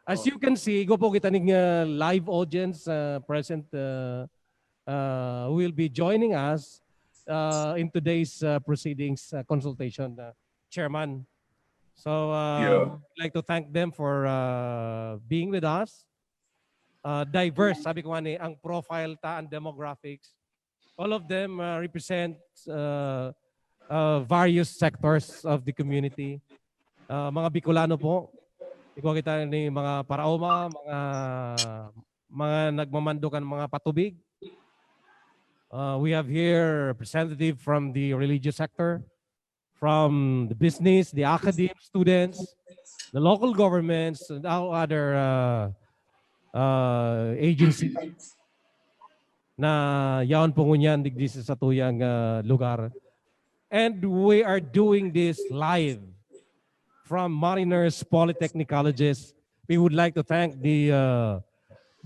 As you can see, go po kita ning live audience present who will be joining us in today's proceedings consultation, Chairman. So I'd like to thank them for being with us. Diverse, sabi ko nga ni, ang profile ta and demographics. All of them represent various sectors of the community. Mga Bicolano po. Ikaw kita ni mga paraoma, mga nagmamandukan mga patubig. We have here representative from the religious sector, from the business, the academic students, the local governments, and other agencies na yaon po ngunyan digdi sa tuyang lugar. And we are doing this live from Mariners Polytechnic Colleges. We would like to thank the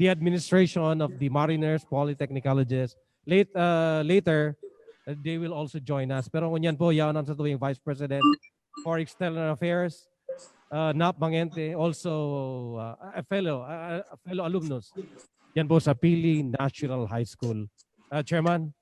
administration of the Mariners Polytechnic Colleges. Later, they will also join us. Pero ngunyan po, yaon sa tuwing Vice President for External Affairs, Nap Mangente, also a fellow alumnus. Yan po sa Pili National High School. Chairman.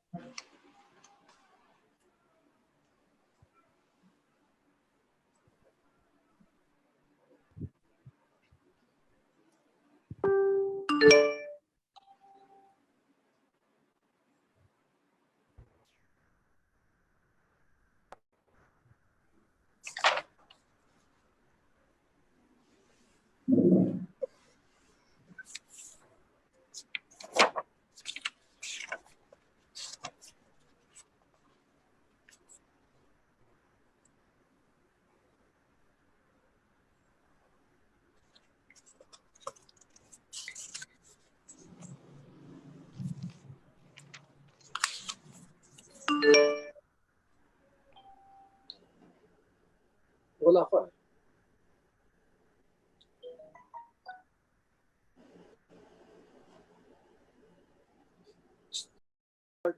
Wala pa.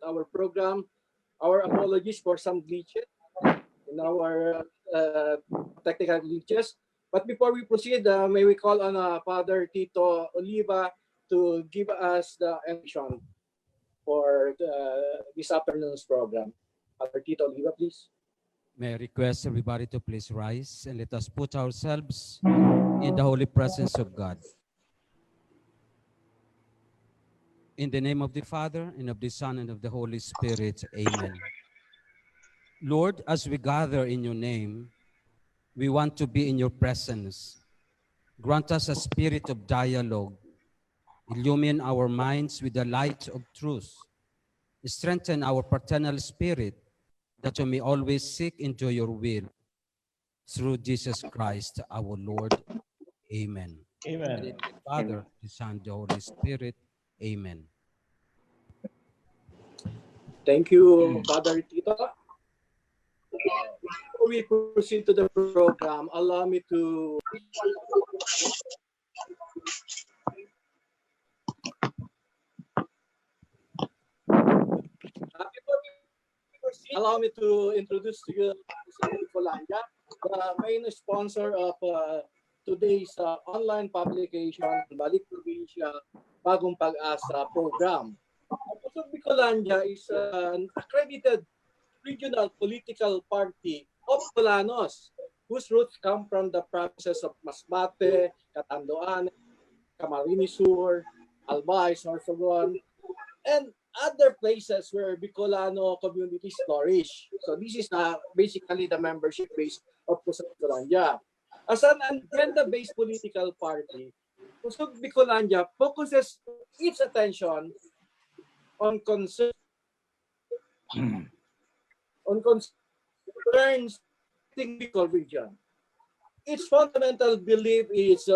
Our program, our apologies for some glitches in our technical glitches. But before we proceed, may we call on Father Tito Oliva to give us the introduction for this afternoon's program. Father Tito Oliva, please. May I request everybody to please rise and let us put ourselves in the holy presence of God. In the name of the Father, and of the Son, and of the Holy Spirit, amen. Lord, as we gather in your name, we want to be in your presence. Grant us a spirit of dialogue. Illumine our minds with the light of truth. Strengthen our paternal spirit, that we may always seek into your will. Through Jesus Christ, our Lord. Amen. Amen. The Father, the Son, the Holy Spirit. Amen. Thank you, Father Tito. Before we proceed to the program, allow me to introduce to you Kusog Bikolandia, the main sponsor of today's online publication, Balik Probinsya, Bagong Pag-asa program. Kusog Bikolandia is an accredited regional political party of Bicolanos whose roots come from the provinces of Masbate, Catanduanes, Camarines Sur, Albay, Sorsogon, and other places where Bicolano communities flourish. So this is basically the membership base of Kusog Bikolandia. As an agenda-based political party, Kusog Bikolandia focuses its attention on concerns in the Bicol region. Its fundamental belief is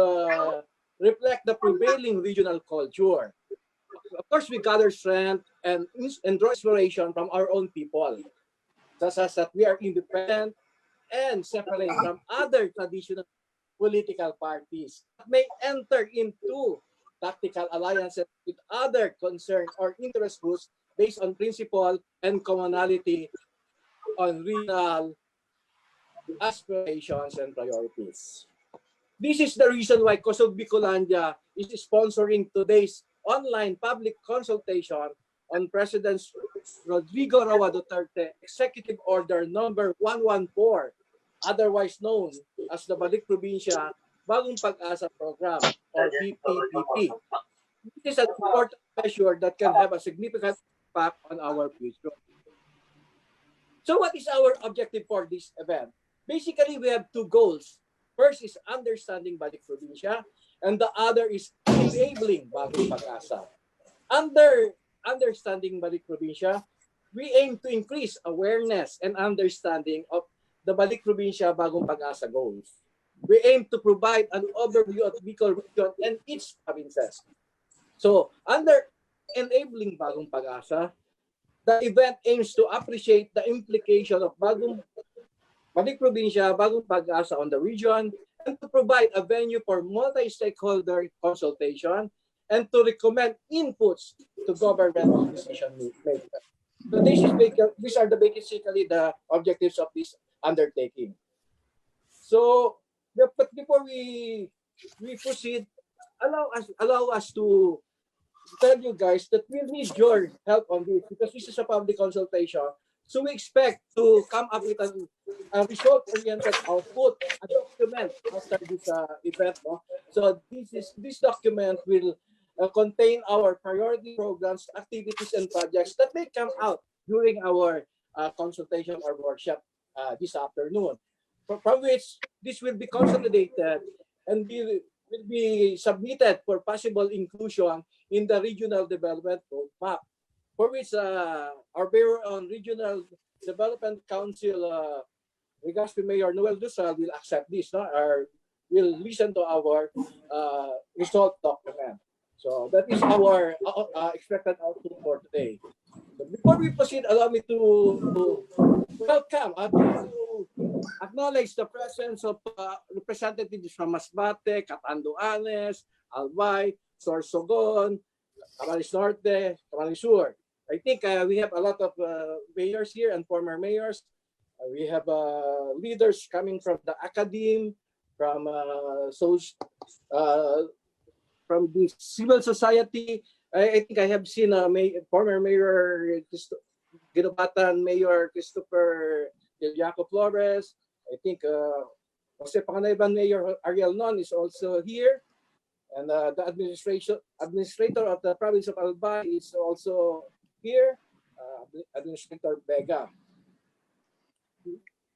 reflect the prevailing regional culture. Of course, we gather strength and draw inspiration from our own people, such as that we are independent and separate from other traditional political parties that may enter into tactical alliances with other concerned or interest groups based on principle and commonality on regional aspirations and priorities. This is the reason why Kusog Bikolandia is sponsoring today's online public consultation on President Rodrigo Roa Duterte Executive Order number 114, otherwise known as the Balik Probinsya Bagong Pag-asa Program or BP2. This is an important measure that can have a significant impact on our future. So what is our objective for this event? Basically, we have two goals. First is understanding Balik Probinsya, and the other is enabling Bagong Pag-asa. Under understanding Balik Probinsya, we aim to increase awareness and understanding of the Balik Probinsya Bagong Pag-asa goals. We aim to provide an overview of Bicol region and its provinces. So, under enabling Bagong Pag-asa, the event aims to appreciate the implication of Balik Probinsya, Bagong Pag-asa on the region, and to provide a venue for multi-stakeholder consultation and to recommend inputs to government decision making. So these are basically the objectives of this undertaking. So, but before we proceed, allow us to tell you guys that we need your help on this because this is a public consultation. So we expect to come up with a result-oriented output, a document after this event. No? So this document will contain our priority programs, activities, and projects that may come out during our consultation or workshop this afternoon. From which this will be consolidated and will be submitted for possible inclusion in the Regional Development Roadmap, for which our Bureau on Regional Development Council, regards to Mayor Noel Dusal, will accept this, no? Or will listen to our result document. So that is our expected output for today. So before we proceed, allow me to welcome, to acknowledge the presence of representatives from Masbate, Catanduanes, Albay, Sorsogon, Camarines Norte, Camarines Sur. I think we have a lot of mayors here and former mayors. We have leaders coming from the academe, from the civil society. I think I have seen former Mayor Ginobatan, Mayor Christopher Del Jaco Flores. I think Jose Panganiban Mayor Ariel Non is also here. And the administrator of the province of Albay is also here, Administrator Vega.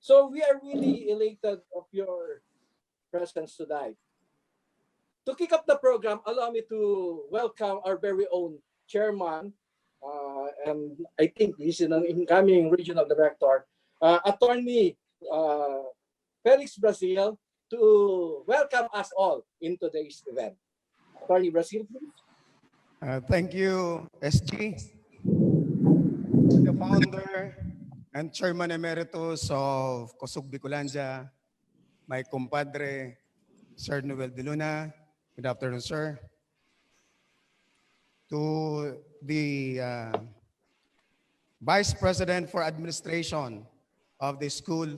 So we are really elated of your presence tonight. To kick off the program, allow me to welcome our very own chairman, and I think he's an incoming regional director, Attorney Felix Brazil, to welcome us all in today's event. Attorney Brazil, please. Thank you, SG, the founder and chairman emeritus of Kusog Bikolandia, my compadre, Sir Noel de Luna. Good afternoon, sir. To the Vice President for Administration of the School,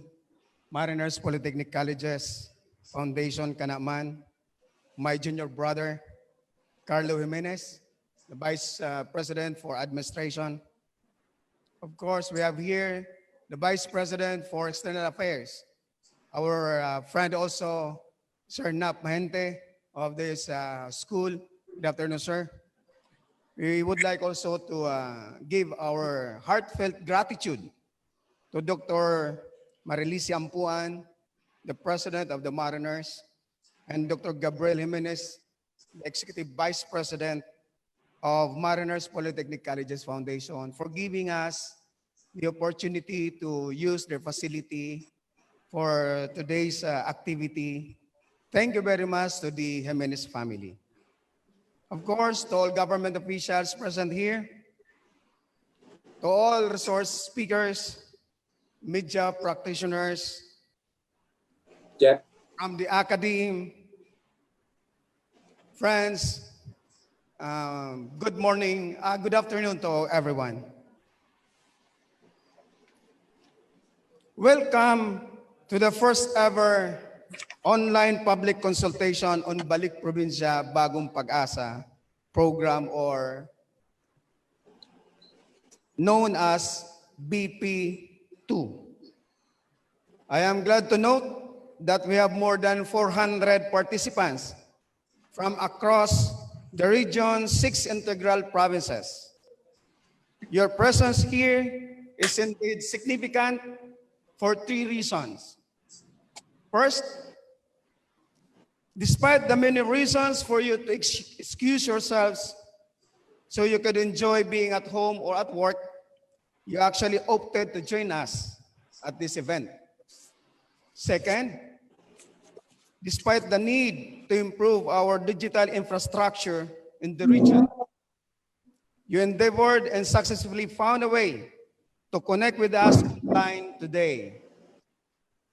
Mariners Polytechnic Colleges, Foundation Kanaman, my junior brother, Carlo Jimenez, the Vice President for Administration. Of course, we have here the Vice President for External Affairs, our friend also, Sir Nap Mahente of this school. Good afternoon, sir. We would like also to give our heartfelt gratitude to Dr. Marilicia Ampuan, the President of the Mariners, and Dr. Gabriel Jimenez, the Executive Vice President of Mariners Polytechnic Colleges Foundation, for giving us the opportunity to use their facility for today's activity. Thank you very much to the Jimenez family. Of course, to all government officials present here, to all resource speakers, media practitioners, from the academe, friends, good morning, good afternoon to everyone. Welcome to the first ever online public consultation on Balik Probinsya, Bagong Pag-asa program, or known as BP2. I am glad to note that we have more than 400 participants from across the region's 6 integral provinces. Your presence here is indeed significant for 3 reasons. First, despite the many reasons for you to excuse yourselves so you could enjoy being at home or at work, you actually opted to join us at this event. Second, despite the need to improve our digital infrastructure in the region, you endeavored and successfully found a way to connect with us online today.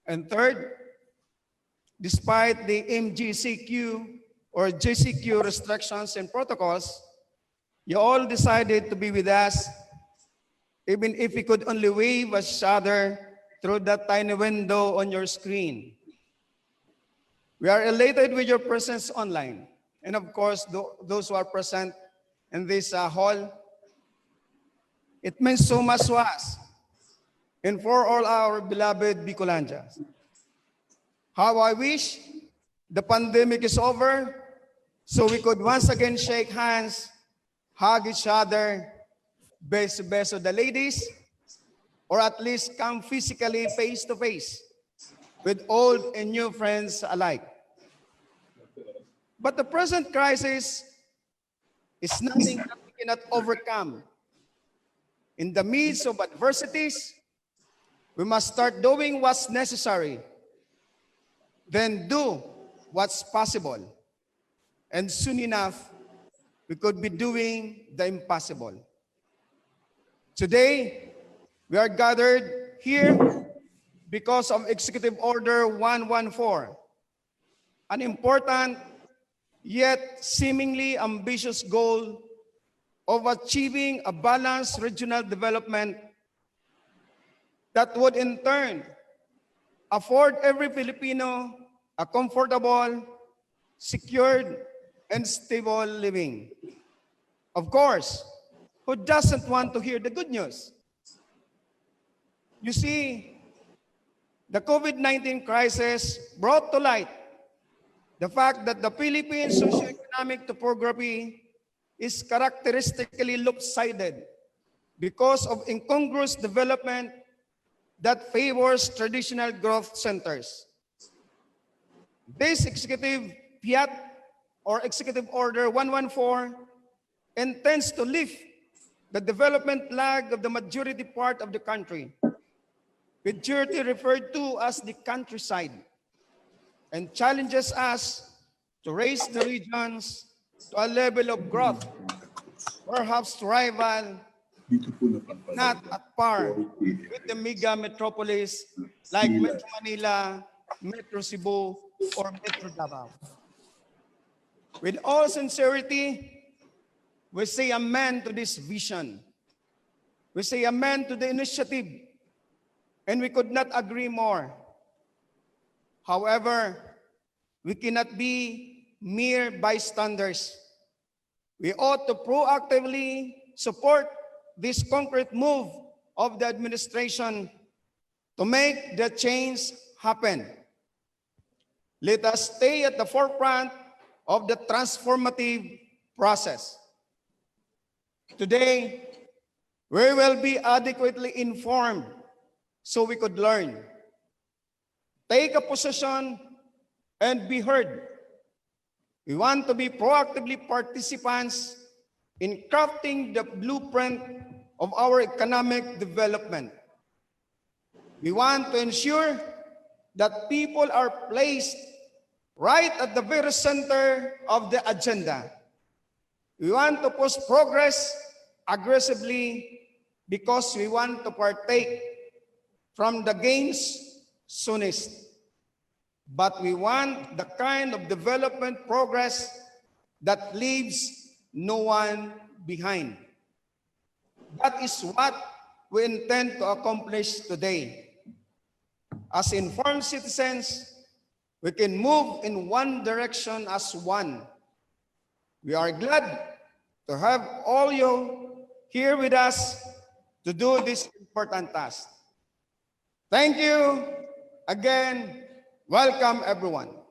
And third, despite the MGCQ or JCQ restrictions and protocols, you all decided to be with us, even if we could only wave at each other through that tiny window on your screen. We are elated with your presence online. And of course, those who are present in this hall, it means so much to us and for all our beloved Bicolandians. How I wish the pandemic is over so we could once again shake hands, hug each other, beso the ladies, or at least come physically face to face with old and new friends alike. But the present crisis is nothing that we cannot overcome. In the midst of adversities, we must start doing what's necessary, then do what's possible. And soon enough, we could be doing the impossible. Today, we are gathered here because of Executive Order 114, an important yet seemingly ambitious goal of achieving a balanced regional development that would in turn afford every Filipino a comfortable, secured, and stable living. Of course, who doesn't want to hear the good news? You see, the COVID-19 crisis brought to light the fact that the Philippine socioeconomic topography is characteristically lopsided because of incongruous development that favors traditional growth centers. This executive fiat or Executive Order 114 intends to lift the development lag of the majority part of the country, majority referred to as the countryside, and challenges us to raise the regions to a level of growth, perhaps to rival, not at par with the mega metropolis like Metro Manila, Metro Cebu, or Metro Davao. With all sincerity, we say amen to this vision. We say amen to the initiative, and we could not agree more. However, we cannot be mere bystanders. We ought to proactively support this concrete move of the administration to make the change happen. Let us stay at the forefront of the transformative process. Today, we will be adequately informed so we could learn, take a position, and be heard. We want to be proactively participants in crafting the blueprint of our economic development. We want to ensure that people are placed right at the very center of the agenda. We want to push progress aggressively because we want to partake from the gains soonest. But we want the kind of development progress that leaves no one behind. That is what we intend to accomplish today. As informed citizens, we can move in one direction as one. We are glad to have all you here with us to do this important task. Thank you again. Welcome, everyone.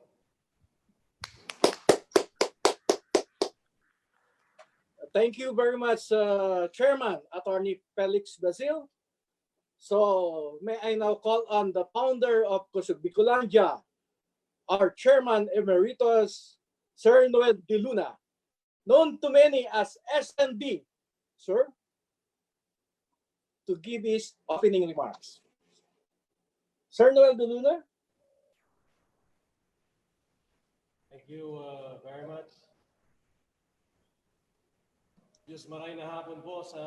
Thank you very much, Chairman, Attorney Felix Brazil. So may I now call on the founder of Kusog Bikolandia, our Chairman Emeritus, Sir Noel De Luna, known to many as SND, sir, to give his opening remarks. Sir Noel De Luna. Thank you very much. Diyos maray na hapon po sa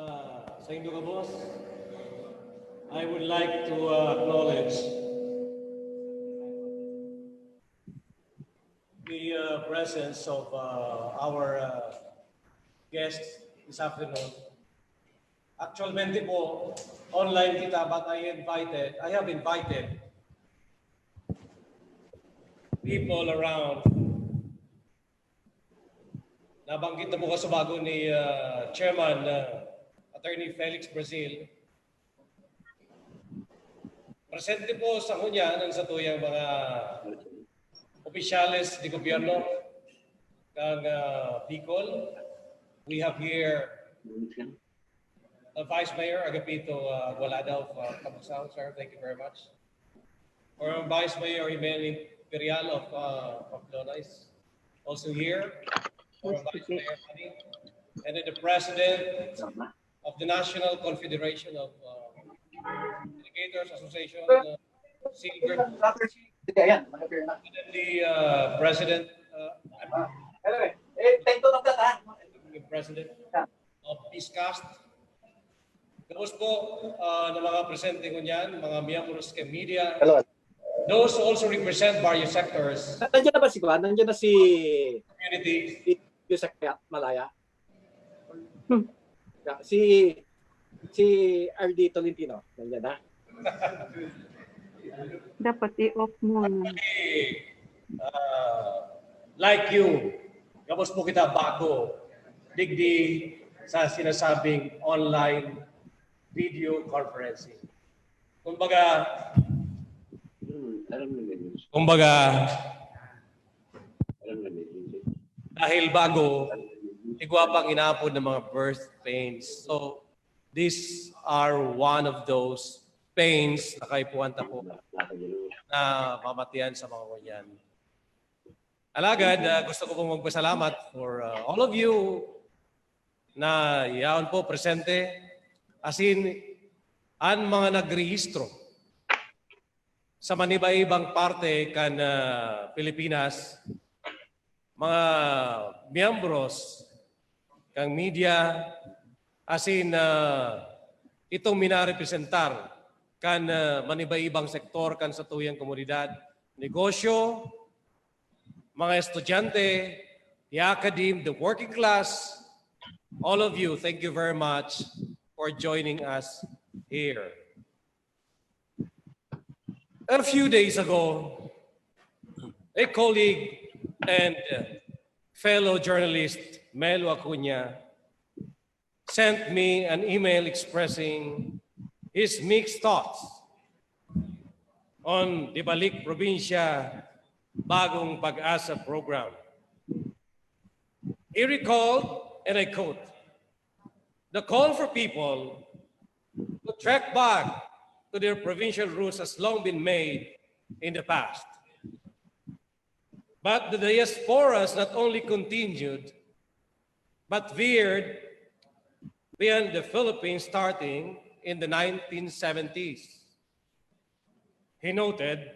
inyo ka, boss. I would like to acknowledge the presence of our guests this afternoon. Actualmente po, online kita, but I have invited people around. Nabanggit na po sa bago ni Chairman Attorney Felix Brazil. Presente po sa kunya ng sa tuyang mga opisyales di gobyerno kang Bicol. We have here Vice Mayor Agapito Gualada of Pag-asa, sir. Thank you very much. Or Vice Mayor Jimenez Imperial of Pamplona is also here. Or Vice Mayor Manny. And then the President of the National Confederation of Educators Association, Silver. And then the President President of Peacecast. Tapos po, ng mga presente ko niyan, mga miyembros kay media. Hello. Those also represent various sectors. Nandiyan na ba si Juan? Nandiyan na si Community. Yusek Malaya? Si RD Tolentino. Nandiyan na? Dapat i-off muna. Like you, kapos po kita bago, digdi sa sinasabing online video conferencing. Kumbaga, dahil bago, igwapang inapod ng mga birth pains. So, these are one of those pains na kaipuanta po na mamatian sa mga kanyan. Alagad, gusto ko pong magpasalamat for all of you na yaon po presente, as in, ang mga nagrehistro sa maniba-ibang parte kan Pilipinas, mga miyembros kang media, as in itong minarepresentar kan maniba-ibang sektor kan sa tuyang komunidad, negosyo, mga estudyante, the academe, the working class, all of you, thank you very much for joining us here. A few days ago, a colleague and fellow journalist, Melo Acuña, sent me an email expressing his mixed thoughts on the Balik Probinsya Bagong Pag-asa program. He recalled, and I quote, "The call for people to trek back to their provincial roots has long been made in the past. But the diaspora has not only continued, but veered beyond the Philippines starting in the 1970s. He noted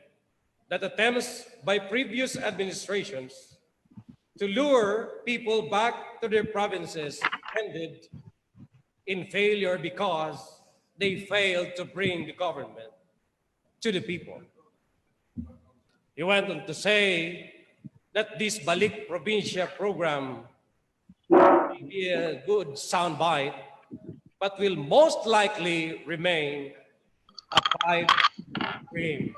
that attempts by previous administrations to lure people back to their provinces ended in failure because they failed to bring the government to the people. He went on to say that this Balik Probinsya program will be a good soundbite, but will most likely remain a pipe dream.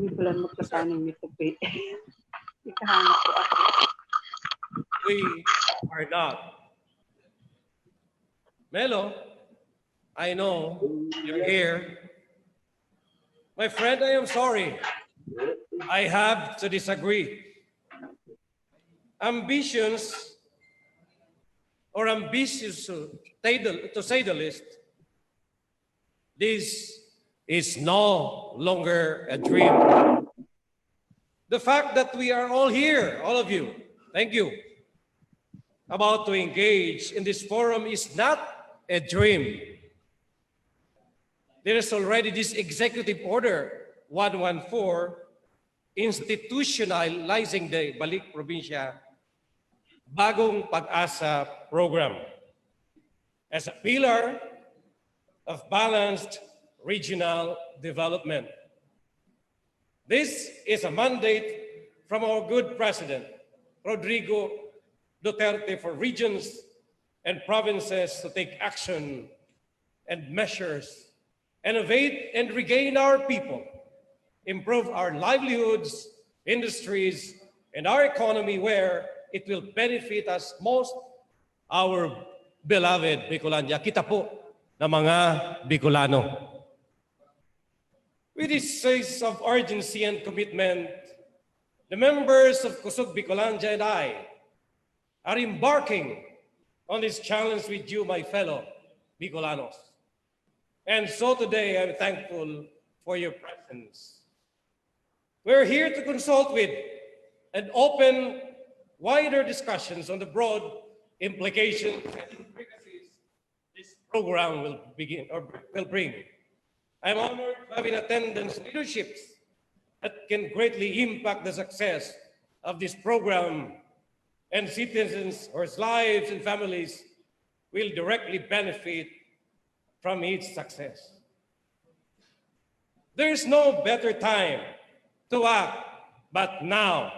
Hindi ko lang magkasaning nito, pe. Ikahanap ko ako. We are not. Melo, I know you're here. My friend, I am sorry. I have to disagree. Ambitions, or ambitious to say the least, this is no longer a dream. The fact that we are all here, all of you, thank you, about to engage in this forum is not a dream. There is already this Executive Order 114 institutionalizing the Balik Probinsya Bagong Pag-asa program as a pillar of balanced regional development. This is a mandate from our good President, Rodrigo Duterte, for regions and provinces to take action and measures, innovate and regain our people, improve our livelihoods, industries, and our economy where it will benefit us most, our beloved Bicolandia. Kita po na mga Bicolano. With this sense of urgency and commitment, the members of Kusog Bikolandia and I are embarking on this challenge with you, my fellow Bicolanos. And so today, I'm thankful for your presence. We're here to consult with and open wider discussions on the broad implications and intricacies this program will bring. I'm honored to have in attendance leaderships that can greatly impact the success of this program, and citizens whose lives and families will directly benefit from its success. There is no better time to act but now,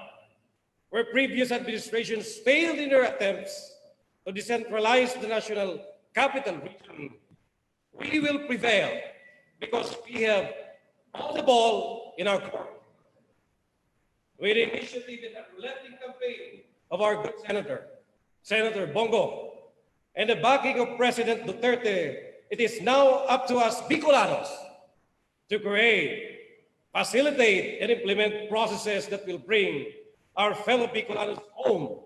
where previous administrations failed in their attempts to decentralize the national capital region. We will prevail because we have all the ball in our court. With the initiative and unrelenting campaign of our good Senator Bagong, and the backing of President Duterte, it is now up to us Bicolanos to create, facilitate, and implement processes that will bring our fellow Bicolanos home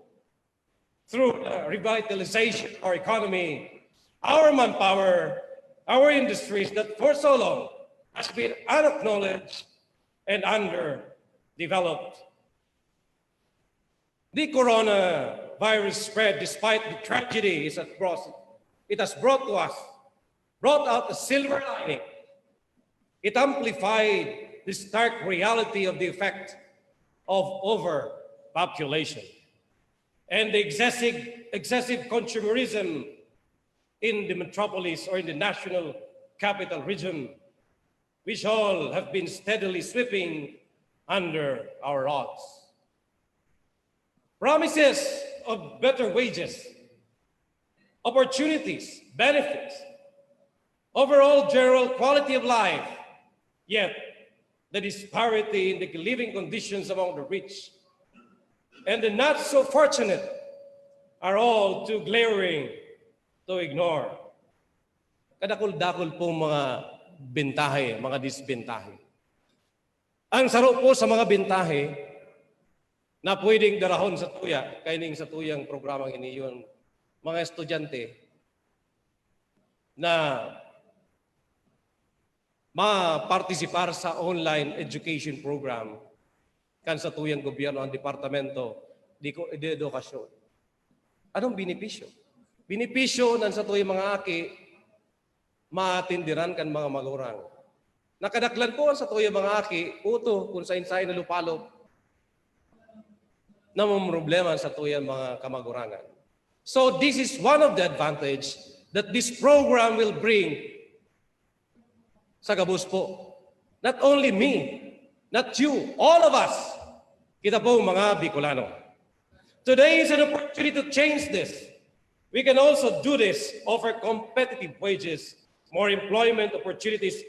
through the revitalization of our economy, our manpower, our industries that for so long has been unacknowledged and underdeveloped. The coronavirus spread, despite the tragedy it has brought to us, brought out a silver lining. It amplified the stark reality of the effect of overpopulation and the excessive consumerism in the metropolis or in the national capital region, which all have been steadily sweeping under our rods. Promises of better wages, opportunities, benefits, overall general quality of life, yet the disparity in the living conditions among the rich and the not so fortunate are all too glaring to ignore. Kadakul-dakul po mga bentahe, mga disbentahe. Ang saro po sa mga bentahe na pwedeng darahon sa tuya, kaining sa tuyang programang ini yun, mga estudyante na ma-participar sa online education program kan sa tuyang gobyerno ang Departamento de Edukasyon. Anong benepisyo? Benepisyo nan sa tuyang mga aki maatindiran kan mga magurang. Nakadaklan po sa tuyang mga aki, uto kung sa insay na lupalop na problema sa tuyang mga kamagurangan. So this is one of the advantage that this program will bring sa gabos po. Not only me, not you, all of us. Kita po mga Bicolano. Today is an opportunity to change this. We can also do this, offer competitive wages, more employment opportunities,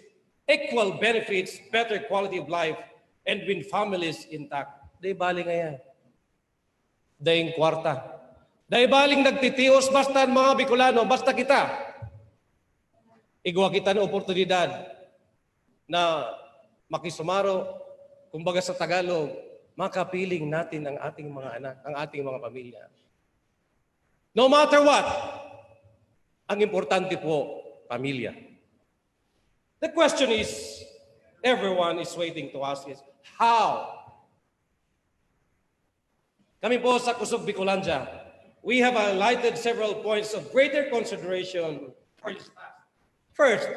equal benefits, better quality of life, and win families intact. Day bali nga yan. Daying kwarta. Day baling nagtitios basta mga Bicolano, basta kita. Igwa kita ng oportunidad na makisumaro, kumbaga sa Tagalog, makapiling natin ang ating mga anak, ang ating mga pamilya. No matter what, ang importante po, pamilya. The question is, everyone is waiting to ask is, how? Kami po sa Kusog Bikolandia, we have highlighted several points of greater consideration for this task. First,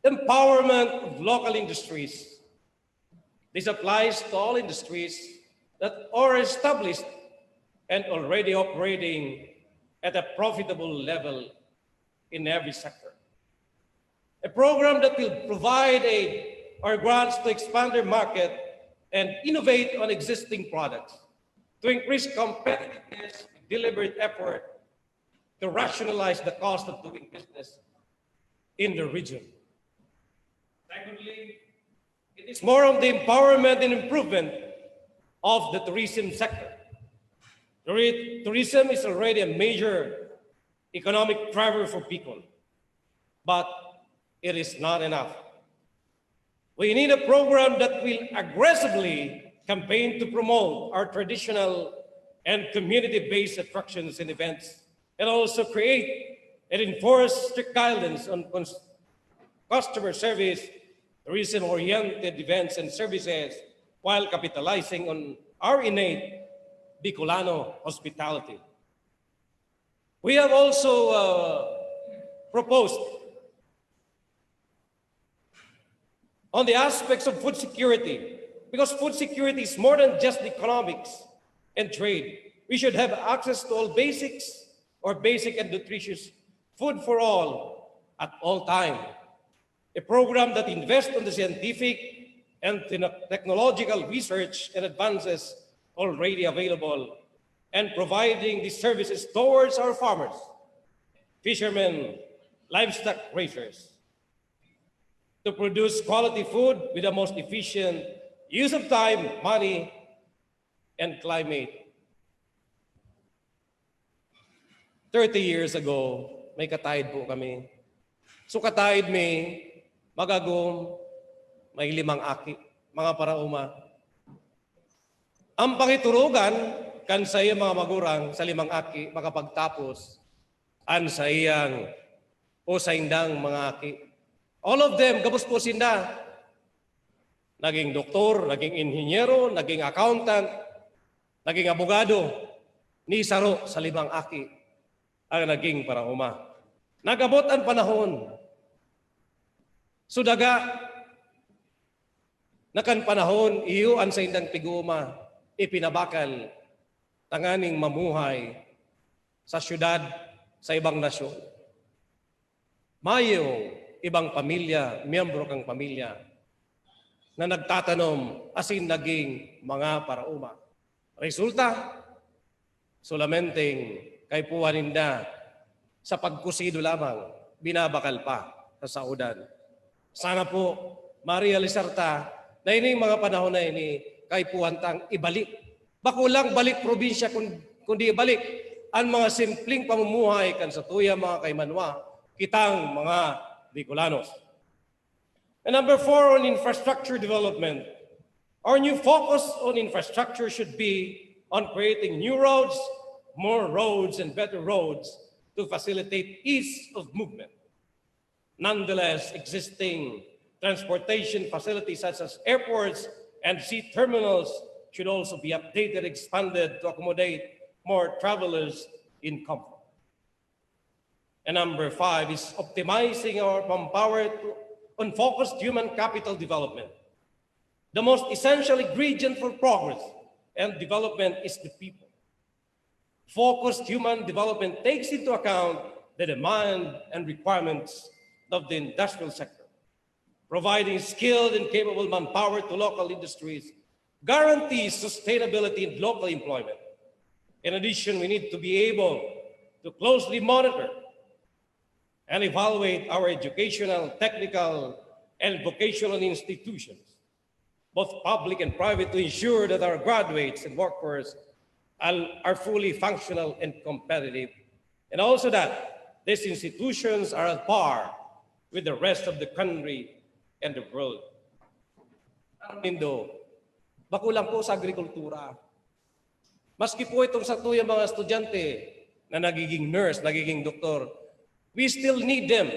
empowerment of local industries. This applies to all industries that are established and already operating at a profitable level in every sector. A program that will provide aid or grants to expand their market and innovate on existing products, to increase competitiveness, deliberate effort to rationalize the cost of doing business in the region. Secondly, it is more of the empowerment and improvement of the tourism sector. Tourism is already a major economic driver for people, but it is not enough. We need a program that will aggressively campaign to promote our traditional and community-based attractions and events, and also create and enforce strict guidelines on customer service, tourism-oriented events and services, while capitalizing on our innate Bicolano hospitality. We have also proposed on the aspects of food security, because food security is more than just economics and trade. We should have access to all basic and nutritious food for all at all time. A program that invests in the scientific and technological research and advances already available, and providing these services towards our farmers, fishermen, livestock raisers, to produce quality food with the most efficient use of time, money, and climate. 30 years ago, may katayid po kami. So katayid may magagom, may 5 aki, mga parauma. Ang pangiturugan, kan sa iya mga magurang sa 5 aki, makapagtapos, an sa iyang o sa indang mga aki. All of them, gabos po sinda. Naging doktor, naging inhinyero, naging accountant, naging abogado, ni saro sa 5 aki ang naging parauma. Nagabot ang panahon. Sudaga, nakan panahon, iyo ang sa indang tiguma, ipinabakal, tanganing mamuhay sa syudad, sa ibang nasyon. Mayo, ibang pamilya, miyembro kang pamilya, na nagtatanom asin naging mga parauma. Resulta, solamenteng kay puwaninda sa pagkusido lamang, binabakal pa sa saudan. Sana po, ma-realisar ta na ini mga panahon na ini kay puwantang ibalik. Bakulang balik probinsya kundi ibalik ang mga simpleng pamumuhay kan sa tuya mga kaymanwa, kitang mga Bicolanos. And number 4, on infrastructure development. Our new focus on infrastructure should be on creating new roads, more roads, and better roads to facilitate ease of movement. Nonetheless, existing transportation facilities such as airports and sea terminals should also be updated, expanded to accommodate more travelers in comfort. And number 5 is optimizing our manpower on focused human capital development. The most essential ingredient for progress and development is the people. Focused human development takes into account the demand and requirements of the industrial sector. Providing skilled and capable manpower to local industries guarantees sustainability and local employment. In addition, we need to be able to closely monitor and evaluate our educational, technical, and vocational institutions, both public and private, to ensure that our graduates and workforce are fully functional and competitive, and also that these institutions are at par with the rest of the country and the world. Indo, bakulang po sa agrikultura. Maski po itong sa tuyang mga estudyante na nagiging nurse, nagiging doktor, we still need them.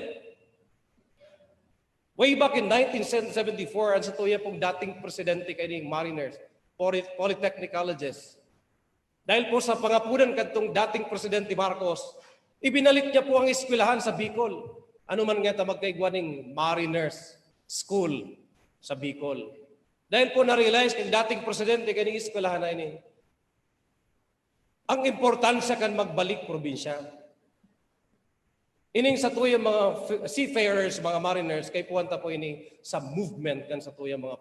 Way back in 1974, ang sa tuya pong dating presidente kay Mariners, Polytechnic Colleges. Dahil po sa pangapunan kadtong dating presidente Marcos, ibinalik niya po ang eskwelahan sa Bicol. Ano man nga magkaigwaning Mariners School sa Bicol. Dahil po na-realize ng dating presidente kay eskwelahan na ini, ang importansya kan magbalik probinsya. Ining sa tuyang mga seafarers, mga mariners, kay puwanta po ini sa movement kan sa tuyang mga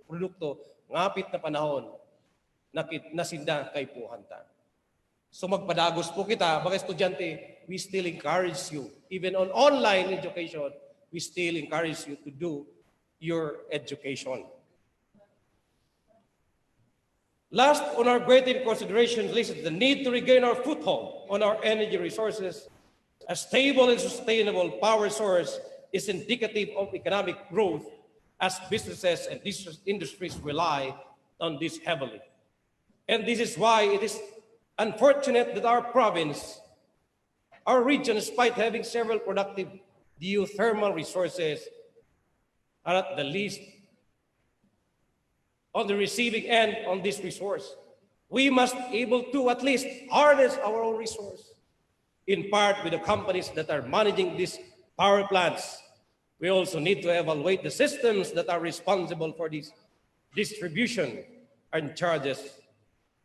produkto ngapit na panahon nasinda kay puhanta. So magpadagos po kita, mga estudyante, we still encourage you. Even on online education, we still encourage you to do your education. Last on our greater considerations list is the need to regain our foothold on our energy resources. A stable and sustainable power source is indicative of economic growth as businesses and industries rely on this heavily. And this is why it is unfortunate that our province, our region, despite having several productive geothermal resources, are at the least on the receiving end on this resource. We must be able to at least harness our own resource, in part with the companies that are managing these power plants. We also need to evaluate the systems that are responsible for this distribution and charges.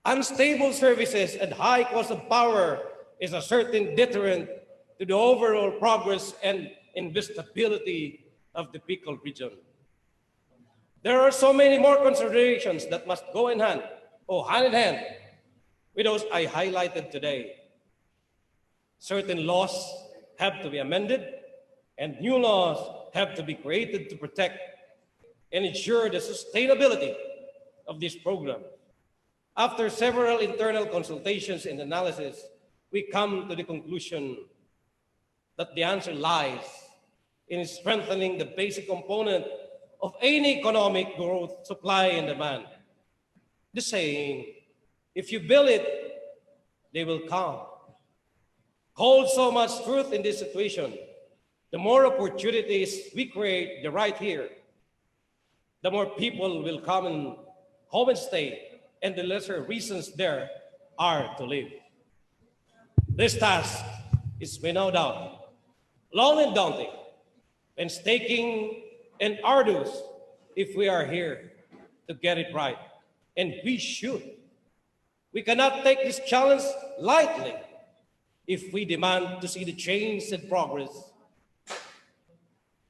Unstable services and high cost of power is a certain deterrent to the overall progress and investability of the Bicol region. There are so many more considerations that must go in hand in hand with those I highlighted today. Certain laws have to be amended and new laws have to be created to protect and ensure the sustainability of this program. After several internal consultations and analysis, we come to the conclusion that the answer lies in strengthening the basic component of any economic growth, supply and demand. The saying, if you build it, they will come, holds so much truth in this situation. The more opportunities we create right here, the more people will come and home and stay, and the lesser reasons there are to live. This task is without doubt long and daunting, painstaking and arduous if we are here to get it right. And we should. We cannot take this challenge lightly if we demand to see the change and progress.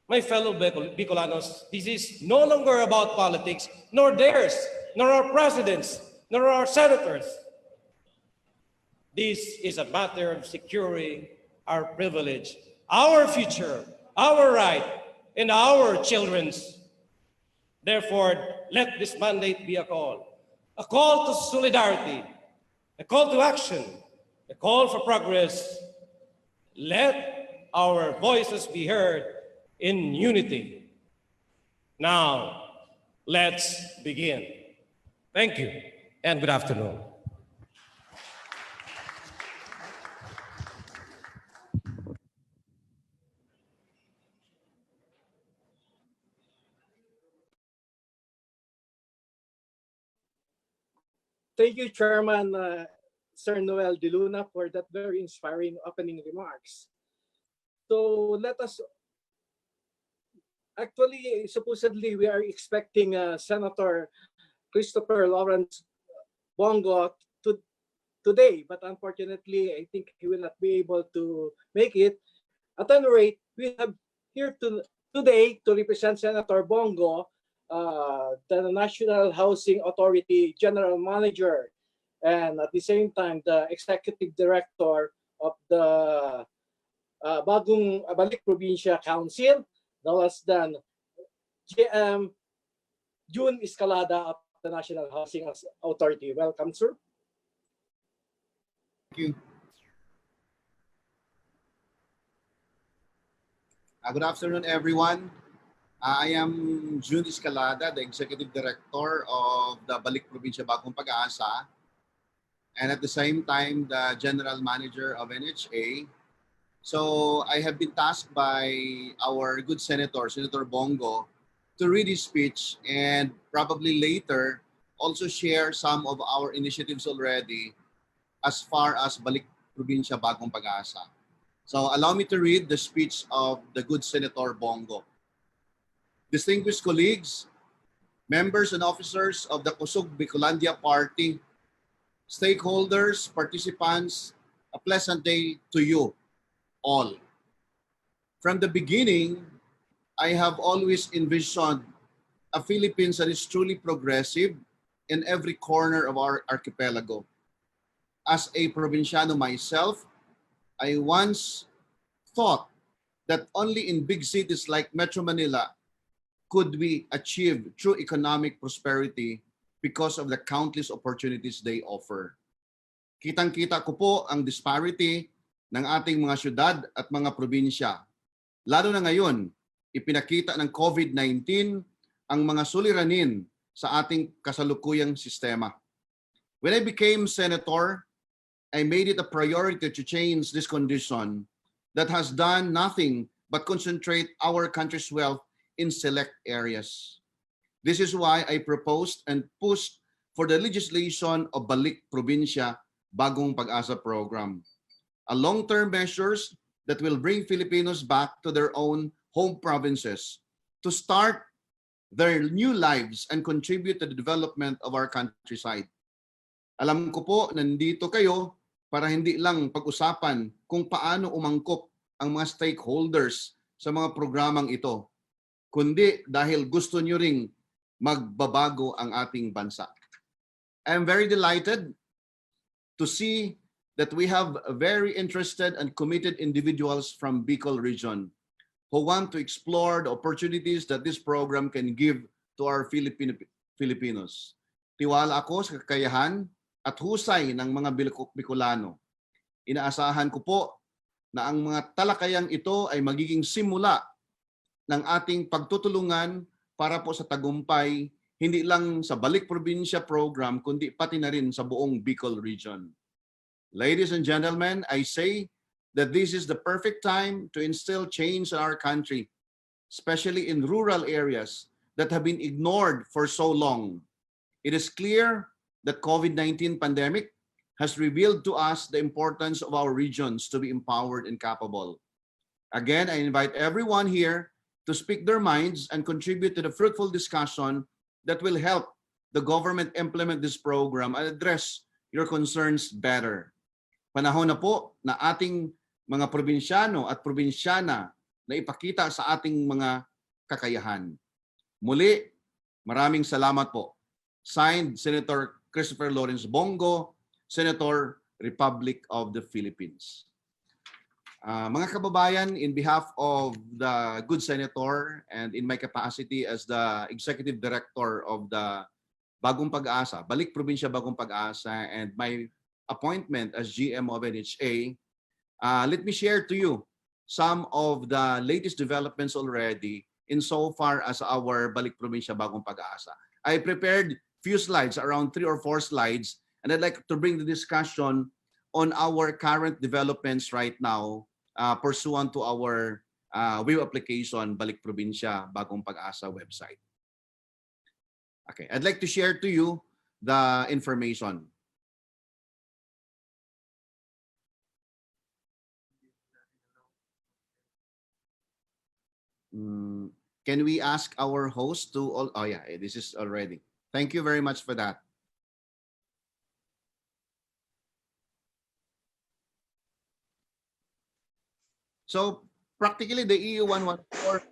My fellow Bicolanos, this is no longer about politics, nor theirs, nor our presidents, nor our senators. This is a matter of securing our privilege, our future, our right, and our children's. Therefore, let this mandate be a call to solidarity, a call to action, a call for progress. Let our voices be heard in unity. Now, let's begin. Thank you, and good afternoon. Thank you, Chairman Sir Noel De Luna, for that very inspiring opening remarks. So let us, actually, supposedly we are expecting Senator Christopher Lawrence Bongo today, but unfortunately, I think he will not be able to make it. At any rate, we have here today to represent Senator Bongo, the National Housing Authority General Manager, and at the same time, the Executive Director of the Balik Probinsya Council, no less than GM June Escalada of the National Housing Authority. Welcome, sir. Thank you. Good afternoon, everyone. I am June Escalada, the Executive Director of the Balik Probinsya Bagong Pag-asa, and at the same time, the General Manager of NHA. So I have been tasked by our good Senator, Senator Bongo, to read his speech and probably later also share some of our initiatives already as far as Balik Probinsya Bagong Pag-asa. So allow me to read the speech of the good Senator Bongo. Distinguished colleagues, members and officers of the Kusog Bikolandia Party, stakeholders, participants, a pleasant day to you all. From the beginning, I have always envisioned a Philippines that is truly progressive in every corner of our archipelago. As a Provinciano myself, I once thought that only in big cities like Metro Manila could we achieve true economic prosperity because of the countless opportunities they offer. Kitang-kita ko po ang disparity ng ating mga syudad at mga probinsya. Lalo na ngayon, ipinakita ng COVID-19 ang mga suliranin sa ating kasalukuyang sistema. When I became senator, I made it a priority to change this condition that has done nothing but concentrate our country's wealth in select areas. This is why I proposed and pushed for the legislation of Balik Probinsya Bagong Pag-asa program. A long-term measures that will bring Filipinos back to their own home provinces to start their new lives and contribute to the development of our countryside. Alam ko po, nandito kayo para hindi lang pag-usapan kung paano umangkop ang mga stakeholders sa mga programang ito, kundi dahil gusto nyo ring magbabago ang ating bansa. I am very delighted to see that we have very interested and committed individuals from Bicol region who want to explore the opportunities that this program can give to our Filipinos. Tiwala ako sa kakayahan at husay ng mga Bicolano. Inaasahan ko po na ang mga talakayang ito ay magiging simula ng ating pagtutulungan para po sa tagumpay, hindi lang sa Balik Probinsya program, kundi pati na rin sa buong Bicol region. Ladies and gentlemen, I say that this is the perfect time to instill change in our country, especially in rural areas that have been ignored for so long. It is clear that COVID-19 pandemic has revealed to us the importance of our regions to be empowered and capable. Again, I invite everyone here to speak their minds and contribute to the fruitful discussion that will help the government implement this program and address your concerns better. Panahon na po na ating mga probinsyano at probinsyana na ipakita sa ating mga kakayahan. Muli, maraming salamat po. Signed, Senator Christopher Lawrence Bongo, Senator, Republic of the Philippines. Mga kababayan, in behalf of the good senator and in my capacity as the executive director of the Bagong Pag-asa, Balik Probinsya Bagong Pag-asa, and my appointment as GM of NHA, let me share to you some of the latest developments already insofar as our Balik Probinsya Bagong Pag-asa. I prepared few slides, around 3 or 4 slides, and I'd like to bring the discussion on our current developments right now pursuant to our web application, Balik Probinsya Bagong Pag-asa website. Okay, I'd like to share to you the information. Can we ask our host to, oh yeah, this is already. Thank you very much for that. So practically the EU 114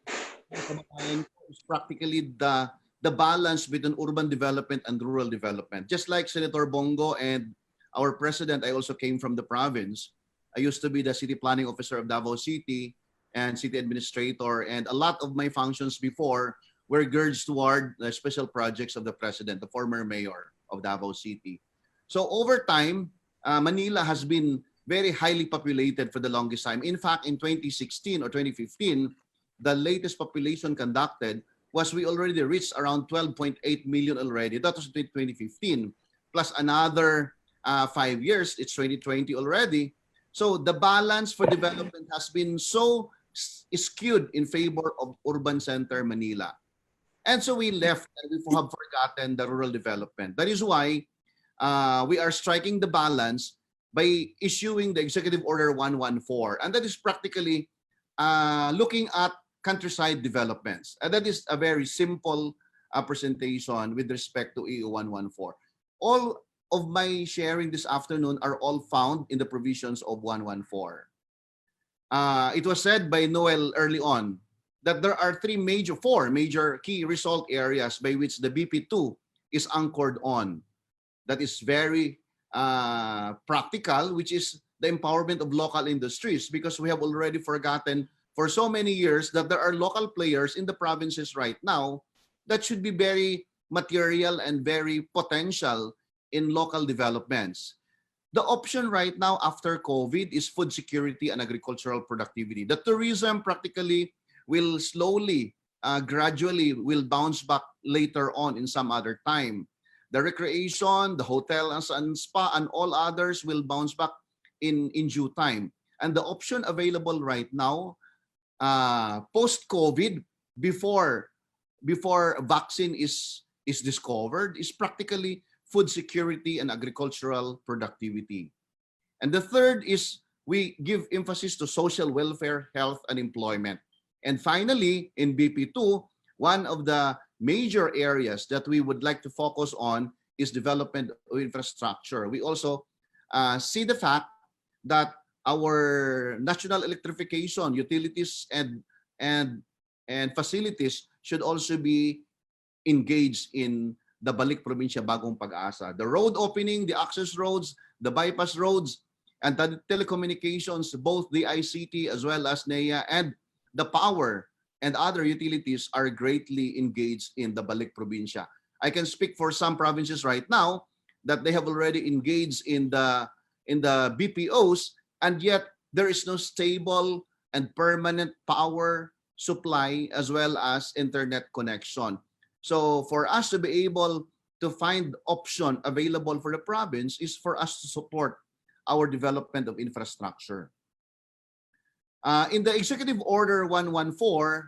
is practically the balance between urban development and rural development. Just like Senator Bongo and our president, I also came from the province. I used to be the city planning officer of Davao City and city administrator, and a lot of my functions before were geared toward the special projects of the president, the former mayor of Davao City. So over time, Manila has been very highly populated for the longest time. In fact, in 2016 or 2015, the latest population conducted was we already reached around 12.8 million already. That was 2015, plus another 5 years, it's 2020 already. So the balance for development has been so skewed in favor of urban center Manila. And so we left and we have forgotten the rural development. That is why we are striking the balance by issuing the Executive Order 114. And that is practically looking at countryside developments. And that is a very simple presentation with respect to EU 114. All of my sharing this afternoon are all found in the provisions of 114. It was said by Noel early on that there are four major key result areas by which the BP2 is anchored on. That is very practical, which is the empowerment of local industries, because we have already forgotten for so many years that there are local players in the provinces right now that should be very material and very potential in local developments. The option right now after COVID is food security and agricultural productivity. The tourism practically will slowly, gradually will bounce back later on in some other time. The recreation, the hotel and spa and all others will bounce back in due time. And the option available right now, post-COVID, before vaccine is discovered, is practically food security and agricultural productivity. And the third is we give emphasis to social welfare, health, and employment. And finally, in BP2, one of the major areas that we would like to focus on is development of infrastructure. We also see the fact that our national electrification, utilities, and facilities should also be engaged in the Balik Probinsya Bagong Pag-asa. The road opening, the access roads, the bypass roads, and the telecommunications, both the ICT as well as NEA, and the power and other utilities are greatly engaged in the Balik Probinsya. I can speak for some provinces right now that they have already engaged in the BPOs, and yet there is no stable and permanent power supply as well as internet connection. So for us to be able to find option available for the province is for us to support our development of infrastructure. In the Executive Order 114,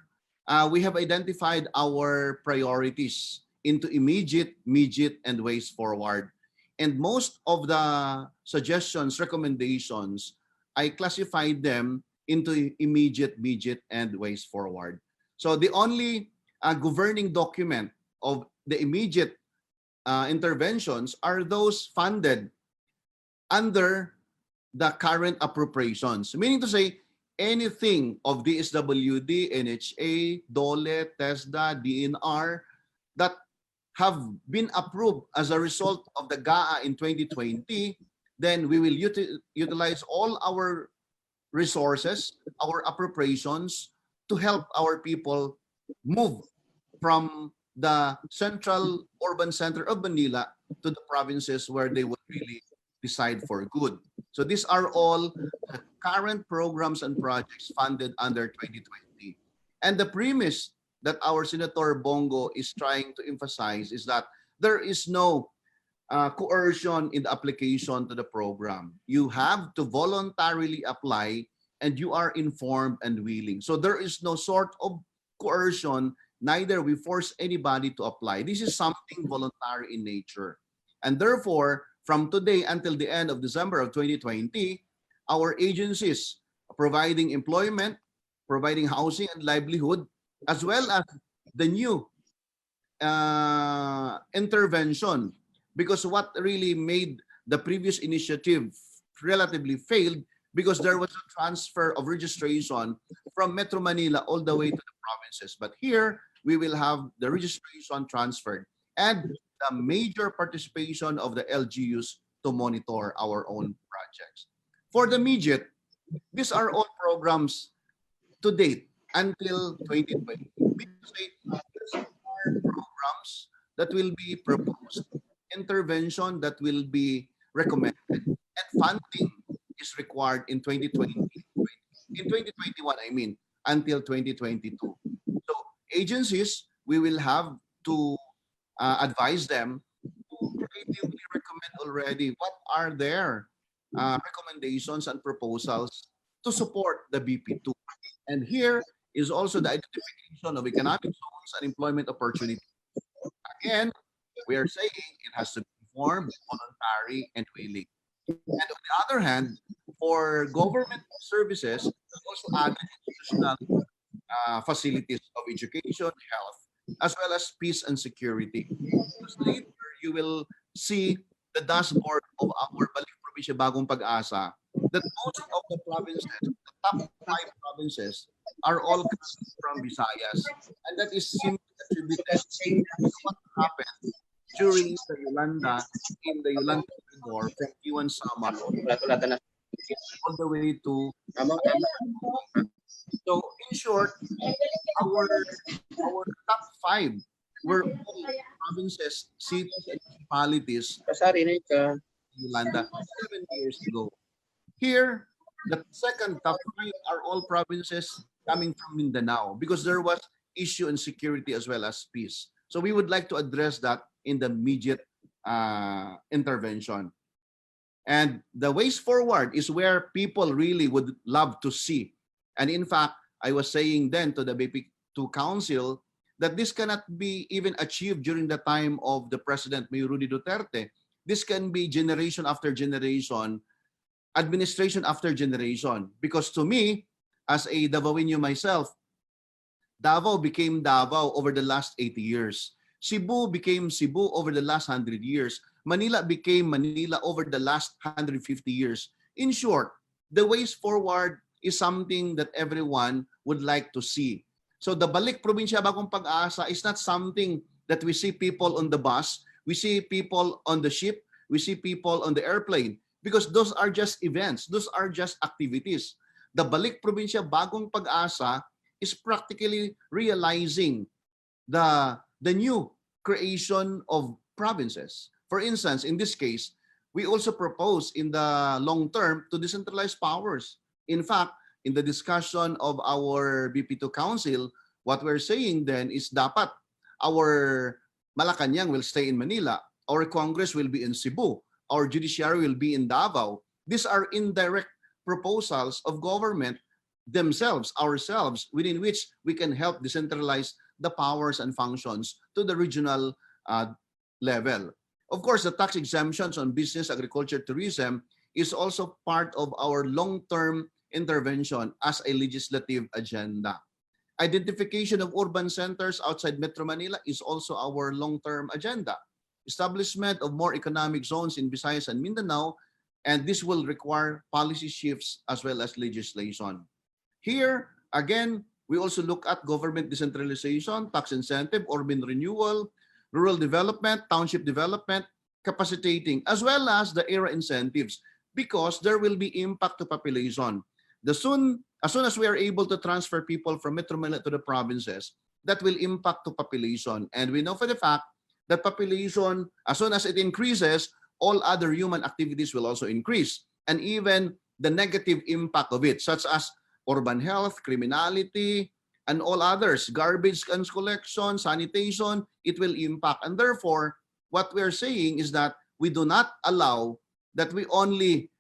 we have identified our priorities into immediate, mediate, and ways forward. And most of the suggestions, recommendations, I classified them into immediate, mediate, and ways forward. So the only governing document of the immediate interventions are those funded under the current appropriations. Meaning to say, anything of DSWD, NHA, DOLE, TESDA, DNR that have been approved as a result of the GAA in 2020, then we will utilize all our resources, our appropriations to help our people move from the central urban center of Manila to the provinces where they would really decide for good. So these are all the current programs and projects funded under 2020. And the premise that our Senator Bongo is trying to emphasize is that there is no coercion in the application to the program. You have to voluntarily apply and you are informed and willing. So there is no sort of coercion, neither we force anybody to apply. This is something voluntary in nature. And therefore, from today until the end of December of 2020, our agencies providing employment, providing housing and livelihood, as well as the new intervention. Because what really made the previous initiative relatively failed, because there was a transfer of registration from Metro Manila all the way to the provinces. But here, we will have the registration transferred and the major participation of the LGUs to monitor our own projects. For the immediate, these are all programs to date until 2020. programs that will be proposed, intervention that will be recommended, and funding is required in 2020, in 2021, I mean, until 2022. So agencies, we will have to advise them to creatively recommend already what are their recommendations and proposals to support the BP2. And here is also the identification of economic zones and employment opportunities. Again, we are saying it has to be informed, voluntary, and willing. And on the other hand, for government services, we also added institutional facilities of education, health, as well as peace and security. Because later, you will see the dashboard of our Balik Probinsya Bagong Pag-asa that most of the provinces, the top 5 provinces, are all coming from Visayas. And that is simply attributed to what happened during the Yolanda, in the Yolanda Corridor from Iwan Samar all the way to. So in short, our top 5 were all provinces, cities, and municipalities in Yolanda 7 years ago. Here, the second top 5 are all provinces coming from Mindanao because there was issue and security as well as peace. So we would like to address that in the immediate intervention. And the ways forward is where people really would love to see. And in fact, I was saying then to the BP2 Council that this cannot be even achieved during the time of the President Mayor Rudy Duterte. This can be generation after generation, administration after generation. Because to me, as a Davaoino myself, Davao became Davao over the last 80 years. Cebu became Cebu over the last 100 years. Manila became Manila over the last 150 years. In short, the ways forward is something that everyone would like to see. So the Balik Probinsya Bagong Pag-asa is not something that we see people on the bus, we see people on the ship, we see people on the airplane, because those are just events, those are just activities. The Balik Probinsya Bagong Pag-asa is practically realizing the new creation of provinces. For instance, in this case, we also propose in the long term to decentralize powers. In fact, in the discussion of our BP2 Council, what we're saying then is dapat our Malacanang will stay in Manila, our Congress will be in Cebu, our judiciary will be in Davao. These are indirect proposals of government themselves, ourselves, within which we can help decentralize the powers and functions to the regional level. Of course, the tax exemptions on business, agriculture, tourism is also part of our long-term intervention as a legislative agenda. Identification of urban centers outside Metro Manila is also our long-term agenda. Establishment of more economic zones in Visayas and Mindanao, and this will require policy shifts as well as legislation. Here, again, we also look at government decentralization, tax incentive, urban renewal, rural development, township development, capacitating, as well as the era incentives, because there will be impact to population. As soon as we are able to transfer people from Metro Manila to the provinces, that will impact to population. And we know for the fact that population, as soon as it increases, all other human activities will also increase. And even the negative impact of it, such as urban health, criminality, and all others, garbage collection, sanitation, it will impact. And therefore, what we're saying is that we do not allow that we only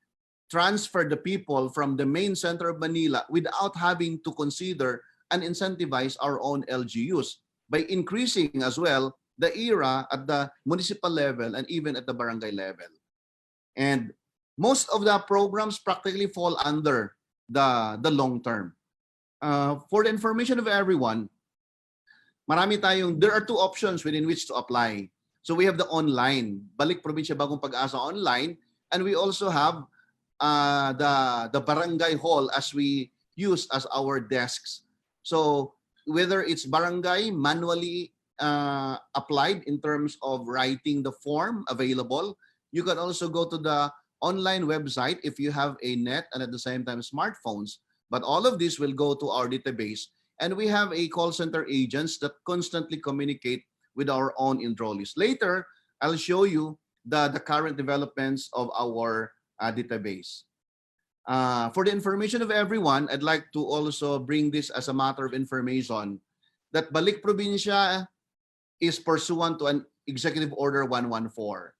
transfer the people from the main center of Manila without having to consider and incentivize our own LGUs by increasing as well the era at the municipal level and even at the barangay level. And most of the programs practically fall under the long term. For the information of everyone, there are 2 options within which to apply. So we have the online, Balik Probinsya Bagong Pag-asa online, and we also have the barangay hall as we use as our desks. So whether it's barangay manually applied in terms of writing the form available, you can also go to the online website if you have a net and at the same time smartphones. But all of this will go to our database And we have a call center agents that constantly communicate with our own enrollees. Later, I'll show you the current developments of our database. For the information of everyone, I'd like to also bring this as a matter of information that Balik Probinsya is pursuant to an Executive Order 114.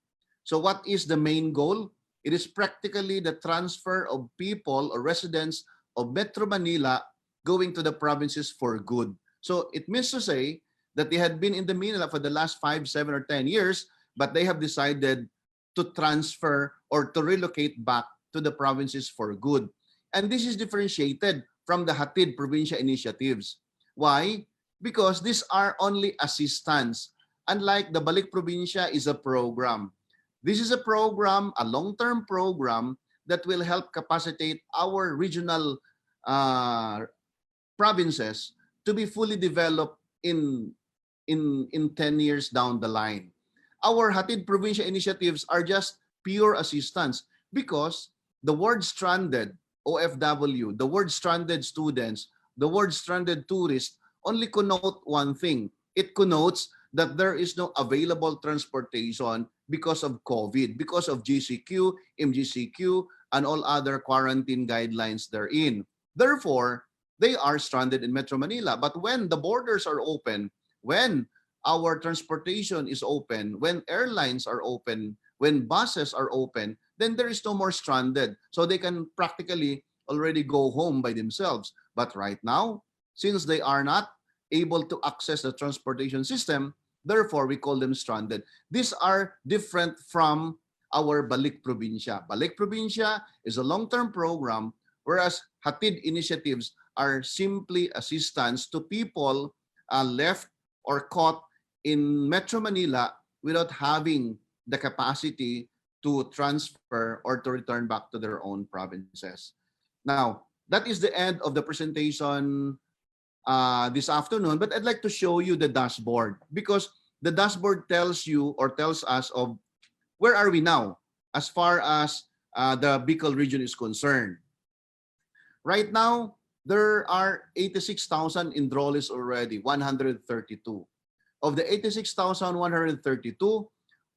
So what is the main goal? It is practically the transfer of people or residents of Metro Manila going to the provinces for good. So it means to say that they had been in the Manila for the last 5, 7, or 10 years, but they have decided to transfer or to relocate back to the provinces for good. And this is differentiated from the Hatid Probinsya initiatives. Why? Because these are only assistance. Unlike the Balik Probinsya is a program. This is a program, a long-term program that will help capacitate our regional provinces to be fully developed in 10 years down the line. Our Hatid Probinsya initiatives are just pure assistance because the word stranded, OFW, the word stranded students, the word stranded tourists only connote one thing. It connotes that there is no available transportation because of COVID, because of GCQ, MGCQ, and all other quarantine guidelines therein. Therefore, they are stranded in Metro Manila. But when the borders are open, when our transportation is open, when airlines are open, when buses are open, then there is no more stranded. So they can practically already go home by themselves. But right now, since they are not able to access the transportation system, therefore we call them stranded. These are different from our Balik Probinsya. Balik Probinsya is a long-term program, whereas Hatid initiatives are simply assistance to people left or caught in Metro Manila without having the capacity to transfer or to return back to their own provinces. Now, that is the end of the presentation this afternoon, but I'd like to show you the dashboard because the dashboard tells you or tells us of where are we now as far as the Bicol region is concerned. Right now, there are 86,000 enrollees already, 132. Of the 86,132,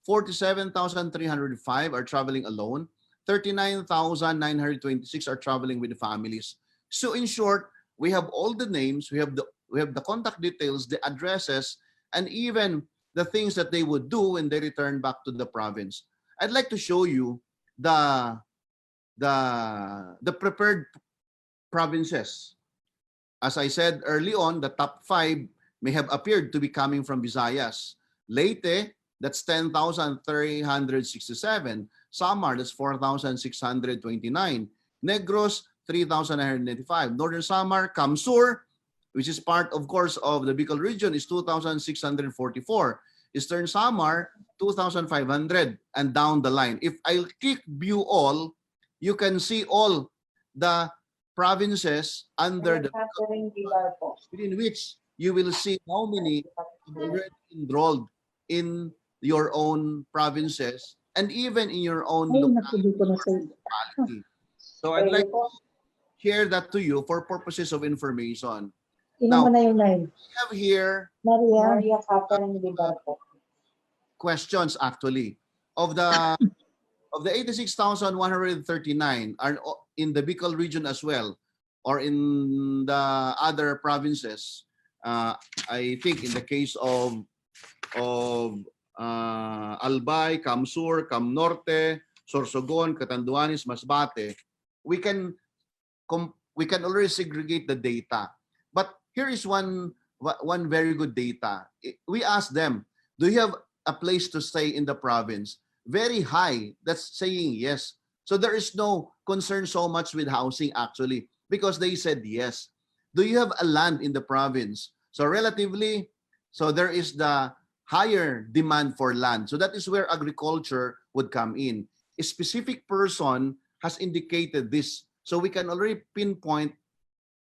47,305 are traveling alone, 39,926 are traveling with families. So in short, we have all the names, we have the contact details, the addresses, and even the things that they would do when they return back to the province. I'd like to show you the prepared provinces. As I said early on, the top 5 may have appeared to be coming from Visayas. Leyte, that's 10,367. Samar, that's 4,629. Negros, 3,995. Northern Samar, Kamsur, which is part, of course, of the Bicol region, is 2,644. Eastern Samar, 2,500, and down the line. If I click view all, you can see all the provinces under the within which you will see how many have already enrolled in your own provinces and even in your own locality. So I'd like to share that to you for purposes of information. Now, we have here questions actually of the 86,139 are in the Bicol region as well, or in the other provinces. I think in the case of Albay, Kamsur, Cam Norte, Sorsogon, Catanduanes, Masbate, we can already segregate the data. But here is one very good data. We asked them, do you have a place to stay in the province? Very high. That's saying yes. So there is no concern so much with housing actually, because they said yes. Do you have a land in the province? So relatively, so there is the higher demand for land. So that is where agriculture would come in. A specific person has indicated this. So we can already pinpoint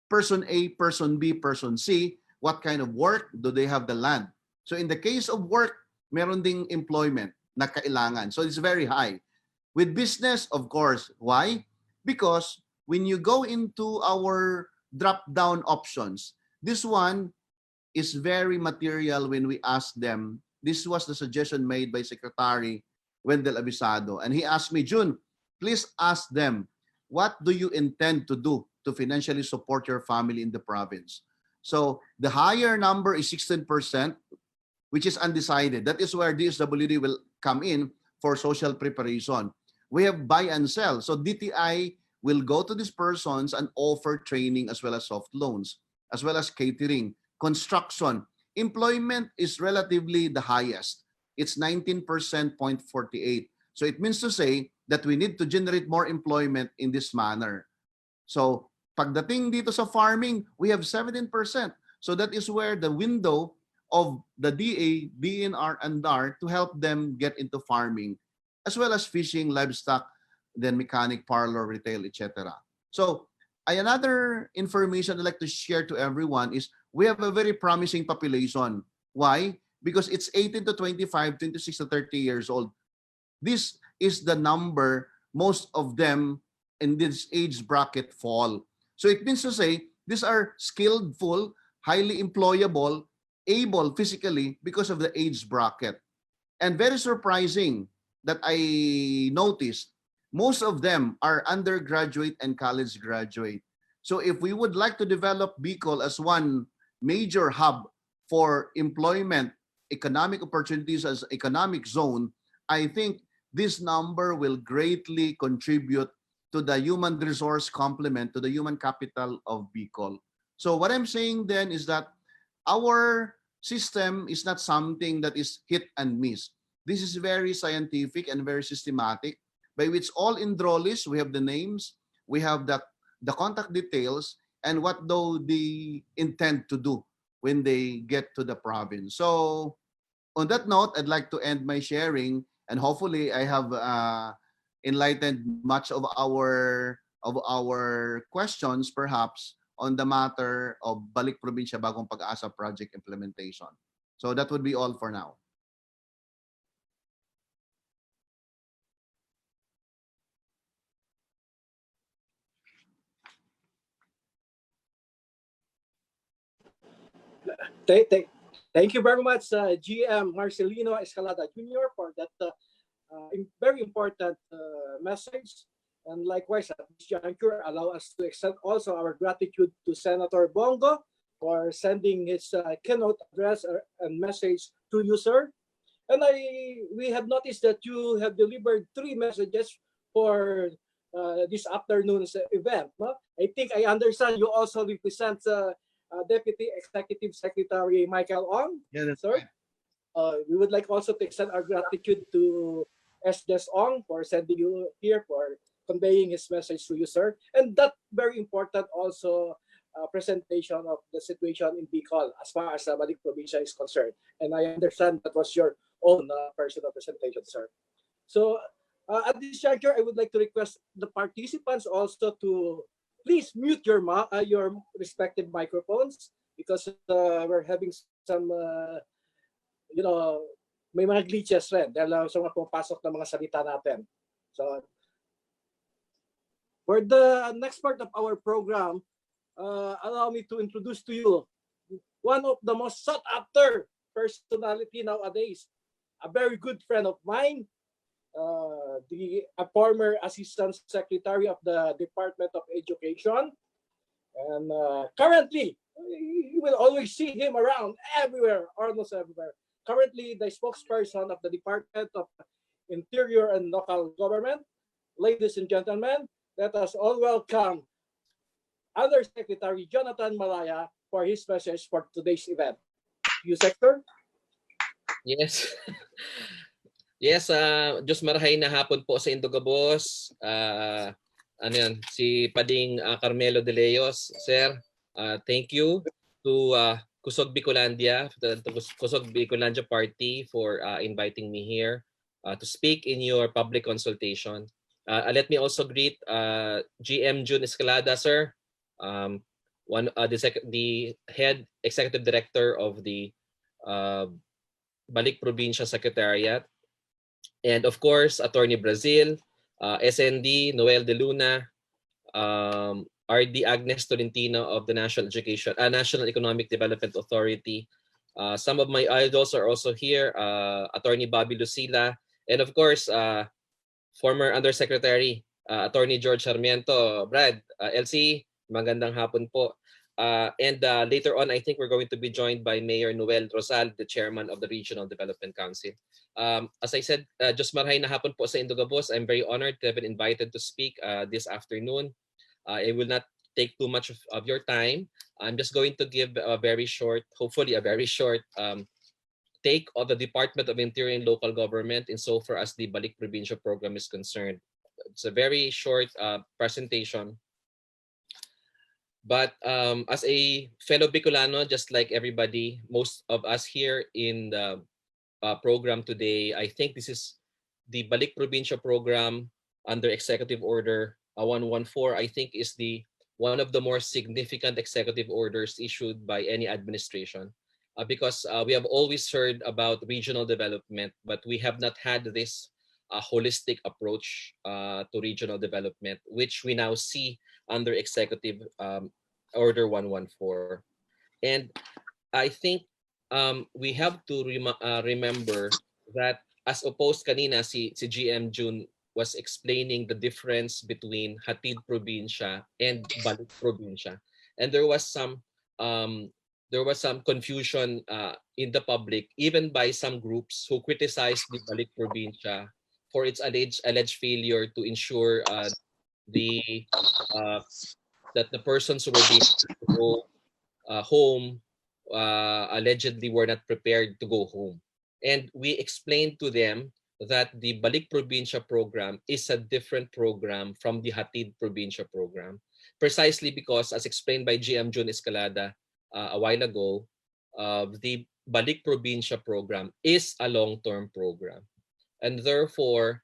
person A, person B, person C, what kind of work do they have the land. So in the case of work, meron ding employment na kailangan. So it's very high. With business, of course. Why? Because when you go into our drop-down options, this one is very material when we ask them. This was the suggestion made by Secretary Wendell Abisado. And he asked me, June, please ask them, what do you intend to do to financially support your family in the province? So the higher number is 16%, which is undecided. That is where DSWD will come in for social preparation. We have buy and sell. So DTI will go to these persons and offer training as well as soft loans, as well as catering, construction. Employment is relatively the highest. It's 19.48. So it means to say that we need to generate more employment in this manner. So pagdating dito sa farming, we have 17%. So that is where the window of the DA, DNR, and DAR to help them get into farming, as well as fishing, livestock, then mechanic, parlor, retail, etc. So another information I'd like to share to everyone is we have a very promising population. Why? Because it's 18 to 25, 26 to 30 years old. This is the number most of them in this age bracket fall. So it means to say these are skillful, highly employable, able physically because of the age bracket. And very surprising that I noticed, most of them are undergraduate and college graduate. So if we would like to develop Bicol as one major hub for employment, economic opportunities as economic zone, I think this number will greatly contribute to the human resource complement, to the human capital of Bicol. So what I'm saying then is that our system is not something that is hit and miss. This is very scientific and very systematic, by which all enrollees, we have the names, we have the contact details, and what do they intend to do when they get to the province. So on that note, I'd like to end my sharing, and hopefully I have enlightened much of our questions, perhaps, on the matter of Balik Probinsya Bagong Pag-asa project implementation. So that would be all for now. Thank you very much, GM Marcelino Escalada Jr. for that very important message. And likewise, at this juncture, allow us to extend also our gratitude to Senator Bongo for sending his keynote address and message to you, sir. And we have noticed that you have delivered 3 messages for this afternoon's event. No? I think I understand you also represent Deputy Executive Secretary Michael Ong. Yeah, that's sir. right. We would like also to extend our gratitude to S.Des Ong for sending you here, for conveying his message to you, sir. And that very important also presentation of the situation in Bicol as far as Balik Probinsya is concerned. And I understand that was your own personal presentation, sir. So at this juncture, I would like to request the participants also to please mute your respective microphones, because we're having some, may mga glitches rin dahil sa mga pumapasok na mga salita natin. So for the next part of our program, allow me to introduce to you one of the most sought after personality nowadays, a very good friend of mine, a former Assistant Secretary of the Department of Education, and currently you will always see him around everywhere, almost everywhere. Currently the spokesperson of the Department of Interior and Local Government. Ladies and gentlemen, let us all welcome Undersecretary Jonathan Malaya for his message for today's event. You, Sector? Yes. Yes, Diyos marahay na hapon po sa Indogabos. Ano yan, si Pading Carmelo de Leos, sir. Thank you to Kusog Bikolandia, the Kusog Bikolandia Party for inviting me here to speak in your public consultation. Let me also greet GM June Escalada, sir, the head executive director of the Balik Probinsya Secretariat, and of course Attorney Brazil, SND Noel de Luna, RD Agnes Tolentino of the National Economic Development Authority. Some of my idols are also here, Attorney Bobby Lucila, and of course, former Undersecretary, Attorney George Sarmiento. Brad, LC, magandang hapon po. And later on, I think we're going to be joined by Mayor Noel Rosal, the chairman of the Regional Development Council. As I said, just marahay na hapon po sa Indogabos. I'm very honored to have been invited to speak this afternoon. It will not take too much of your time. I'm just going to give a very short, hopefully a very short take of the Department of Interior and Local Government insofar as the Balik Probinsya program is concerned. It's a very short presentation. But as a fellow Bicolano, just like everybody, most of us here in the program today, I think this is the Balik Probinsya program under Executive Order 114, I think is one of the more significant executive orders issued by any administration. Because we have always heard about regional development, but we have not had this holistic approach to regional development, which we now see under Executive Order 114. And I think we have to remember that as opposed kanina si GM June was explaining the difference between Hatid Probinsya and Balik Probinsya. And there was some confusion in the public, even by some groups who criticized the Balik Probinsya for its alleged failure to ensure that the persons who were being to go home allegedly were not prepared to go home. And we explained to them that the Balik Probinsya program is a different program from the Hatid Probinsya program, precisely because, as explained by GM June Escalada a while ago, the Balik Probinsya program is a long-term program. And therefore,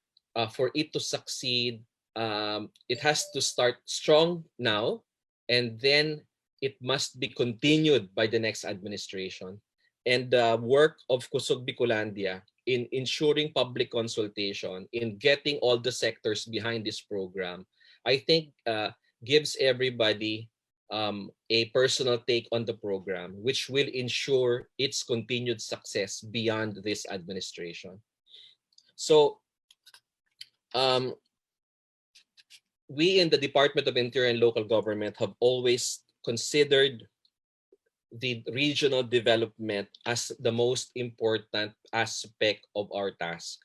for it to succeed, it has to start strong now, and then it must be continued by the next administration. And the work of Kusog Bikolandia in ensuring public consultation, in getting all the sectors behind this program, I think gives everybody a personal take on the program, which will ensure its continued success beyond this administration. So we in the Department of Interior and Local Government have always considered the regional development as the most important aspect of our task.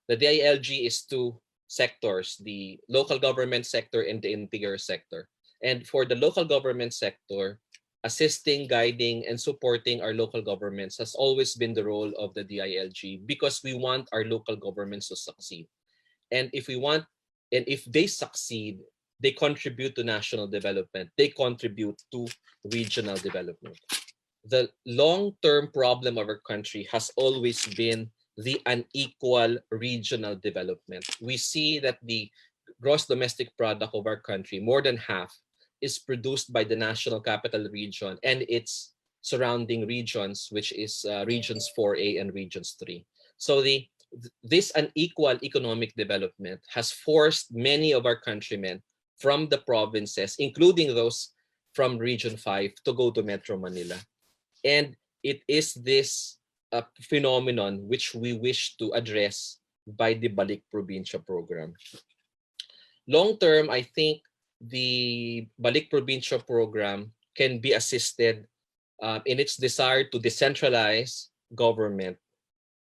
The DILG is two sectors, the local government sector and the interior sector. And for the local government sector, assisting, guiding, and supporting our local governments has always been the role of the DILG, because we want our local governments to succeed. And if they succeed, they contribute to national development. They contribute to regional development. The long-term problem of our country has always been the unequal regional development. We see that the gross domestic product of our country, more than half, is produced by the National Capital Region and its surrounding regions, which is Regions 4A and Regions 3. So this unequal economic development has forced many of our countrymen from the provinces, including those from Region 5, to go to Metro Manila. And it is this phenomenon which we wish to address by the Balik Probinsya program. Long term, I think the Balik Probinsya program can be assisted in its desire to decentralize government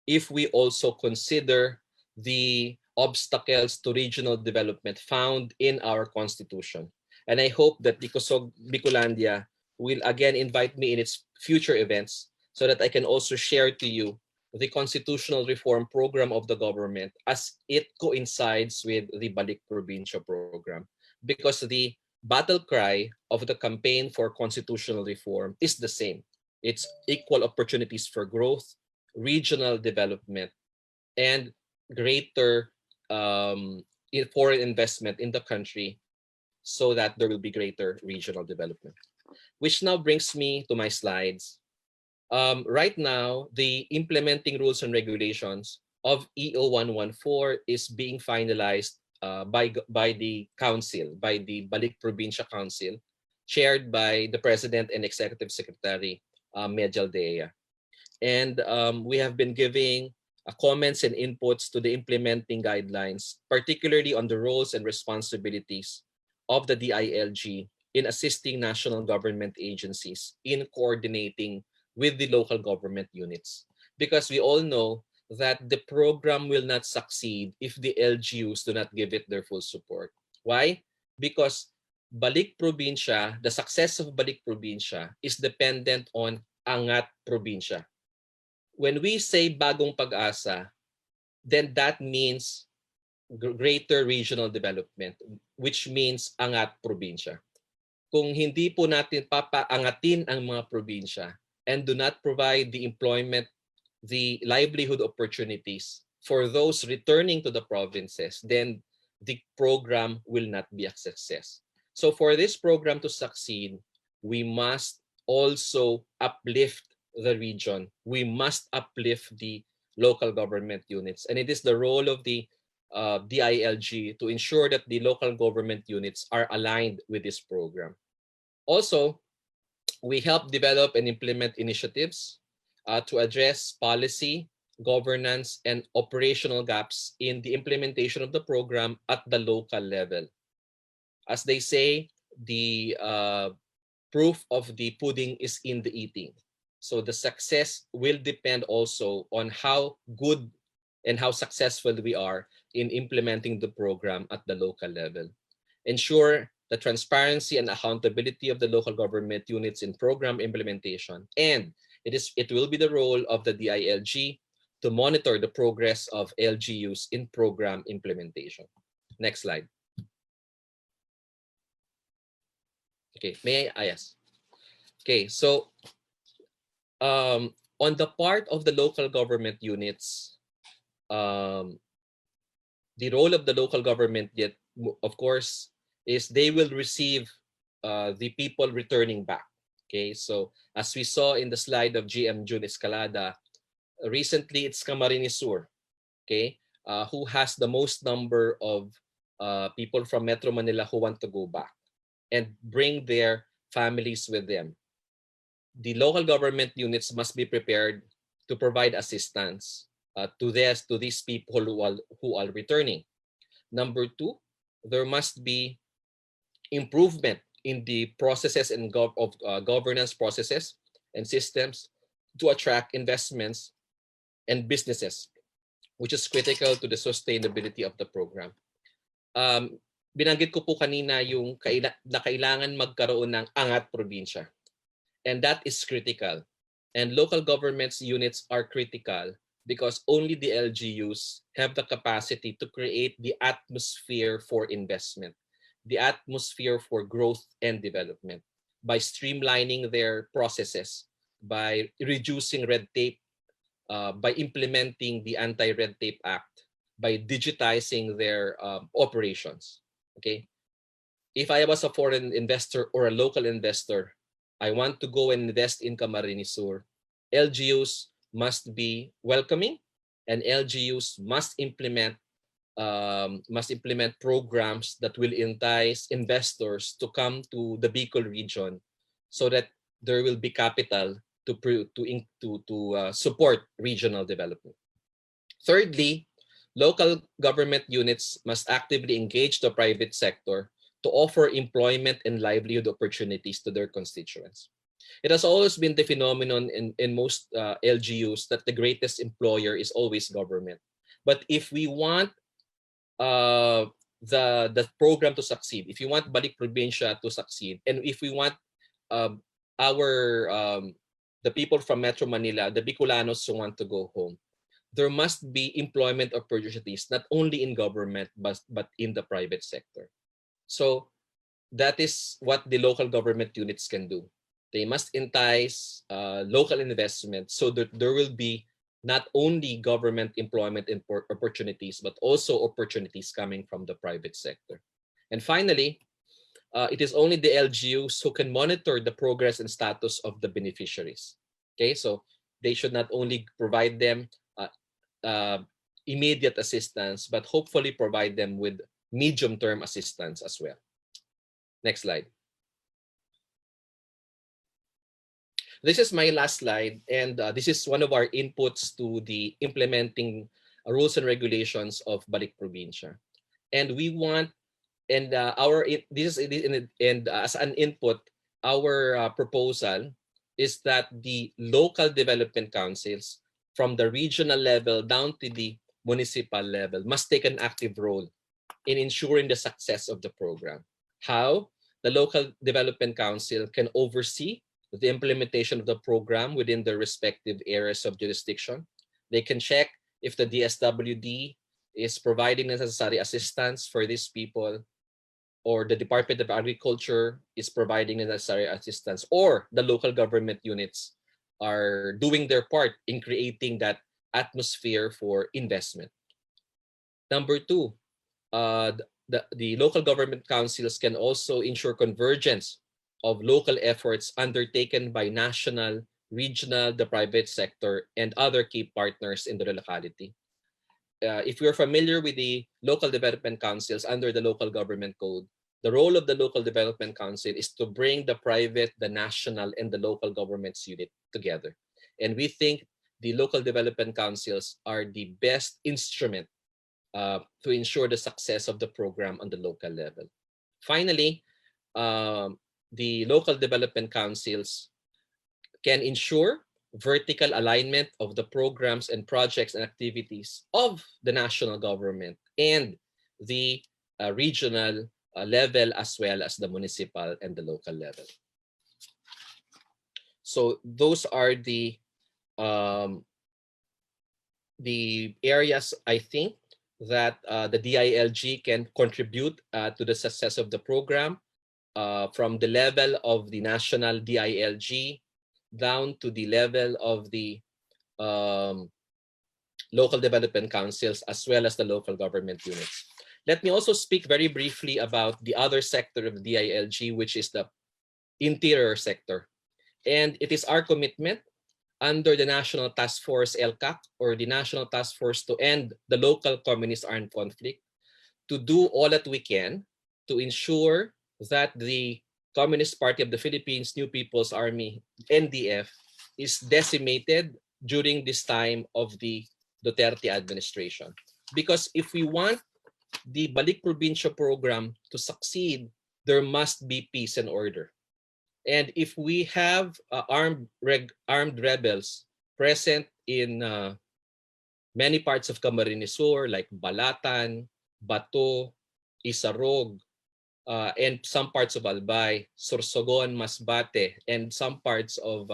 if we also consider the obstacles to regional development found in our Constitution. And I hope that the Kusog Bikolandia will again invite me in its future events so that I can also share to you the constitutional reform program of the government as it coincides with the Balik Probinsya program. Because the battle cry of the campaign for constitutional reform is the same. It's equal opportunities for growth, regional development, and greater foreign investment in the country so that there will be greater regional development. Which now brings me to my slides. Right now, the implementing rules and regulations of EO 114 is being finalized by the council, by the Balik Probinsya Council, chaired by the President and Executive Secretary Medjal Dea. And we have been giving comments and inputs to the implementing guidelines, particularly on the roles and responsibilities of the DILG in assisting national government agencies in coordinating with the local government units. Because we all know that the program will not succeed if the LGUs do not give it their full support. Why? Because Balik Probinsya, the success of Balik Probinsya is dependent on Angat Probinsya. When we say Bagong Pag-asa, then that means greater regional development, which means Angat Probinsya. Kung hindi po natin papaangatin ang mga probinsya and do not provide the employment, the livelihood opportunities for those returning to the provinces, then the program will not be a success. So for this program to succeed, we must also uplift the region. We must uplift the local government units. And it is the role of the DILG to ensure that the local government units are aligned with this program. Also, we help develop and implement initiatives to address policy, governance, and operational gaps in the implementation of the program at the local level. As they say, the proof of the pudding is in the eating. So the success will depend also on how good and how successful we are in implementing the program at the local level. Ensure the transparency and accountability of the local government units in program implementation. And it will be the role of the DILG to monitor the progress of LGUs in program implementation. Next slide. Okay, may I? Yes. Okay, so on the part of the local government units, the role of the local government yet, of course, is they will receive the people returning back. Okay, so as we saw in the slide of GM June Escalada, recently it's Camarines Sur, okay, who has the most number of people from Metro Manila who want to go back and bring their families with them. The local government units must be prepared to provide assistance to these people who are returning. Number two, there must be improvement in the processes and governance processes and systems to attract investments and businesses, which is critical to the sustainability of the program. Binanggit ko po kanina yung na kailangan magkaroon ng angat probinsya. And that is critical. And local governments units are critical because only the LGUs have the capacity to create the atmosphere for investment, the atmosphere for growth and development by streamlining their processes, by reducing red tape, by implementing the Anti-Red Tape Act, by digitizing their operations. Okay, if I was a foreign investor or a local investor, I want to go and invest in Camarines Sur, LGUs must be welcoming, and LGUs must implement programs that will entice investors to come to the Bicol region, so that there will be capital to support regional development. Thirdly, local government units must actively engage the private sector to offer employment and livelihood opportunities to their constituents. It has always been the phenomenon in most LGUs that the greatest employer is always government. But if we want the program to succeed, if you want Balik Probinsya to succeed, and if we want the people from Metro Manila, the Bicolanos who want to go home, there must be employment opportunities not only in government but in the private sector. So that is what the local government units can do. They must entice local investment so that there will be not only government employment opportunities, but also opportunities coming from the private sector. And finally, it is only the LGUs who can monitor the progress and status of the beneficiaries. Okay, so they should not only provide them immediate assistance, but hopefully provide them with medium-term assistance as well. Next slide. This is my last slide, and this is one of our inputs to the implementing rules and regulations of Balik Probinsya. And we want, and as an input, our proposal is that the local development councils from the regional level down to the municipal level must take an active role in ensuring the success of the program. How? The local development council can oversee the implementation of the program within their respective areas of jurisdiction. They can check if the DSWD is providing necessary assistance for these people, or the Department of Agriculture is providing necessary assistance, or the local government units are doing their part in creating that atmosphere for investment. Number two, the local government councils can also ensure convergence of local efforts undertaken by national, regional, the private sector, and other key partners in the locality. If you're familiar with the local development councils under the local government code, the role of the local development council is to bring the private, the national, and the local governments unit together. And we think the local development councils are the best instrument to ensure the success of the program on the local level. Finally, the local development councils can ensure vertical alignment of the programs and projects and activities of the national government and the regional level, as well as the municipal and the local level. So those are the areas, I think, that the DILG can contribute to the success of the program, from the level of the national DILG down to the level of the local development councils, as well as the local government units. Let me also speak very briefly about the other sector of DILG, which is the interior sector. And it is our commitment under the National Task Force LCAC, or the National Task Force to End the Local Communist Armed Conflict, to do all that we can to ensure that the Communist Party of the Philippines, New People's Army, NDF, is decimated during this time of the Duterte administration. Because if we want the Balik Probinsya program to succeed, there must be peace and order. And if we have armed rebels present in many parts of Camarines Sur, like Balatan, Bato, Isarog, and some parts of Albay, Sorsogon, Masbate, and some parts of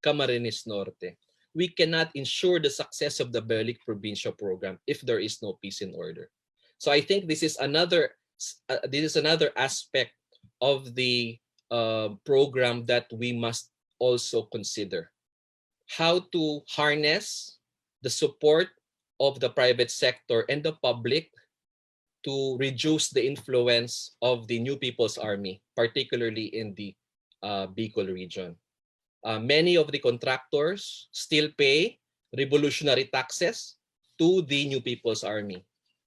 Camarines Norte, we cannot ensure the success of the Balik Probinsya program if there is no peace and order. So I think this is another aspect of the program that we must also consider. How to harness the support of the private sector and the public to reduce the influence of the New People's Army, particularly in the Bicol region. Many of the contractors still pay revolutionary taxes to the New People's Army.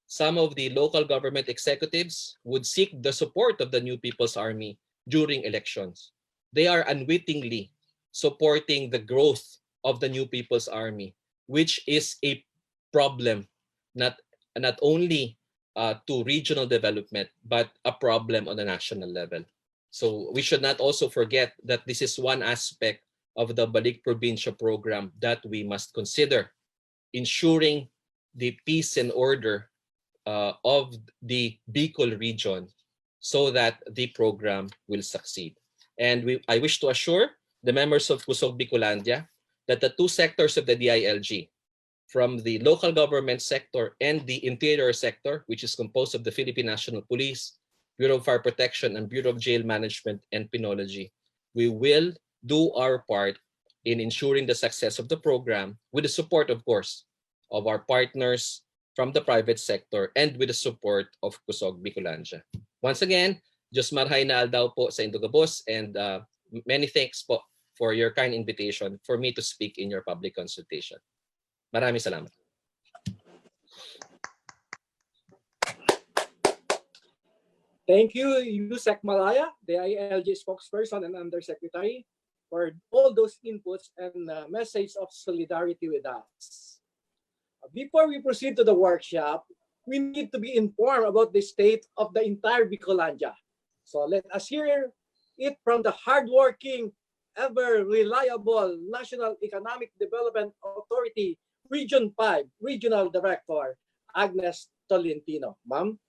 Some of the local government executives would seek the support of the New People's Army during elections. They are unwittingly supporting the growth of the New People's Army, which is a problem, not only to regional development, but a problem on the national level. So we should not also forget that this is one aspect of the Balik Probinsya program that we must consider, ensuring the peace and order of the Bicol region so that the program will succeed. And I wish to assure the members of Kusog Bikolandia that the two sectors of the DILG, from the local government sector and the interior sector, which is composed of the Philippine National Police, Bureau of Fire Protection, and Bureau of Jail Management and Penology, we will do our part in ensuring the success of the program with the support, of course, of our partners from the private sector and with the support of Kusog Bikolandia. Once again, Diyos marhay na aldaw po sa Indogabos, and many thanks po for your kind invitation for me to speak in your public consultation. Maraming salamat. Thank you, Yusek Malaya, the ILG spokesperson and undersecretary, for all those inputs and message of solidarity with us. Before we proceed to the workshop, we need to be informed about the state of the entire Bicolandia. So let us hear it from the hardworking, ever reliable National Economic Development Authority Region 5 Regional Director, Agnes Tolentino. Ma'am?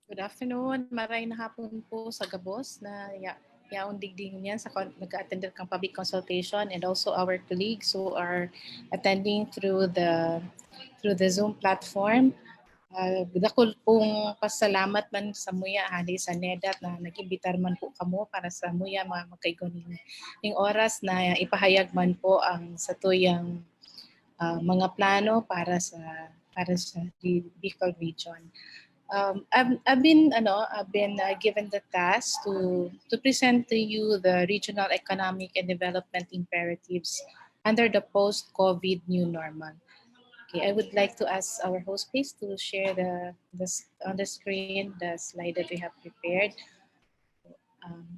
Good afternoon. Maray na hapon po sa Gabos na yaon digding niyan sa nag-attend kang public consultation, and also our colleagues who are attending through the Zoom platform. Dakol pong pasalamat man sa muya hali sa NEDAT na nag-imbitar man po kamo para sa muya mga magkaigon ning oras na ipahayag man po ang sa tuyang mga plano para sa Bicol region. I've been given the task to present to you the regional economic and development imperatives under the post-COVID new normal. Okay, I would like to ask our host please to share on the screen the slide that we have prepared.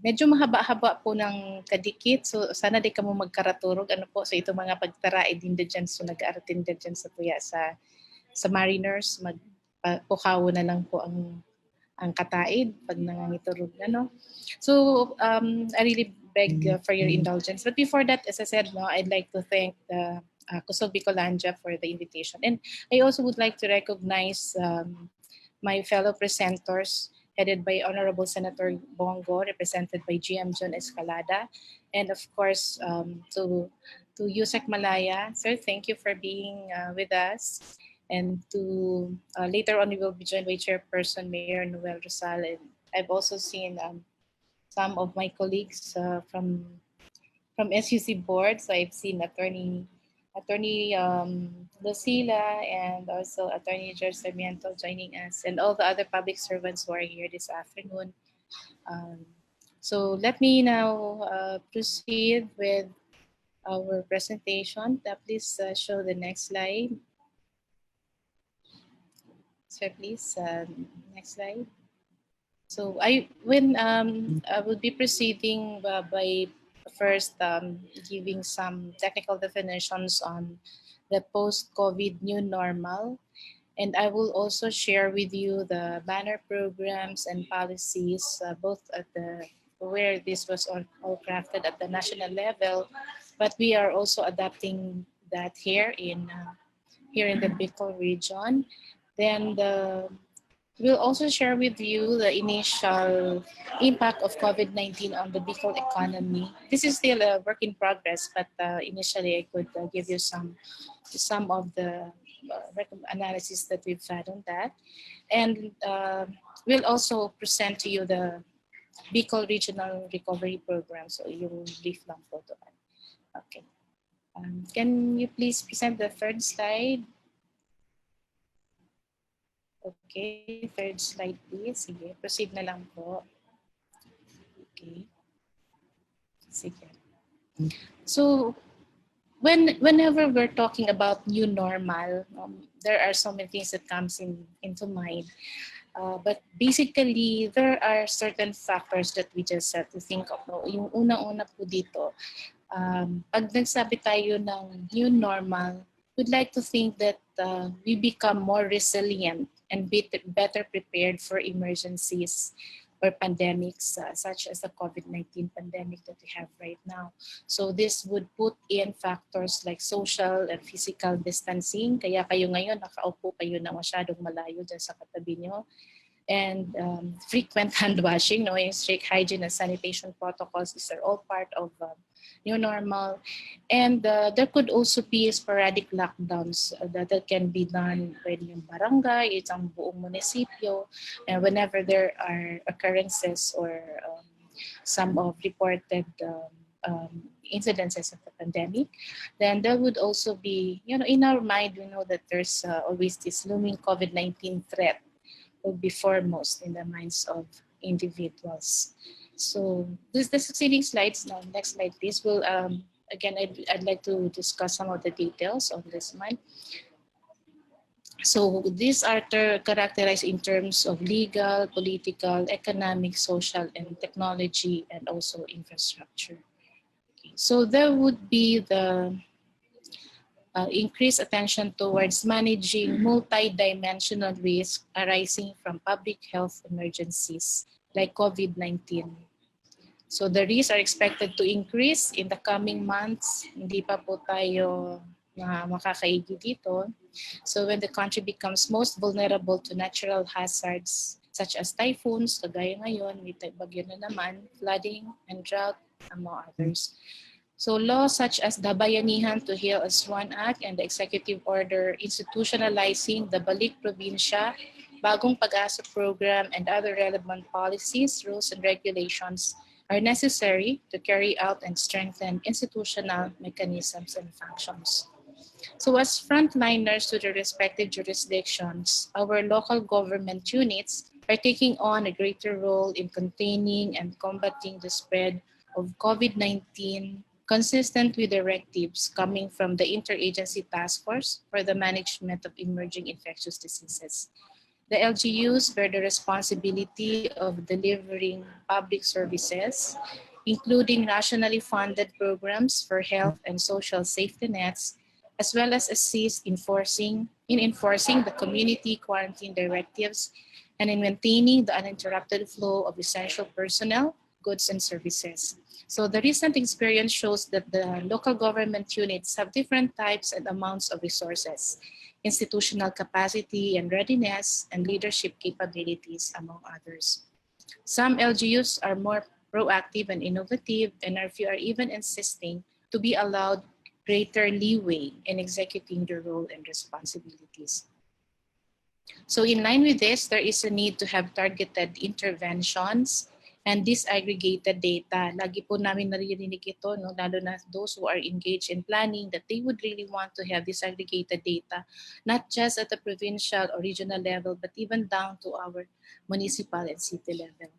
Medyo mahaba-haba po ng kadikit, so sana di ka mo magkaraturog po sa ito mga pagtaraid din dyan, so nag-aaratin dyan sa tuya sa mariners, pukaw na lang po ang kataid pag nangangiturog na, no? So I really beg for your indulgence. But before that, as I said, I'd like to thank the Kusog Bikolandia for the invitation. And I also would like to recognize my fellow presenters headed by Honorable Senator Bongo, represented by GM John Escalada. And of course, to Yusek Malaya. Sir, thank you for being with us. And to later on, we will be joined by Chairperson Mayor Noel Rosal. And I've also seen some of my colleagues from SUC board. So I've seen Attorney Lucila and also Attorney George Sarmiento joining us, and all the other public servants who are here this afternoon. So let me now proceed with our presentation. Please show the next slide. Sir, please, next slide. So I will be proceeding by first giving some technical definitions on the post-COVID new normal. And I will also share with you the banner programs and policies, both at where this was all crafted at the national level, but we are also adapting that here in the Bicol region. Then we'll also share with you the initial impact of COVID-19 on the Bicol economy. This is still a work in progress, but initially I could give you some of the analysis that we've had on that. And we'll also present to you the Bicol Regional Recovery Program, so you will brief lang po to that. Okay. Can you please present the third slide? Okay, third slide please. Sige, proceed na lang po. Okay. Sige. So, whenever we're talking about new normal, there are so many things that comes into mind. But basically, there are certain factors that we just have to think of. No? Yung unang-una po dito, pag nagsabi tayo ng new normal, we'd like to think that we become more resilient and better prepared for emergencies or pandemics such as the COVID-19 pandemic that we have right now. So this would put in factors like social and physical distancing. Kaya kayo ngayon, nakaupo kayo na masyadong malayo dyan sa katabi nyo. And frequent hand washing, strict hygiene and sanitation protocols, these are all part of new normal. And there could also be sporadic lockdowns that can be done with yung barangay, isang buong munisipyo, and whenever there are occurrences or some of reported incidences of the pandemic, then there would also be, in our mind, we know that there's always this looming COVID-19 threat will be foremost in the minds of individuals. So the succeeding slides, now next slide please, will again I'd like to discuss some of the details of this one. So these are characterized in terms of legal, political, economic, social, and technology, and also infrastructure. Okay. So there would be the increased attention towards managing multidimensional risks arising from public health emergencies like COVID-19. So the risks are expected to increase in the coming months. Hindi pa po tayo makakaigi dito. So when the country becomes most vulnerable to natural hazards such as typhoons, kagaya ngayon, may bagyo na naman, flooding and drought, among others. So laws such as the Bayanihan to Heal as One Act and the Executive Order institutionalizing the Balik Probinsya, Bagong Pag-asa program, and other relevant policies, rules, and regulations are necessary to carry out and strengthen institutional mechanisms and functions. So as frontliners to the respective jurisdictions, our local government units are taking on a greater role in containing and combating the spread of COVID-19 consistent with directives coming from the Interagency Task Force for the Management of Emerging Infectious Diseases. The LGUs bear the responsibility of delivering public services, including nationally funded programs for health and social safety nets, as well as assist in enforcing the community quarantine directives and in maintaining the uninterrupted flow of essential personnel, goods, and services. So the recent experience shows that the local government units have different types and amounts of resources, institutional capacity and readiness, and leadership capabilities, among others. Some LGUs are more proactive and innovative, and a few are even insisting to be allowed greater leeway in executing their role and responsibilities. So in line with this, there is a need to have targeted interventions and disaggregated data. Lagi po namin naririnig ito, no? Lalo na those who are engaged in planning, that they would really want to have disaggregated data, not just at the provincial or regional level, but even down to our municipal and city level.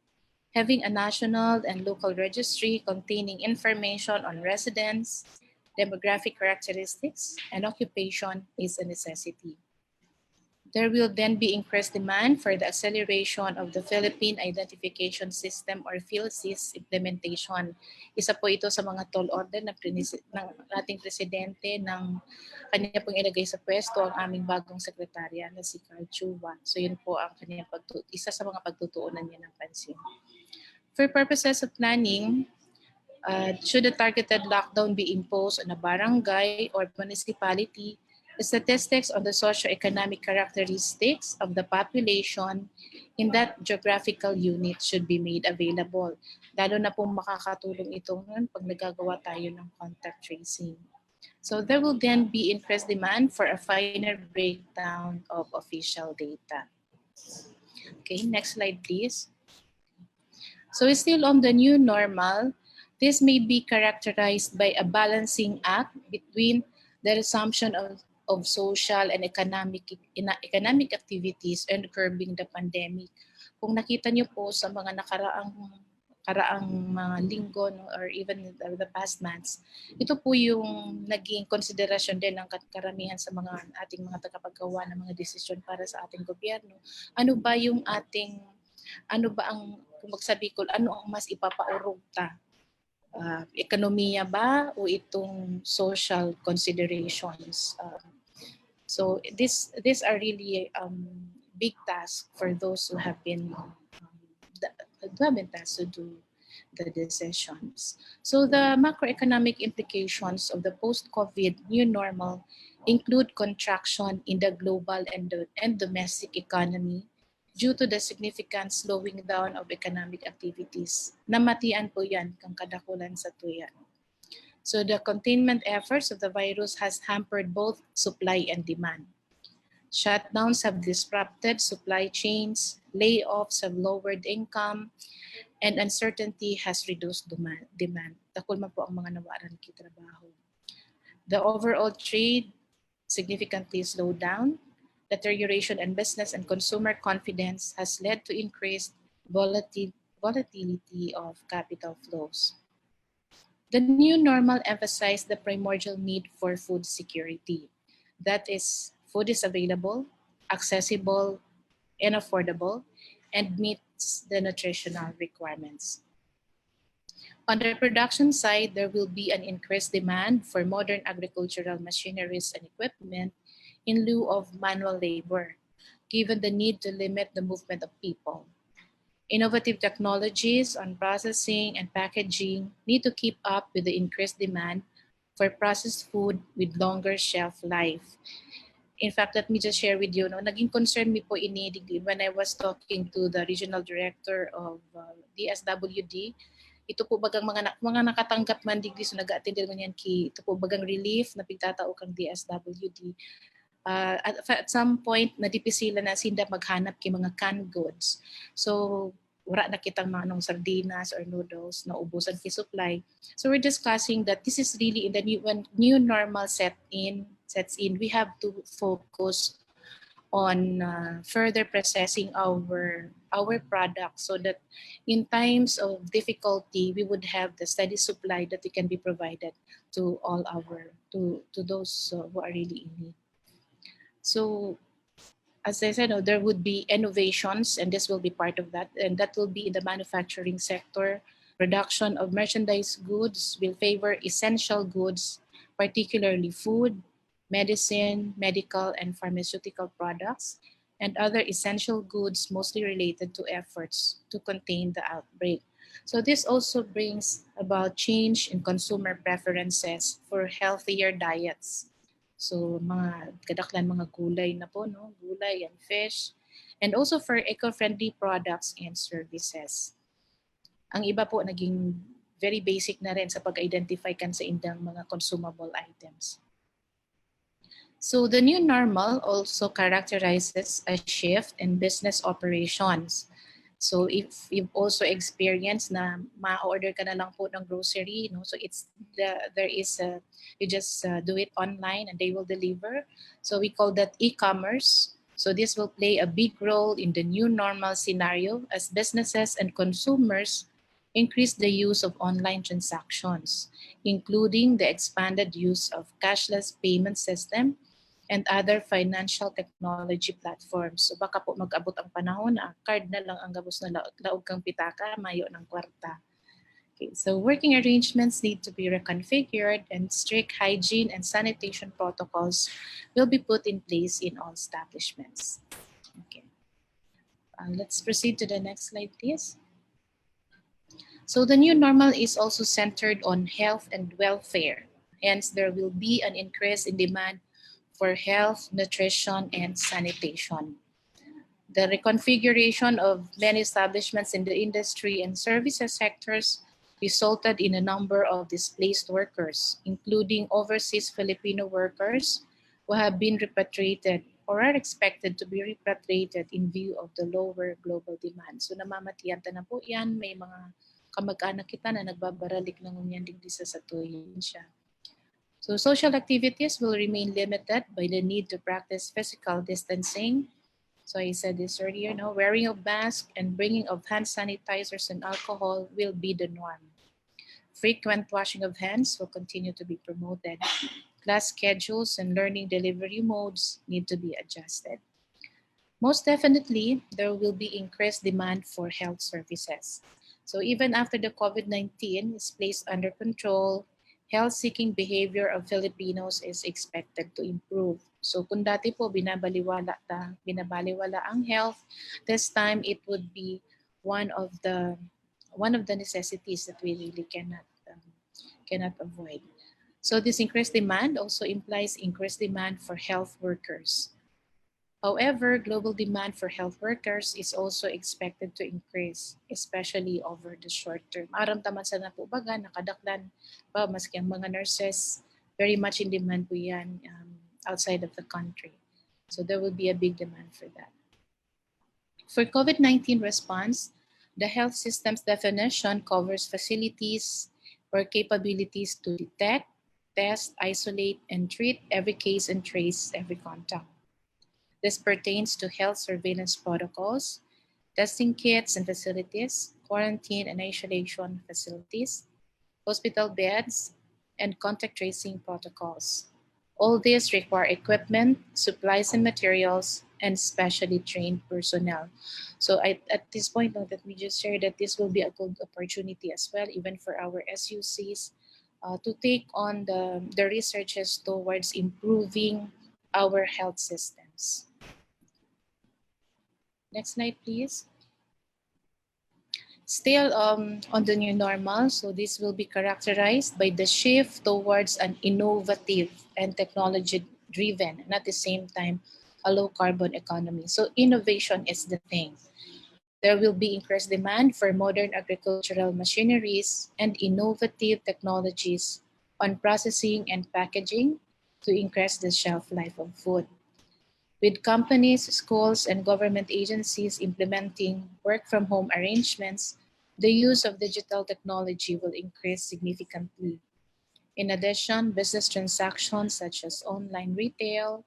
Having a national and local registry containing information on residents, demographic characteristics, and occupation is a necessity. There will then be increased demand for the acceleration of the Philippine Identification System or PhilSys implementation. Isa po ito sa mga tall order ng ating presidente ng kanya pong ilagay sa pwesto ang aming bagong sekretarya na si Carl Chuva. So yun po ang kanyang isa sa mga pagtutuunan niya ng pansin. For purposes of planning, should a targeted lockdown be imposed on a barangay or municipality, statistics on the socio-economic characteristics of the population in that geographical unit should be made available. Lalo na pong makakatulong ito pag nagagawa tayo ng contact tracing. So there will then be increased demand for a finer breakdown of official data. Okay, next slide please. So still on the new normal, this may be characterized by a balancing act between the resumption of social and economic activities and curbing the pandemic. Kung nakita niyo po sa mga nakaraang mga linggo, no, or even the past months, ito po yung naging konsiderasyon din ng karamihan sa mga ating mga tagapaggawa ng mga desisyon para sa ating gobyerno. Ano ba ang, kung magsabi ko, ano ang mas ipapaurugta? Ekonomiya ba o itong social considerations? So these are really big tasks for those who have been tasked to do the decisions. So the macroeconomic implications of the post-COVID new normal include contraction in the global and domestic economy due to the significant slowing down of economic activities. Namatian po yan kang kadakulan sa tuyan. So the containment efforts of the virus has hampered both supply and demand. Shutdowns have disrupted supply chains, layoffs have lowered income, and uncertainty has reduced demand. Takol man po ang mga nawaran kitrabaho. The overall trade significantly slowed down. Deterioration in business and consumer confidence has led to increased volatility of capital flows. The new normal emphasized the primordial need for food security. That is, food is available, accessible, and affordable, and meets the nutritional requirements. On the production side, there will be an increased demand for modern agricultural machineries and equipment in lieu of manual labor, given the need to limit the movement of people. Innovative technologies on processing and packaging need to keep up with the increased demand for processed food with longer shelf life. In fact, let me just share with you, no, naging concern mi po ini when I was talking to the regional director of DSWD. Ito po bagang mga nakatanggap man digdi so nag-attend man yan ki ito po bagang relief na pigtatao kang DSWD. At some point nadipi sila na sinda maghanap ki mga canned goods. So wala na kitang mga anong sardinas or noodles na ubusan ki supply. So we're discussing that this is really in the when new normal sets in, we have to focus on further processing our products so that in times of difficulty we would have the steady supply that we can be provided to all our to those who are really in need. So as I said, there would be innovations, and this will be part of that, and that will be in the manufacturing sector. Production of merchandise goods will favor essential goods, particularly food, medicine, medical, and pharmaceutical products, and other essential goods mostly related to efforts to contain the outbreak. So this also brings about change in consumer preferences for healthier diets. So mga kadaklan mga gulay na po, no? Gulay and fish. And also for eco-friendly products and services. Ang iba po naging very basic na rin sa pag-identify kan sa indang mga consumable items. So the new normal also characterizes a shift in business operations. So if you've also experienced na ma-order ka na lang po ng grocery, no? So you just do it online and they will deliver. So we call that e-commerce. So this will play a big role in the new normal scenario as businesses and consumers increase the use of online transactions, including the expanded use of cashless payment system and other financial technology platforms. So baka po mag-abot ang panahon na card na lang ang gabos na laog kang pitaka, mayo ng kwarta. Okay, so working arrangements need to be reconfigured and strict hygiene and sanitation protocols will be put in place in all establishments. Okay. Let's proceed to the next slide, please. So the new normal is also centered on health and welfare. Hence, there will be an increase in demand for health, nutrition, and sanitation. The reconfiguration of many establishments in the industry and services sectors resulted in a number of displaced workers, including overseas Filipino workers who have been repatriated or are expected to be repatriated in view of the lower global demand. So namamatiyan na po yan, may mga kamag-anak kita na nagbabaralik ng unyan digdi sa probinsya. So social activities will remain limited by the need to practice physical distancing. So I said this earlier, no? Wearing of masks and bringing of hand sanitizers and alcohol will be the norm. Frequent washing of hands will continue to be promoted. Class schedules and learning delivery modes need to be adjusted. Most definitely, there will be increased demand for health services. So even after the COVID-19 is placed under control, health-seeking behavior of Filipinos is expected to improve. So kung dati po binabaliwala ang health, this time it would be one of the necessities that we really cannot avoid. So this increased demand also implies increased demand for health workers. However, global demand for health workers is also expected to increase, especially over the short term. Aram taman sa na po baga, nakadaklan pa, maski ang mga nurses, very much in demand po yan outside of the country. So there will be a big demand for that. For COVID-19 response, the health system's definition covers facilities or capabilities to detect, test, isolate, and treat every case and trace every contact. This pertains to health surveillance protocols, testing kits and facilities, quarantine and isolation facilities, hospital beds, and contact tracing protocols. All these require equipment, supplies and materials, and specially trained personnel. So at this point, let me just share that this will be a good opportunity as well, even for our SUCs, to take on the researches towards improving our health systems. Next slide, please. Still on the new normal, so this will be characterized by the shift towards an innovative and technology-driven, and at the same time, a low-carbon economy. So innovation is the thing. There will be increased demand for modern agricultural machineries and innovative technologies on processing and packaging to increase the shelf life of food. With companies, schools, and government agencies implementing work-from-home arrangements, the use of digital technology will increase significantly. In addition, business transactions such as online retail,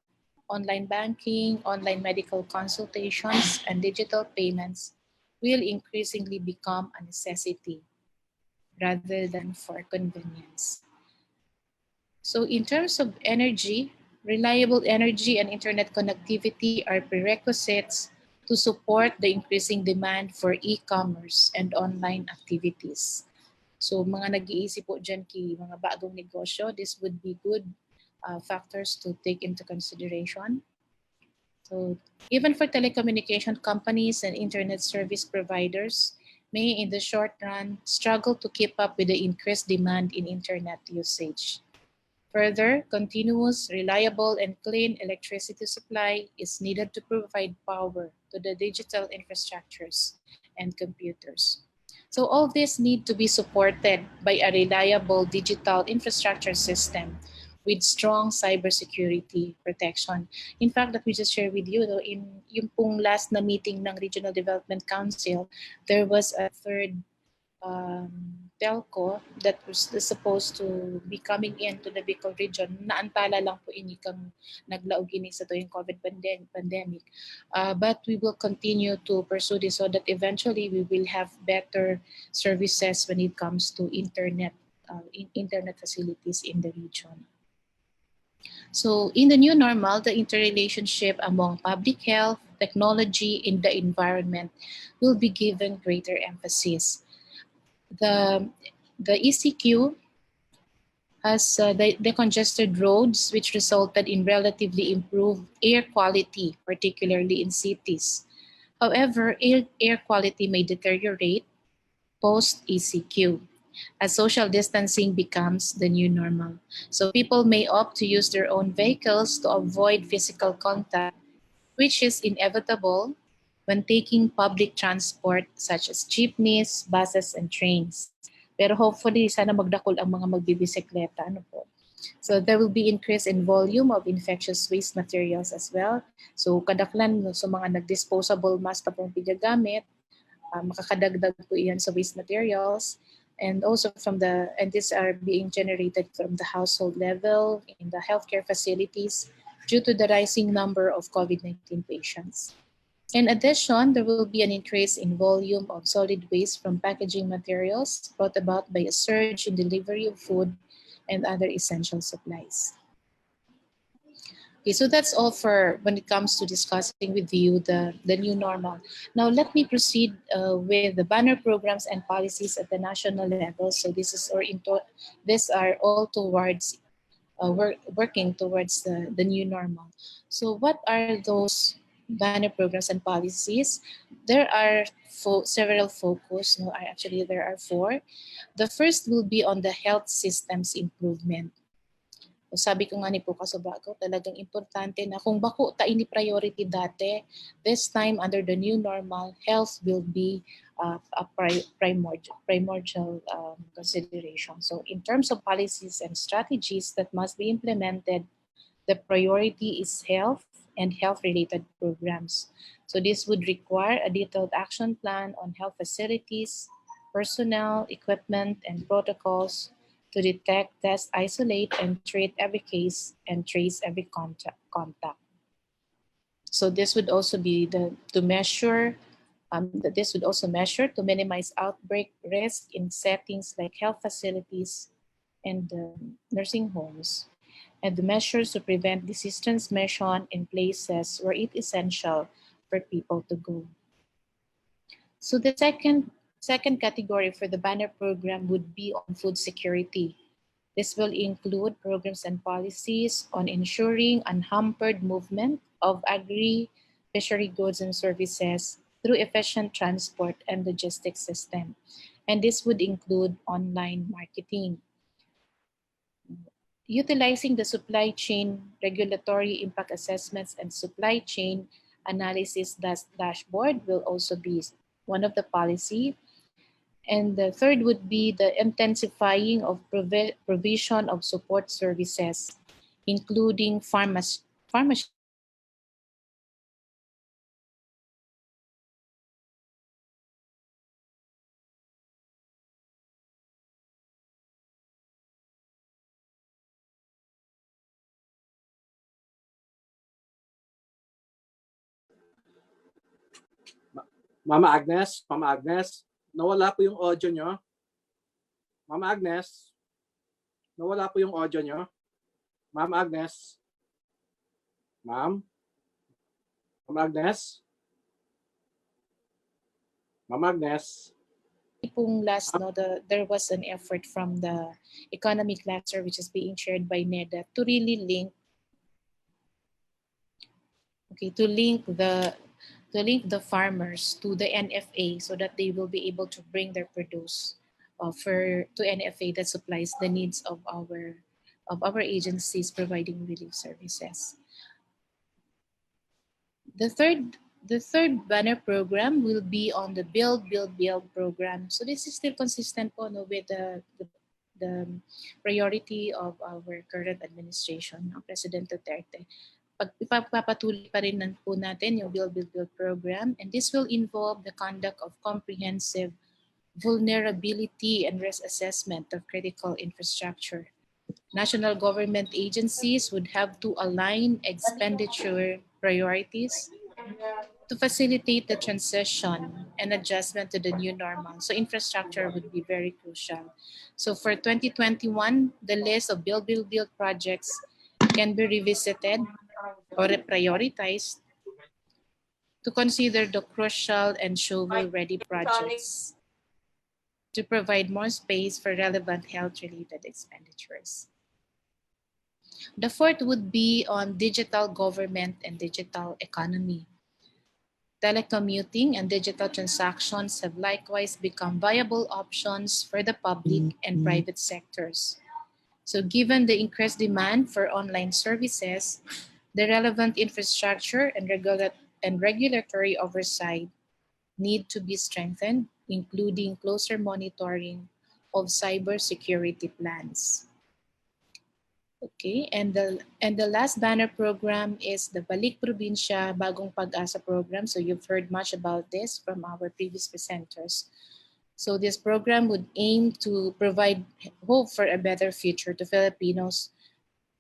online banking, online medical consultations, and digital payments will increasingly become a necessity rather than for convenience. So in terms of energy, reliable energy and internet connectivity are prerequisites to support the increasing demand for e-commerce and online activities. So mga nag-iisip po dyan ki mga bagong negosyo, this would be good factors to take into consideration. So even for telecommunication companies and internet service providers may in the short run struggle to keep up with the increased demand in internet usage. Further, continuous, reliable, and clean electricity supply is needed to provide power to the digital infrastructures and computers. So all this need to be supported by a reliable digital infrastructure system with strong cybersecurity protection. In fact, that we just share with you, in yung pong last na meeting ng Regional Development Council, there was a third telco that was supposed to be coming into the Bicol region. Naantala lang po ini kang naglaog ini sa tuwing COVID pandemic. But we will continue to pursue this so that eventually we will have better services when it comes to internet facilities in the region. So in the new normal, the interrelationship among public health, technology, and the environment will be given greater emphasis. The ECQ has decongested roads, which resulted in relatively improved air quality, particularly in cities. However, air quality may deteriorate post-ECQ as social distancing becomes the new normal. So people may opt to use their own vehicles to avoid physical contact, which is inevitable when taking public transport such as jeepneys, buses, and trains. Pero hopefully, sana magdakol ang mga magbibisikleta. Ano po? So there will be increase in volume of infectious waste materials as well. So kadaklan sa mga nag-disposable mask na pong pigagamit, makakadagdag po iyan sa waste materials. And also and these are being generated from the household level in the healthcare facilities due to the rising number of COVID-19 patients. In addition, there will be an increase in volume of solid waste from packaging materials brought about by a surge in delivery of food and other essential supplies. Okay, so that's all for when it comes to discussing with you the new normal. Now let me proceed with the banner programs and policies at the national level. So these are all towards working towards the new normal. So what are those banner programs and policies? There are several focus. No, actually there are 4. The first will be on the health systems improvement. Sabi ko nga ni po Kasobago, talagang importante na kung bako ta ini priority dati, this time under the new normal, health will be a primordial consideration. So in terms of policies and strategies that must be implemented, the priority is health and health-related programs. So this would require a detailed action plan on health facilities, personnel, equipment, and protocols to detect, test, isolate, and treat every case and trace every contact. So this would also be to measure to minimize outbreak risk in settings like health facilities and nursing homes. and the measures to prevent disease transmission in places where it is essential for people to go. So the second category for the banner program would be on food security. This will include programs and policies on ensuring unhampered movement of agri-fishery goods and services through efficient transport and logistics system. And this would include online marketing. Utilizing the supply chain regulatory impact assessments and supply chain analysis dashboard will also be one of the policy. And the third would be the intensifying of provision of support services, including pharmacy. Mama Agnes, nawala po yung audio nyo. Mama Agnes, nawala po yung audio nyo. Ma'am Agnes. Ma'am? Ma'am Agnes? Ma'am Agnes? Pong last, no, there was an effort from the economy cluster, which is being chaired by NEDA, to really link, to link the farmers to the NFA so that they will be able to bring their produce to NFA that supplies the needs of our agencies providing relief services. The third banner program will be on the Build program. So this is still consistent po, no, with the priority of our current administration, President Duterte. Pagpapatuloy pa rin po natin yung Build program, and this will involve the conduct of comprehensive vulnerability and risk assessment of critical infrastructure. National government agencies would have to align expenditure priorities to facilitate the transition and adjustment to the new normal. So infrastructure would be very crucial. So for 2021, the list of build projects can be revisited or prioritized to consider the crucial and shovel-ready projects to provide more space for relevant health-related expenditures. The fourth would be on digital government and digital economy. Telecommuting and digital transactions have likewise become viable options for the public and private sectors. So given the increased demand for online services, the relevant infrastructure and regulatory oversight need to be strengthened, including closer monitoring of cybersecurity plans. Okay, and the last banner program is the Balik Probinsya, Bagong Pag-asa program. So you've heard much about this from our previous presenters. So this program would aim to provide hope for a better future to Filipinos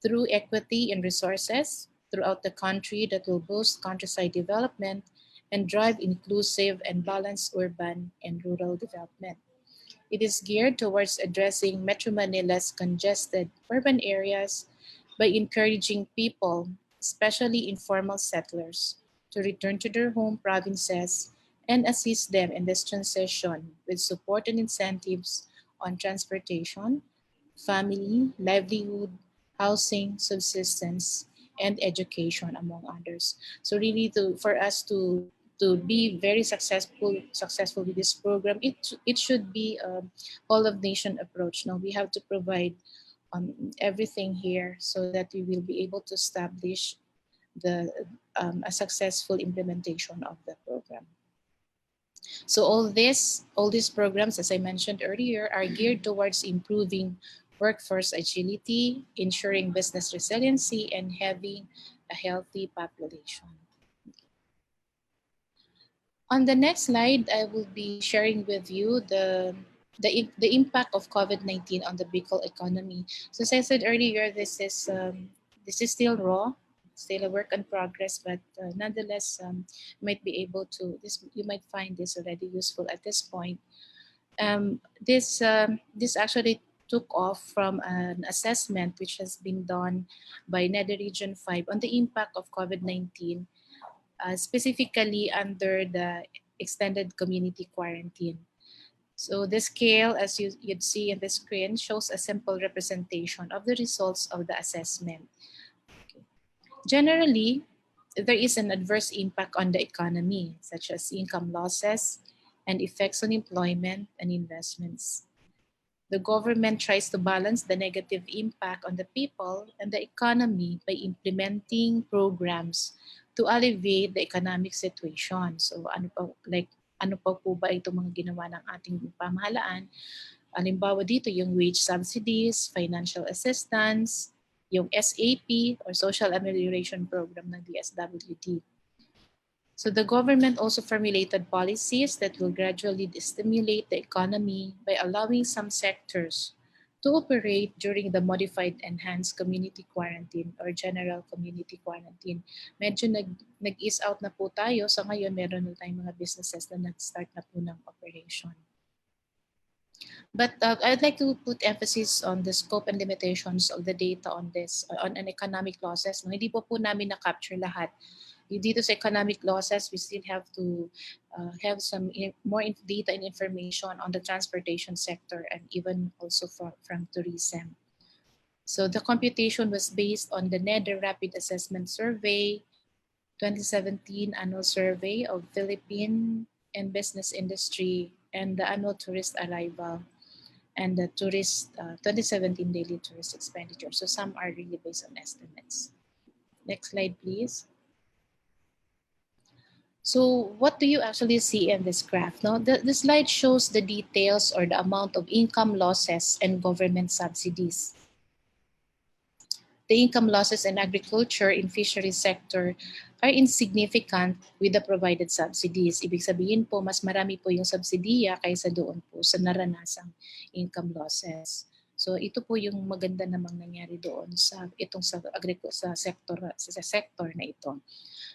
through equity and resources throughout the country that will boost countryside development and drive inclusive and balanced urban and rural development. It is geared towards addressing Metro Manila's congested urban areas by encouraging people, especially informal settlers, to return to their home provinces and assist them in this transition with support and incentives on transportation, family, livelihood, housing, subsistence, and education, among others. So really for us to be very successful with this program, it should be a whole of nation approach. Now we have to provide everything here so that we will be able to establish a successful implementation of the program. So all these programs, as I mentioned earlier, are geared towards improving workforce agility, ensuring business resiliency, and having a healthy population. On the next slide, I will be sharing with you the impact of COVID-19 on the Bicol economy. So as I said earlier, this is still raw, still a work in progress, but nonetheless, you might find this already useful at this point. This actually took off from an assessment which has been done by NEDA Region 5 on the impact of COVID-19, specifically under the extended community quarantine. So the scale, as you'd see in the screen, shows a simple representation of the results of the assessment. Okay. Generally, there is an adverse impact on the economy, such as income losses and effects on employment and investments. The government tries to balance the negative impact on the people and the economy by implementing programs to alleviate the economic situation. So ano pa po ba itong mga ginawa ng ating pamahalaan? Halimbawa dito yung wage subsidies, financial assistance, yung SAP or Social Amelioration Program ng DSWD. So the government also formulated policies that will gradually stimulate the economy by allowing some sectors to operate during the modified enhanced community quarantine or general community quarantine. Medyo nag-ease out na po tayo. So ngayon meron na tayong mga businesses na nag-start na po ng operation. But I'd like to put emphasis on the scope and limitations of the data on this, on an economic losses. No, hindi po namin na-capture lahat. Dito sa economic losses, we still have to have some more data and information on the transportation sector and even also from tourism. So the computation was based on the NEDA Rapid Assessment Survey, 2017 Annual Survey of Philippine and Business Industry, and the Annual Tourist Arrival, and the 2017 Daily Tourist Expenditure. So some are really based on estimates. Next slide, please. So what do you actually see in this graph? No, the slide shows the details or the amount of income losses and government subsidies. The income losses in agriculture and fisheries sector are insignificant with the provided subsidies. Ibig sabihin po, mas marami po yung subsidiya kaysa doon po sa naranasang income losses. So ito po yung maganda namang nangyari doon sa sector na ito.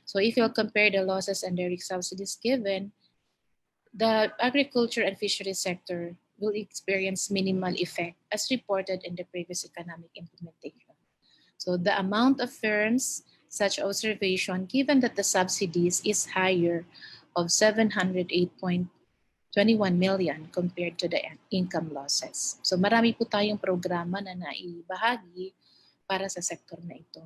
So if you'll compare the losses and direct subsidies given, the agriculture and fisheries sector will experience minimal effect as reported in the previous economic implementation. So the amount of firms such observation, given that the subsidies is higher of 708.21 million compared to the income losses. So marami po tayong programa na naibahagi para sa sektor na ito.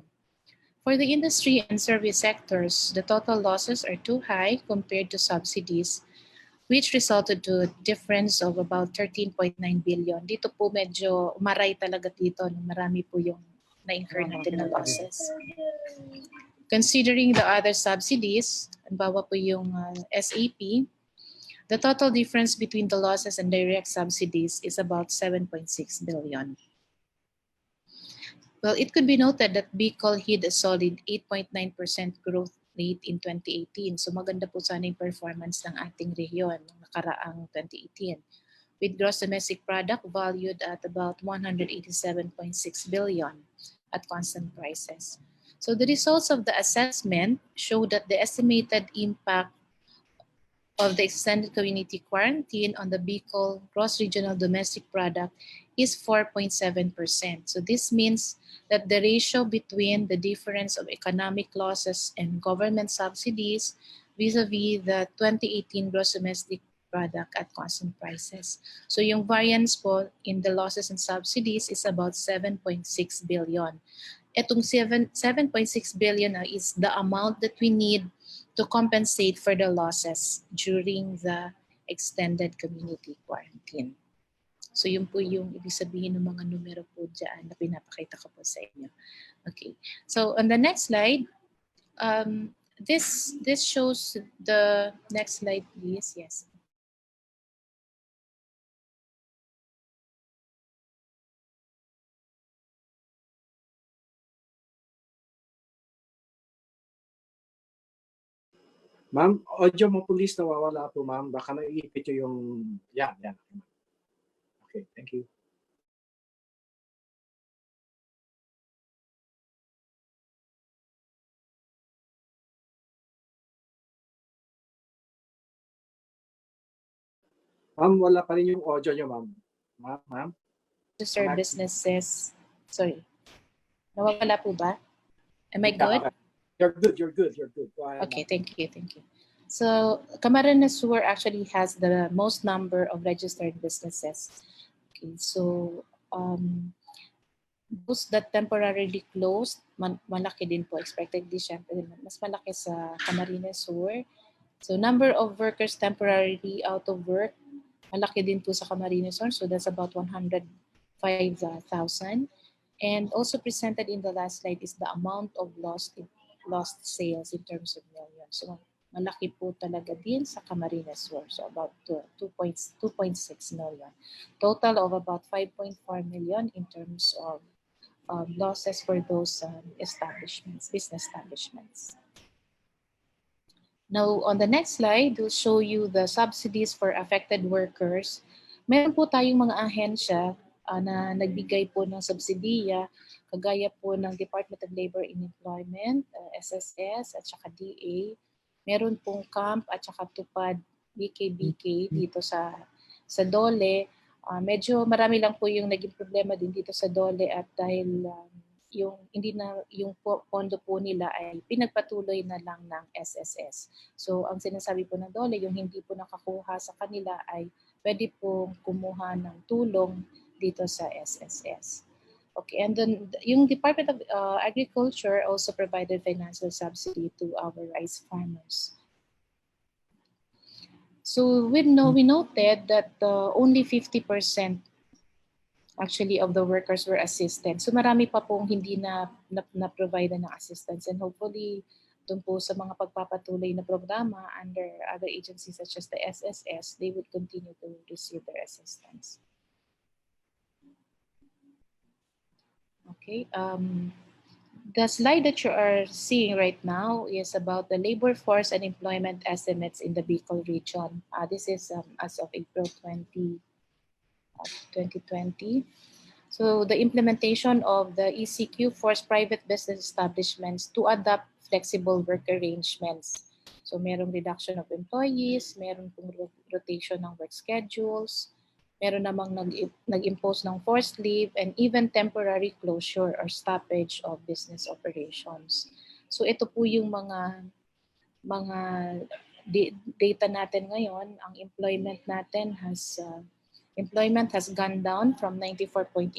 For the industry and service sectors, the total losses are too high compared to subsidies, which resulted to a difference of about 13.9 billion. Dito po medyo umaray talaga dito. Marami po yung na-incur natin na losses. Considering the other subsidies, halimbawa po yung SAP, the total difference between the losses and direct subsidies is about 7.6 billion. Well, it could be noted that Bicol hit a solid 8.9% growth rate in 2018. So maganda po sana yung performance ng ating rehiyon ng nakaraang 2018. With gross domestic product valued at about 187.6 billion at constant prices. So the results of the assessment show that the estimated impact of the extended community quarantine on the Bicol gross regional domestic product is 4.7%. So this means that the ratio between the difference of economic losses and government subsidies vis-a-vis the 2018 gross domestic product at constant prices. So yung variance po in the losses and subsidies is about 7.6 billion. Etong 7.6 billion is the amount that we need to compensate for the losses during the extended community quarantine. So yun po yung ibig sabihin ng mga numero po dyan na pinapakita ko po sa inyo. Okay, so on the next slide, this shows the next slide, please. Yes. Ma'am, audio mo please, nawawala po ma'am. Baka naiipit yung... Yan. Okay, thank you. Ma'am, wala pa rin yung audio nyo, ma'am. Ma'am? registered businesses. Sorry. Nawawala po ba? Am I good? You're good. You're good. You're good. Go ahead. Okay, thank you. Thank you. So Camarines Sur actually has the most number of registered businesses. Okay, so those that temporarily closed, malaki din po. Expectedly, syempre, mas malaki sa Camarines Sur. So number of workers temporarily out of work, malaki din po sa Camarines Sur. So that's about 105,000. And also presented in the last slide is the amount of lost sales in terms of millions. So malaki po talaga din sa Camarines Sur. So about 2.6 million. Total of about 5.4 million in terms of losses for those establishments, business establishments. Now, on the next slide, we'll show you the subsidies for affected workers. Meron po tayong mga ahensya na nagbigay po ng subsidiya, kagaya po ng Department of Labor and Employment, SSS, at saka DA. Meron pong CAMP at saka TUPAD, BKBK dito sa DOLE. Medyo marami lang po yung naging problema din dito sa DOLE at dahil yung pondo po nila ay pinagpatuloy na lang ng SSS. So ang sinasabi po ng DOLE, yung hindi po nakakuha sa kanila ay pwede pong kumuha ng tulong dito sa SSS. Okay, and then yung Department of Agriculture also provided financial subsidy to our rice farmers. So we noted that only 50% actually of the workers were assisted. So marami pa pong hindi na-provide ng assistance, and hopefully doon po sa mga pagpapatuloy na programa under other agencies such as the SSS, they would continue to receive their assistance. Okay, the slide that you are seeing right now is about the labor force and employment estimates in the Bicol region. This is as of April 2020. So the implementation of the ECQ forced private business establishments to adopt flexible work arrangements. So merong reduction of employees, meron pong rotation ng work schedules, meron namang nag-impose ng forced leave, and even temporary closure or stoppage of business operations. So ito po yung mga data natin ngayon. Ang employment natin has gone down from 94.8%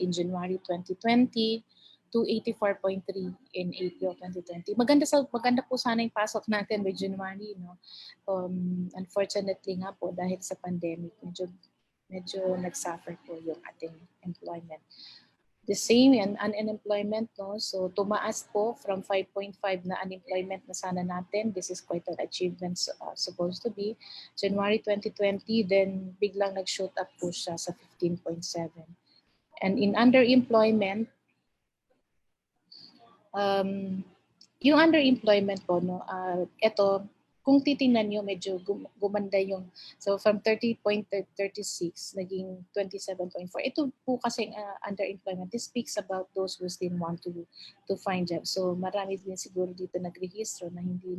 in January 2020 to 84.3% in April 2020. Maganda po sana yung pasok natin by January, no? Unfortunately nga po dahil sa pandemic, medyo nag-suffer po yung ating employment. The same in unemployment, no? So tumaas po from 5.5 na unemployment na sana natin. This is quite an achievement supposed to be. January 2020, then biglang nag-shoot up po siya sa 15.7. And in underemployment, yung underemployment po, no? Ito, kung titingnan nyo, medyo gumanda yung, so from 30.36, naging 27.4. Ito po kasi underemployment, this speaks about those who still want to find jobs. So marami din siguro dito nagrehistro na hindi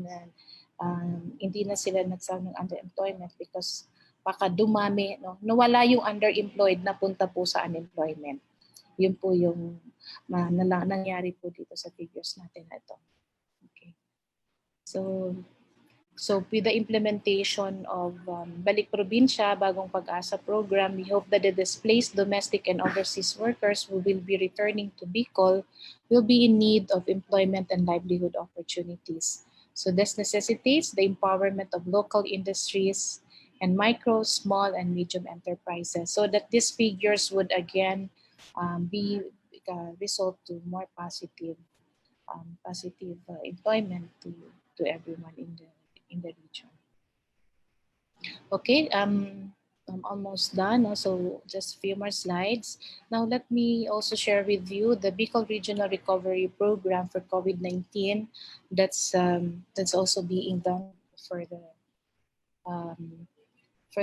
na sila nagsabi ng underemployment because baka dumami, no? Nawala yung underemployed na punta po sa unemployment. Yun po yung nangyari po dito sa figures natin na ito. Okay. So with the implementation of Balik Probinsya, Bagong Pag-asa program, we hope that the displaced domestic and overseas workers who will be returning to Bicol will be in need of employment and livelihood opportunities. So this necessitates the empowerment of local industries and micro, small, and medium enterprises so that these figures would again result to more positive employment to everyone in the region. Okay, I'm almost done. So just a few more slides. Now let me also share with you the Bicol Regional Recovery Program for COVID-19 that's also being done for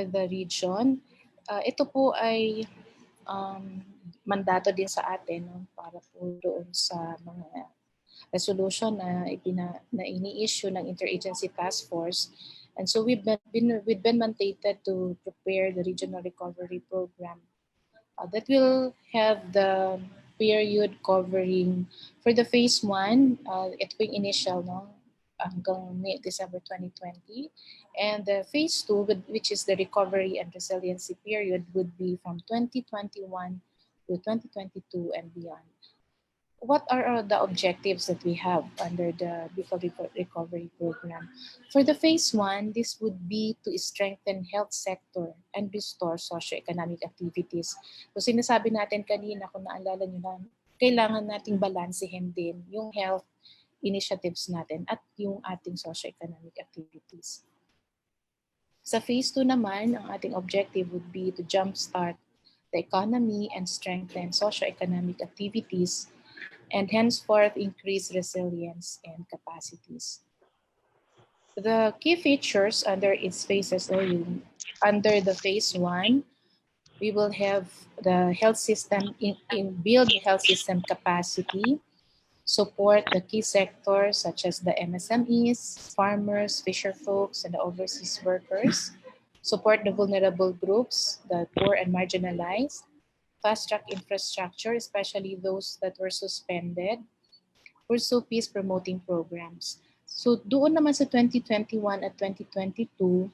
the region. Ito po ay mandato din sa atin, no, para po doon sa mga resolution na ini-issue ng Interagency Task Force. And so we've been mandated to prepare the Regional Recovery Program that will have the period covering for the phase 1, ito po yung initial, no? Hanggang December 2020. And the phase 2, which is the recovery and resiliency period, would be from 2021 to 2022 and beyond. What are the objectives that we have under the B2 recovery program? For the phase 1, this would be to strengthen health sector and restore socioeconomic activities. So sinasabi natin kanina, kung naalala nyo na, kailangan nating balansehin din yung health initiatives natin at yung ating socioeconomic activities. Sa phase 2 naman, ang ating objective would be to jumpstart the economy and strengthen socioeconomic activities and henceforth increase resilience and capacities. The key features under its phases, under the phase 1, we will have the health system, build health system capacity, support the key sectors such as the MSMEs, farmers, fisher folks, and the overseas workers, support the vulnerable groups, the poor and marginalized, fast-track infrastructure, especially those that were suspended, pursue peace-promoting programs. So doon naman sa 2021 at 2022,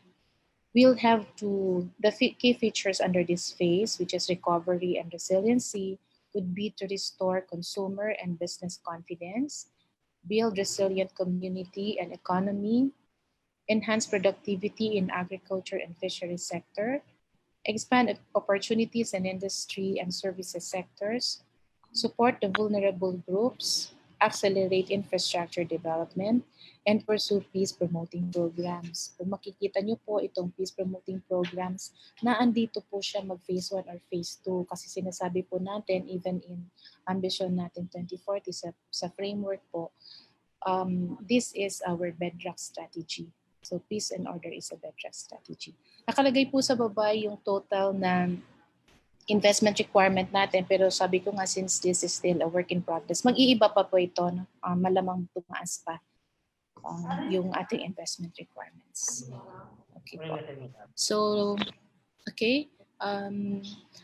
we'll have the key features under this phase, which is recovery and resiliency, would be to restore consumer and business confidence, build resilient community and economy, enhance productivity in agriculture and fisheries sector, expand opportunities in industry and services sectors, support the vulnerable groups, accelerate infrastructure development, and pursue peace-promoting programs. Kung makikita nyo po itong peace-promoting programs, na andito po siya mag-phase 1 or phase 2 kasi sinasabi po natin, even in ambition natin 2040 sa framework po, this is our bedrock strategy. So peace and order is a bedrock strategy. Nakalagay po sa baba yung total na investment requirement natin, pero sabi ko nga, since this is still a work in progress, mag-iiba pa po ito, no? Malamang tumaas pa yung ating investment requirements. Okay po. So, okay.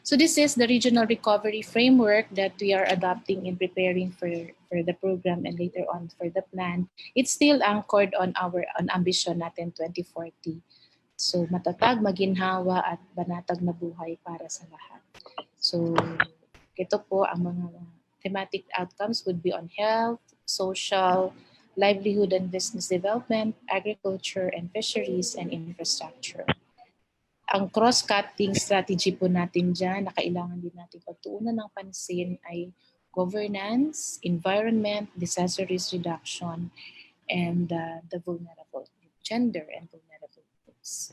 So this is the regional recovery framework that we are adopting in preparing for the program and later on for the plan. It's still anchored on our ambition natin 2040. So matatag, maginhawa at banatag na buhay para sa lahat. So ito po ang mga thematic outcomes would be on health, social, livelihood and business development, agriculture and fisheries, and infrastructure. Ang cross-cutting strategy po natin dyan na kailangan din natin pagtuunan ng pansin ay governance, environment, disaster risk reduction, and the vulnerable, gender and vulnerable groups.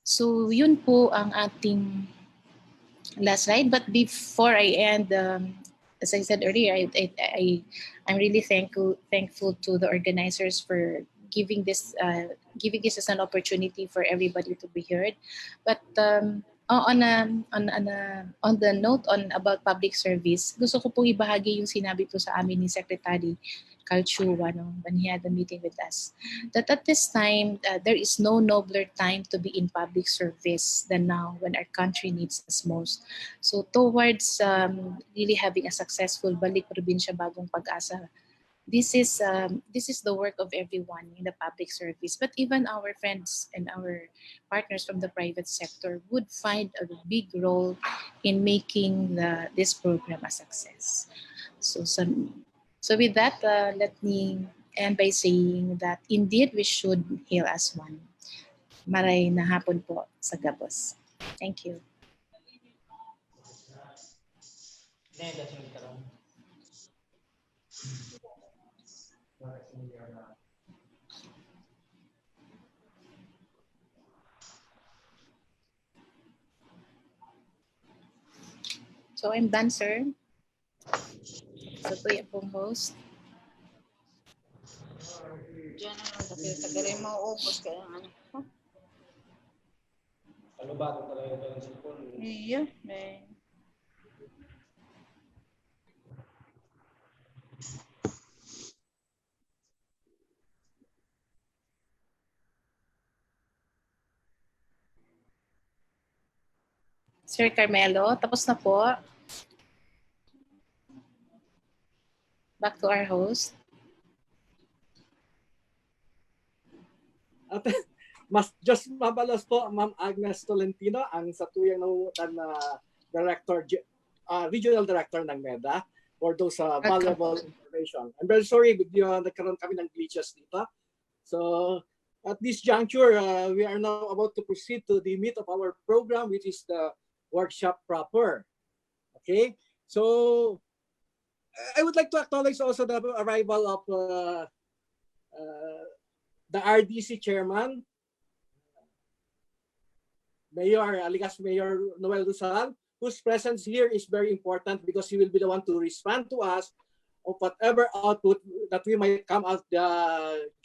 So yun po ang ating last slide. But before I end, as I said earlier, I'm really thankful to the organizers for giving this as an opportunity for everybody to be heard. But on the note about public service, gusto ko pong ibahagi yung sinabi po sa amin ni Secretary Calchua when he had a meeting with us, that at this time, there is no nobler time to be in public service than now when our country needs us most. So towards really having a successful Balik Probinsya Bagong Pag-asa, this is the work of everyone in the public service, but even our friends and our partners from the private sector would find a big role in making this program a success. So with that, let me end by saying that indeed we should heal as one. Maray na hapon po sa Gabos. Thank you. So I'm done, sir. So po yung pong host. Diyan naman kasi tagarin mo ubos kaya ano. Ano ba ito talaga ng cellphone? Iya, may. Sir Carmelo, tapos na po. Back to our host. At just mabalos po, Ma'am Agnes Tolentino, ang satuyang nangungutan na regional director ng MEDA for those valuable information. I'm very sorry, nagkaroon kami ng glitches dito. So at this juncture, we are now about to proceed to the meat of our program, which is the workshop proper. Okay, so I would like to acknowledge also the arrival of the RDC chairman, Mayor Noel Rizal, whose presence here is very important because he will be the one to respond to us of whatever output that we might come out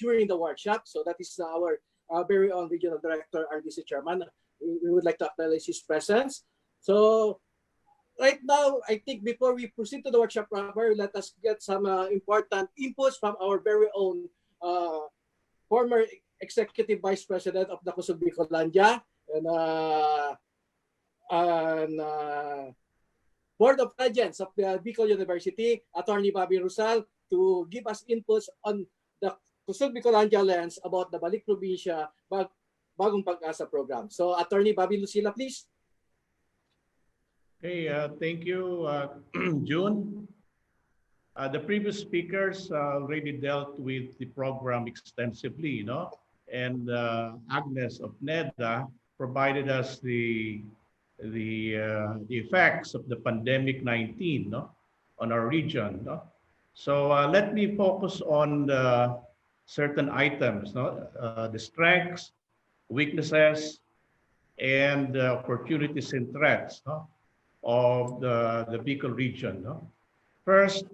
during the workshop. So that is our very own regional director, RDC chairman. We would like to acknowledge his presence. So right now, I think before we proceed to the workshop proper, let us get some important inputs from our very own former Executive Vice President of the Kusog Bikolandia and Board of Regents of the Bicol University, Attorney Bobby Rusal, to give us inputs on the Kusog Bikolandia lens about the Balik Probinsya Bagong Pag-asa program. So, Attorney Bobby Lucila, please. Okay, thank you, June. The previous speakers already dealt with the program extensively, and Agnes of NEDA provided us the effects of the pandemic 19 on our region. So let me focus on certain items, the strengths, weaknesses, and opportunities and threats of the Bicol region. First,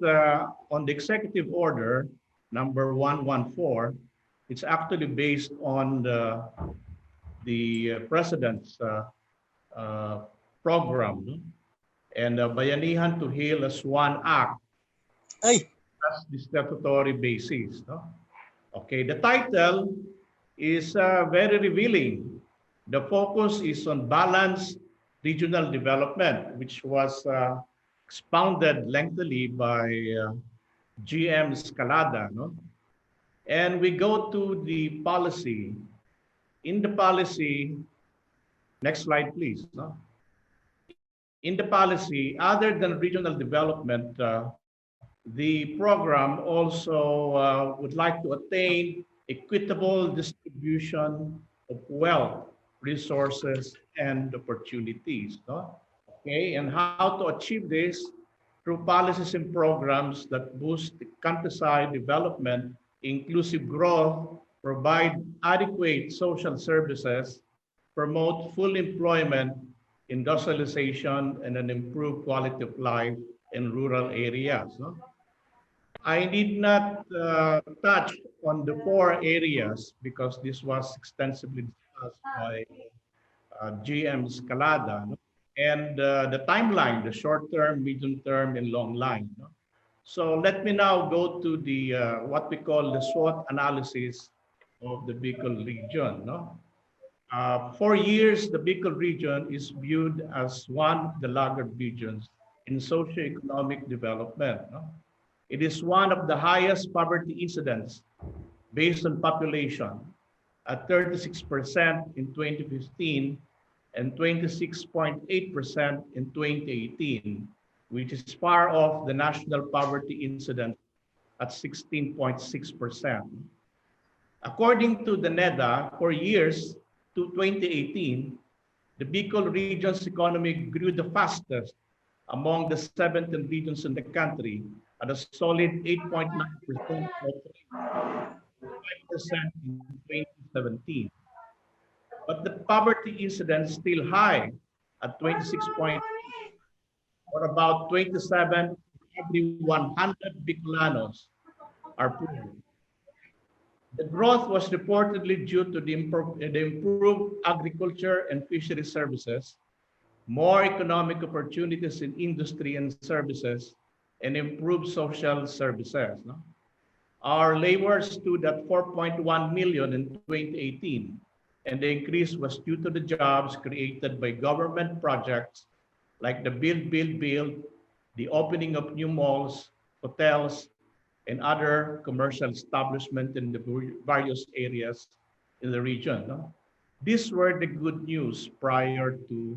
on the executive order number 114, it's actually based on the president's program, and Bayanihan to Heal as One Act. That's the statutory basis. Okay, the title is very revealing. The focus is on balanced regional development, which was expounded lengthily by GM Scalada. And we go to the policy. In the policy, next slide, please. In the policy, other than regional development, the program also would like to attain equitable distribution of wealth, resources, and opportunities. Okay, and how to achieve this? Through policies and programs that boost the countryside development, inclusive growth, provide adequate social services, promote full employment, industrialization, and an improved quality of life in rural areas. I need not touch on the 4 areas because this was extensively discussed by GM Scalada, and the timeline, the short term, medium term, and long line. So let me now go to the what we call the SWOT analysis of the Bicol region. For years, the Bicol region is viewed as one of the laggard regions in socioeconomic development. It is one of the highest poverty incidents based on population at 36% in 2015 and 26.8% in 2018, which is far off the national poverty incidence at 16.6%. According to the NEDA, for years to 2018, the Bicol region's economy grew the fastest among the 17 regions in the country at a solid 8.9%, 5% in 2017. But the poverty incidence still high at 26.8, or about 27 every 100 Bicolanos are poor. The growth was reportedly due to the improved agriculture and fishery services, more economic opportunities in industry and services, and improved social services. Our labor stood at 4.1 million in 2018 and the increase was due to the jobs created by government projects like the Build, the opening of new malls, hotels, and other commercial establishments in the various areas in the region. No? These were the good news prior to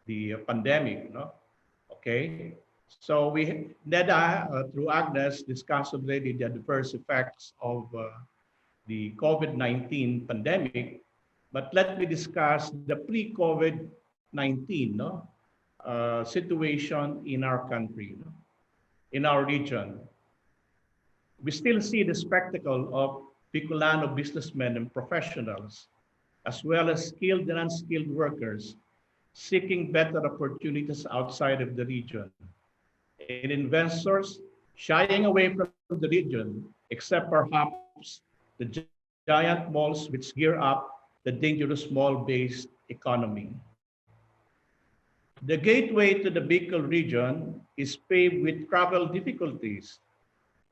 the pandemic. No? Okay, so NEDA, through Agnes, discussed already the adverse effects of the COVID-19 pandemic, but let me discuss the pre-COVID-19 situation in our country, in our region. We still see the spectacle of Bicolano businessmen and professionals, as well as skilled and unskilled workers, seeking better opportunities outside of the region, and investors shying away from the region, except perhaps the giant malls which gear up the dangerous mall-based economy. The gateway to the Bicol region is paved with travel difficulties.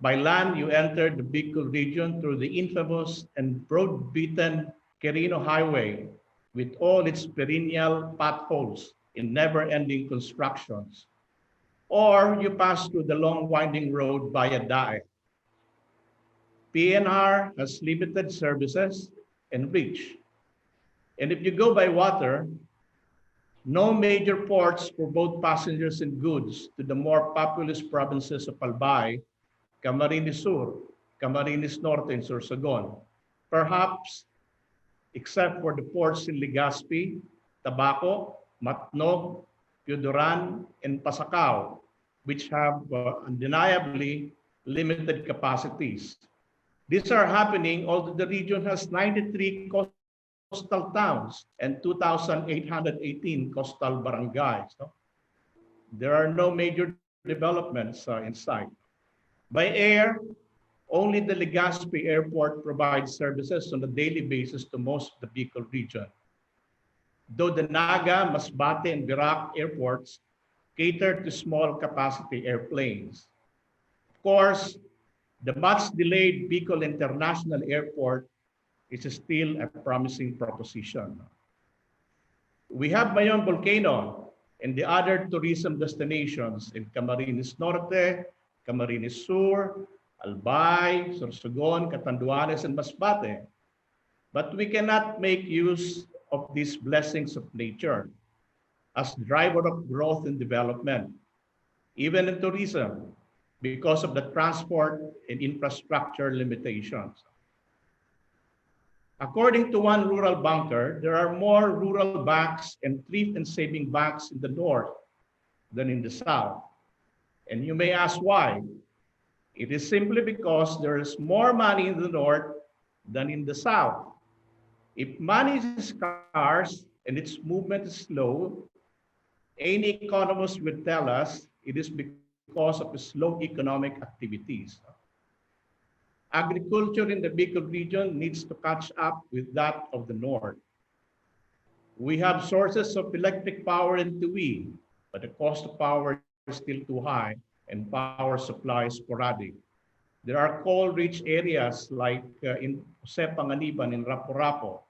By land, you enter the Bicol region through the infamous and broad-beaten Quirino Highway, with all its perennial potholes in never-ending constructions. Or you pass through the long winding road via Dae. PNR has limited services and reach. And if you go by water, no major ports for both passengers and goods to the more populous provinces of Albay, Camarines Sur, Camarines Norte, and Sorsogon. Perhaps, except for the ports in Legazpi, Tabaco, Matnog, Piodoran, and Pasacao, which have undeniably limited capacities. These are happening although the region has 93 coastal towns and 2,818 coastal barangays. No? There are no major developments in sight. By air, only the Legazpi Airport provides services on a daily basis to most of the Bicol region, though the Naga, Masbate, and Virac airports cater to small capacity airplanes. Of course, the much delayed Bicol International Airport is still a promising proposition. We have Mayon Volcano and the other tourism destinations in Camarines Norte, Camarines Sur, Albay, Sorsogon, Catanduanes, and Masbate. But we cannot make use of these blessings of nature as driver of growth and development, even in tourism, because of the transport and infrastructure limitations. According to one rural banker, there are more rural banks and thrift and saving banks in the north than in the south. And you may ask why. It is simply because there is more money in the north than in the south. If money is scarce and its movement is slow, any economist would tell us it is because of slow economic activities. Agriculture in the Bicol region needs to catch up with that of the north. We have sources of electric power in Tuwi, but the cost of power is still too high and power supply is sporadic. There are coal-rich areas like in Jose Panganiban in Rapo-Rapo,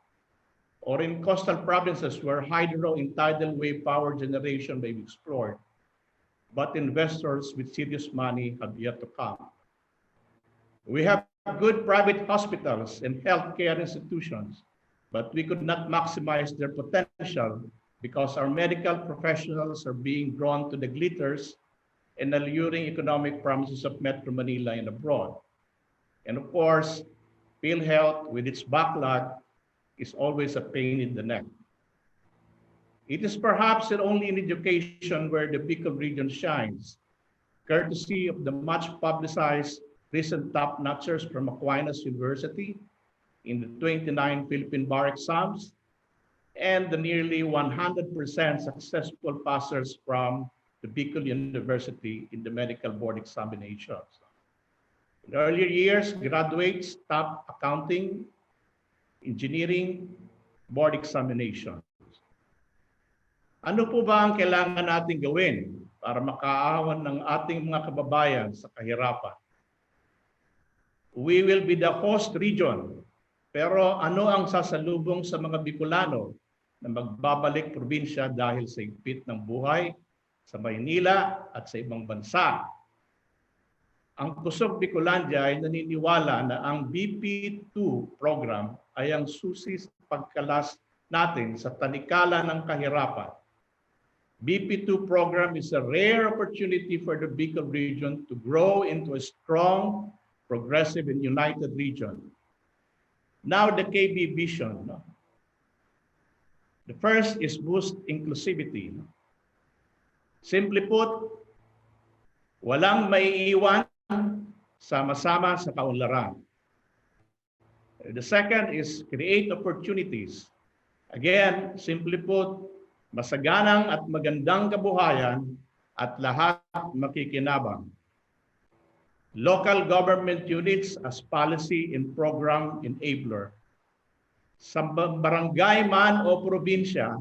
or in coastal provinces where hydro and tidal wave power generation may be explored, but investors with serious money have yet to come. We have good private hospitals and healthcare institutions, but we could not maximize their potential because our medical professionals are being drawn to the glitters and alluring economic promises of Metro Manila and abroad. And of course, PhilHealth with its backlog is always a pain in the neck. It is perhaps only in education where the Bicol region shines, courtesy of the much publicized recent top-notchers from Aquinas University in the 29 Philippine bar exams and the nearly 100% successful passers from the Bicol University in the medical board examinations. In earlier years, graduates top accounting, engineering, board examinations. Ano po ba ang kailangan natin gawin para makaawan ng ating mga kababayan sa kahirapan? We will be the host region Pero ano ang sasalubong sa mga Bicolano na magbabalik probinsya dahil sa higpit ng buhay sa Maynila at sa ibang bansa? Ang Kusog Bikolandia ay naniniwala na ang BP2 program ay ang susi sa pagkalas natin sa tanikala ng kahirapan. BP2 program is a rare opportunity for the Bicol region to grow into a strong, progressive, and united region. Now the KB vision. No? The first is boost inclusivity. No? Simply put, walang maiiwan, sama-sama sa kaunlaran. The second is create opportunities. Again, simply put, masaganang at magandang kabuhayan at lahat makikinabang. Local government units as policy and program enabler. Sa barangay man o probinsya,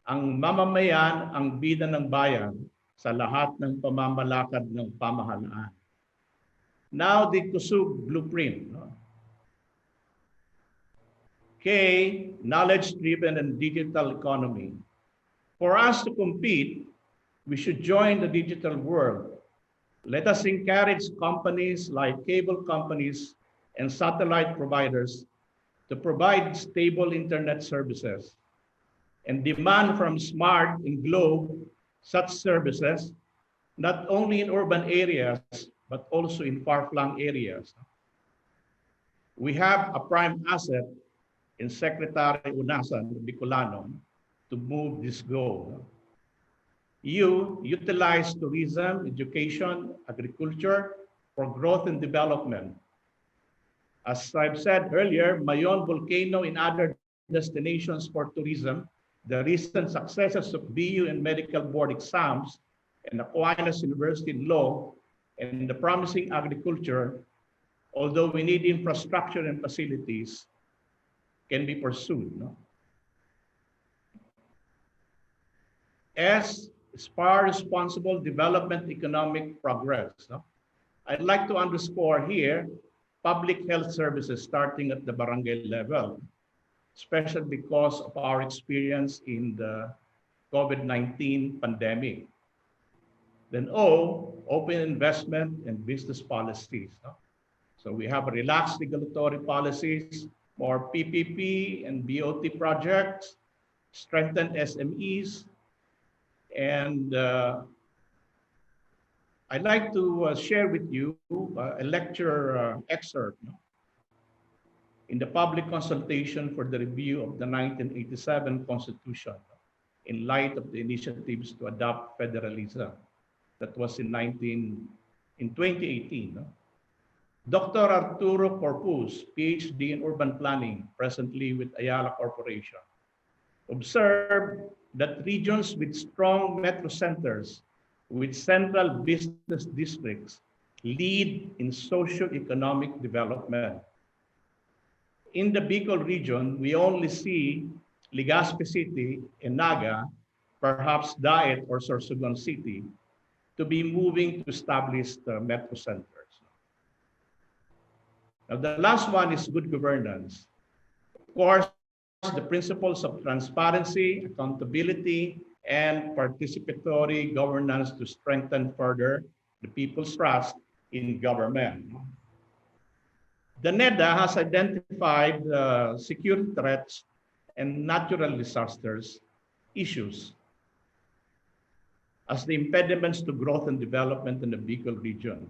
ang mamamayan ang bida ng bayan sa lahat ng pamamalakad ng pamahalaan. Now the Kusog blueprint. No? K, knowledge-driven and digital economy. For us to compete, we should join the digital world. Let us encourage companies like cable companies and satellite providers to provide stable internet services and demand from Smart and Globe such services, not only in urban areas, but also in far-flung areas. We have a prime asset in Secretary Unasan Bicolano to move this goal. You utilize tourism, education, agriculture for growth and development. As I've said earlier, Mayon volcano and other destinations for tourism, the recent successes of BU and medical board exams, and Aquinas University in law, and the promising agriculture, although we need infrastructure and facilities, can be pursued. No? As far as responsible development economic progress. No? I'd like to underscore here public health services starting at the barangay level, especially because of our experience in the COVID-19 pandemic. Then O, open investment and business policies. No? So we have relaxed regulatory policies, more PPP and BOT projects, strengthened SMEs, and I'd like to share with you a lecture excerpt no? in the public consultation for the review of the 1987 Constitution in light of the initiatives to adopt federalism. That was in 2018. No? Dr. Arturo Corpus, PhD in urban planning, presently with Ayala Corporation, observed that regions with strong metro centers with central business districts lead in socio-economic development. In the Bicol region, we only see Legazpi City and Naga, perhaps Daet or Sorsogon City, to be moving to establish the metro centers. Now, the last one is good governance. Of course, the principles of transparency, accountability, and participatory governance to strengthen further the people's trust in government. The NEDA has identified security threats and natural disasters issues as the impediments to growth and development in the Bicol region.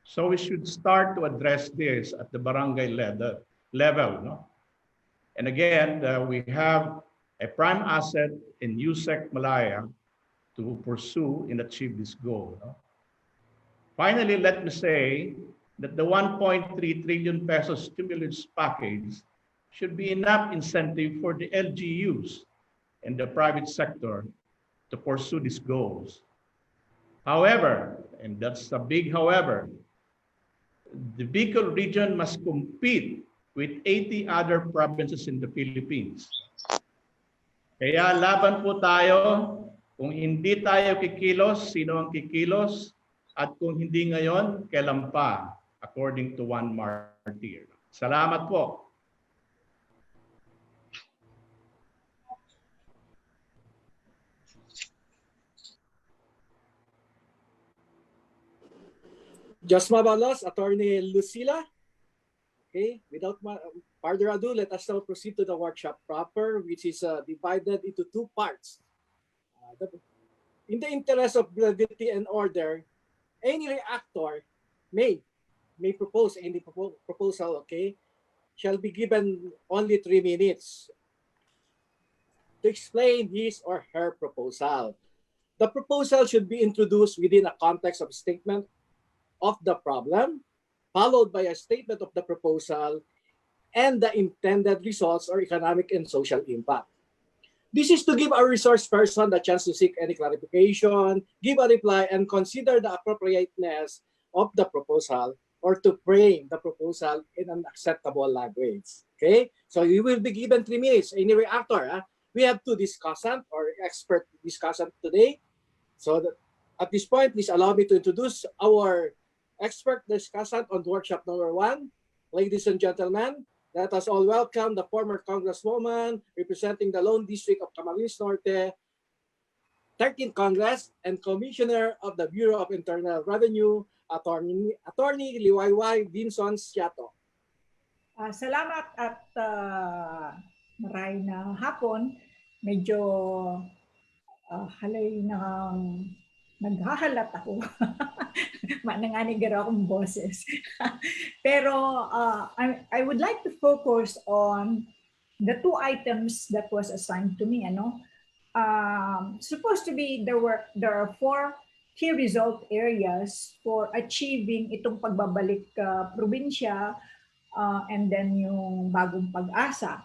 So we should start to address this at the barangay level. No? And again, we have a prime asset in USEC Malaya to pursue and achieve this goal. No? Finally, let me say that the 1.3 trillion pesos stimulus package should be enough incentive for the LGUs and the private sector to pursue these goals. However, and that's a big however, the Bicol region must compete with 80 other provinces in the Philippines. Kaya laban po tayo. Kung hindi tayo kikilos, sino ang kikilos? At kung hindi ngayon, kailan pa? According to one martyr. Salamat po. Just Mabalos, Attorney Lucila. Okay, without further ado, let us now proceed to the workshop proper, which is divided into two parts. In the interest of brevity and order, any reactor may propose any proposal, okay, shall be given only 3 minutes to explain his or her proposal. The proposal should be introduced within a context of statement of the problem, followed by a statement of the proposal and the intended results or economic and social impact. This is to give our resource person the chance to seek any clarification, give a reply, and consider the appropriateness of the proposal or to frame the proposal in an acceptable language. Okay? So you will be given 3 minutes. Any reactor, we have two discussant or expert discussant today. So at this point, please allow me to introduce our expert discussant on workshop number 1. Ladies and gentlemen, let us all welcome the former Congresswoman representing the Lone District of Camarines Norte, 13th Congress, and Commissioner of the Bureau of Internal Revenue, Attorney Liwayway Vinson Siato. Salamat at maray na hapon. Medyo halay na naghahalat ako. Mananganigar akong boses. Pero I would like to focus on the two items that was assigned to me. Supposed to be there are 4 key result areas for achieving itong pagbabalik probinsya and then yung bagong pag-asa.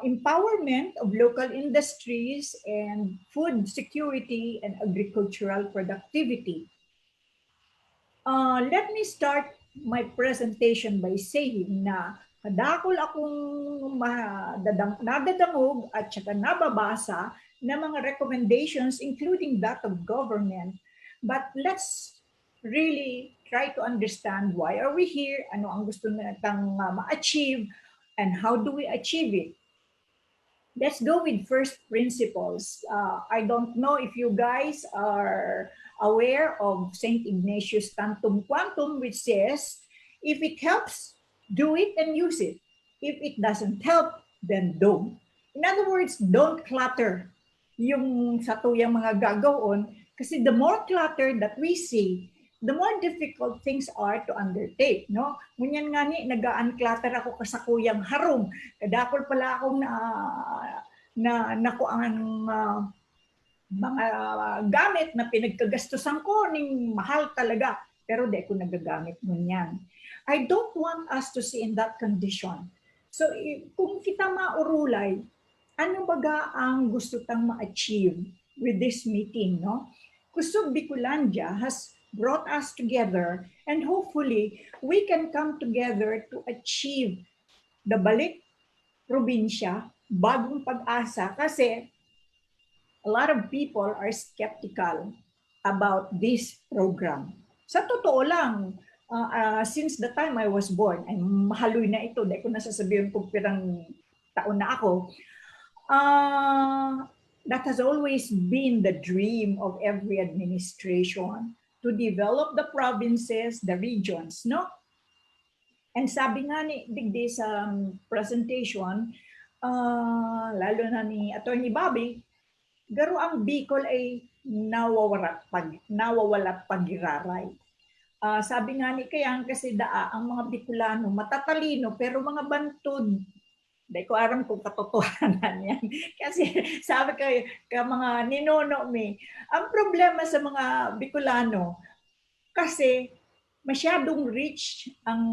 Empowerment of local industries and food security and agricultural productivity. Let me start my presentation by saying na kadakol akong nadadangog at saka nababasa na mga recommendations including that of government. But let's really try to understand why are we here, ano ang gusto natang ma-achieve, and how do we achieve it. Let's go with first principles. I don't know if you guys are aware of St. Ignatius Tantum Quantum, which says, if it helps, do it and use it. If it doesn't help, then don't. In other words, don't clutter yung sa tuyang mga gagawon, kasi the more clutter that we see, the more difficult things are to undertake, no? Ngunyan nga ni, nag-unclutter ako kasakuyang harom. Kadakol pala akong nakuangan mga gamit na pinagkagastusan ko ning mahal talaga, pero di ko nagagamit ngunyan. I don't want us to see in that condition. So kung kita maurulay, ano baga ang gusto tang ma-achieve with this meeting, no? Kusog Bikolandia has brought us together, and hopefully we can come together to achieve the Balik Probinsya, Bagong Pag-asa, kasi a lot of people are skeptical about this program. Sa totoo lang, since the time I was born, ay mahaloy na ito, dahil ko nasasabihin kung pirang taon na ako, that has always been the dream of every administration, to develop the provinces, the regions, no? And sabi nga ni digdi sa presentation, lalo na ni Attorney Bobby, garo ang Bicol ay nawawalat pagiraray. Sabi nga ni Kayang kasi ang mga Bicolano matatalino pero mga bantod. Dahil ko aram kung katotohanan yan. Kasi sabi ka mga ninono mi, ang problema sa mga Bicolano, kasi masyadong rich ang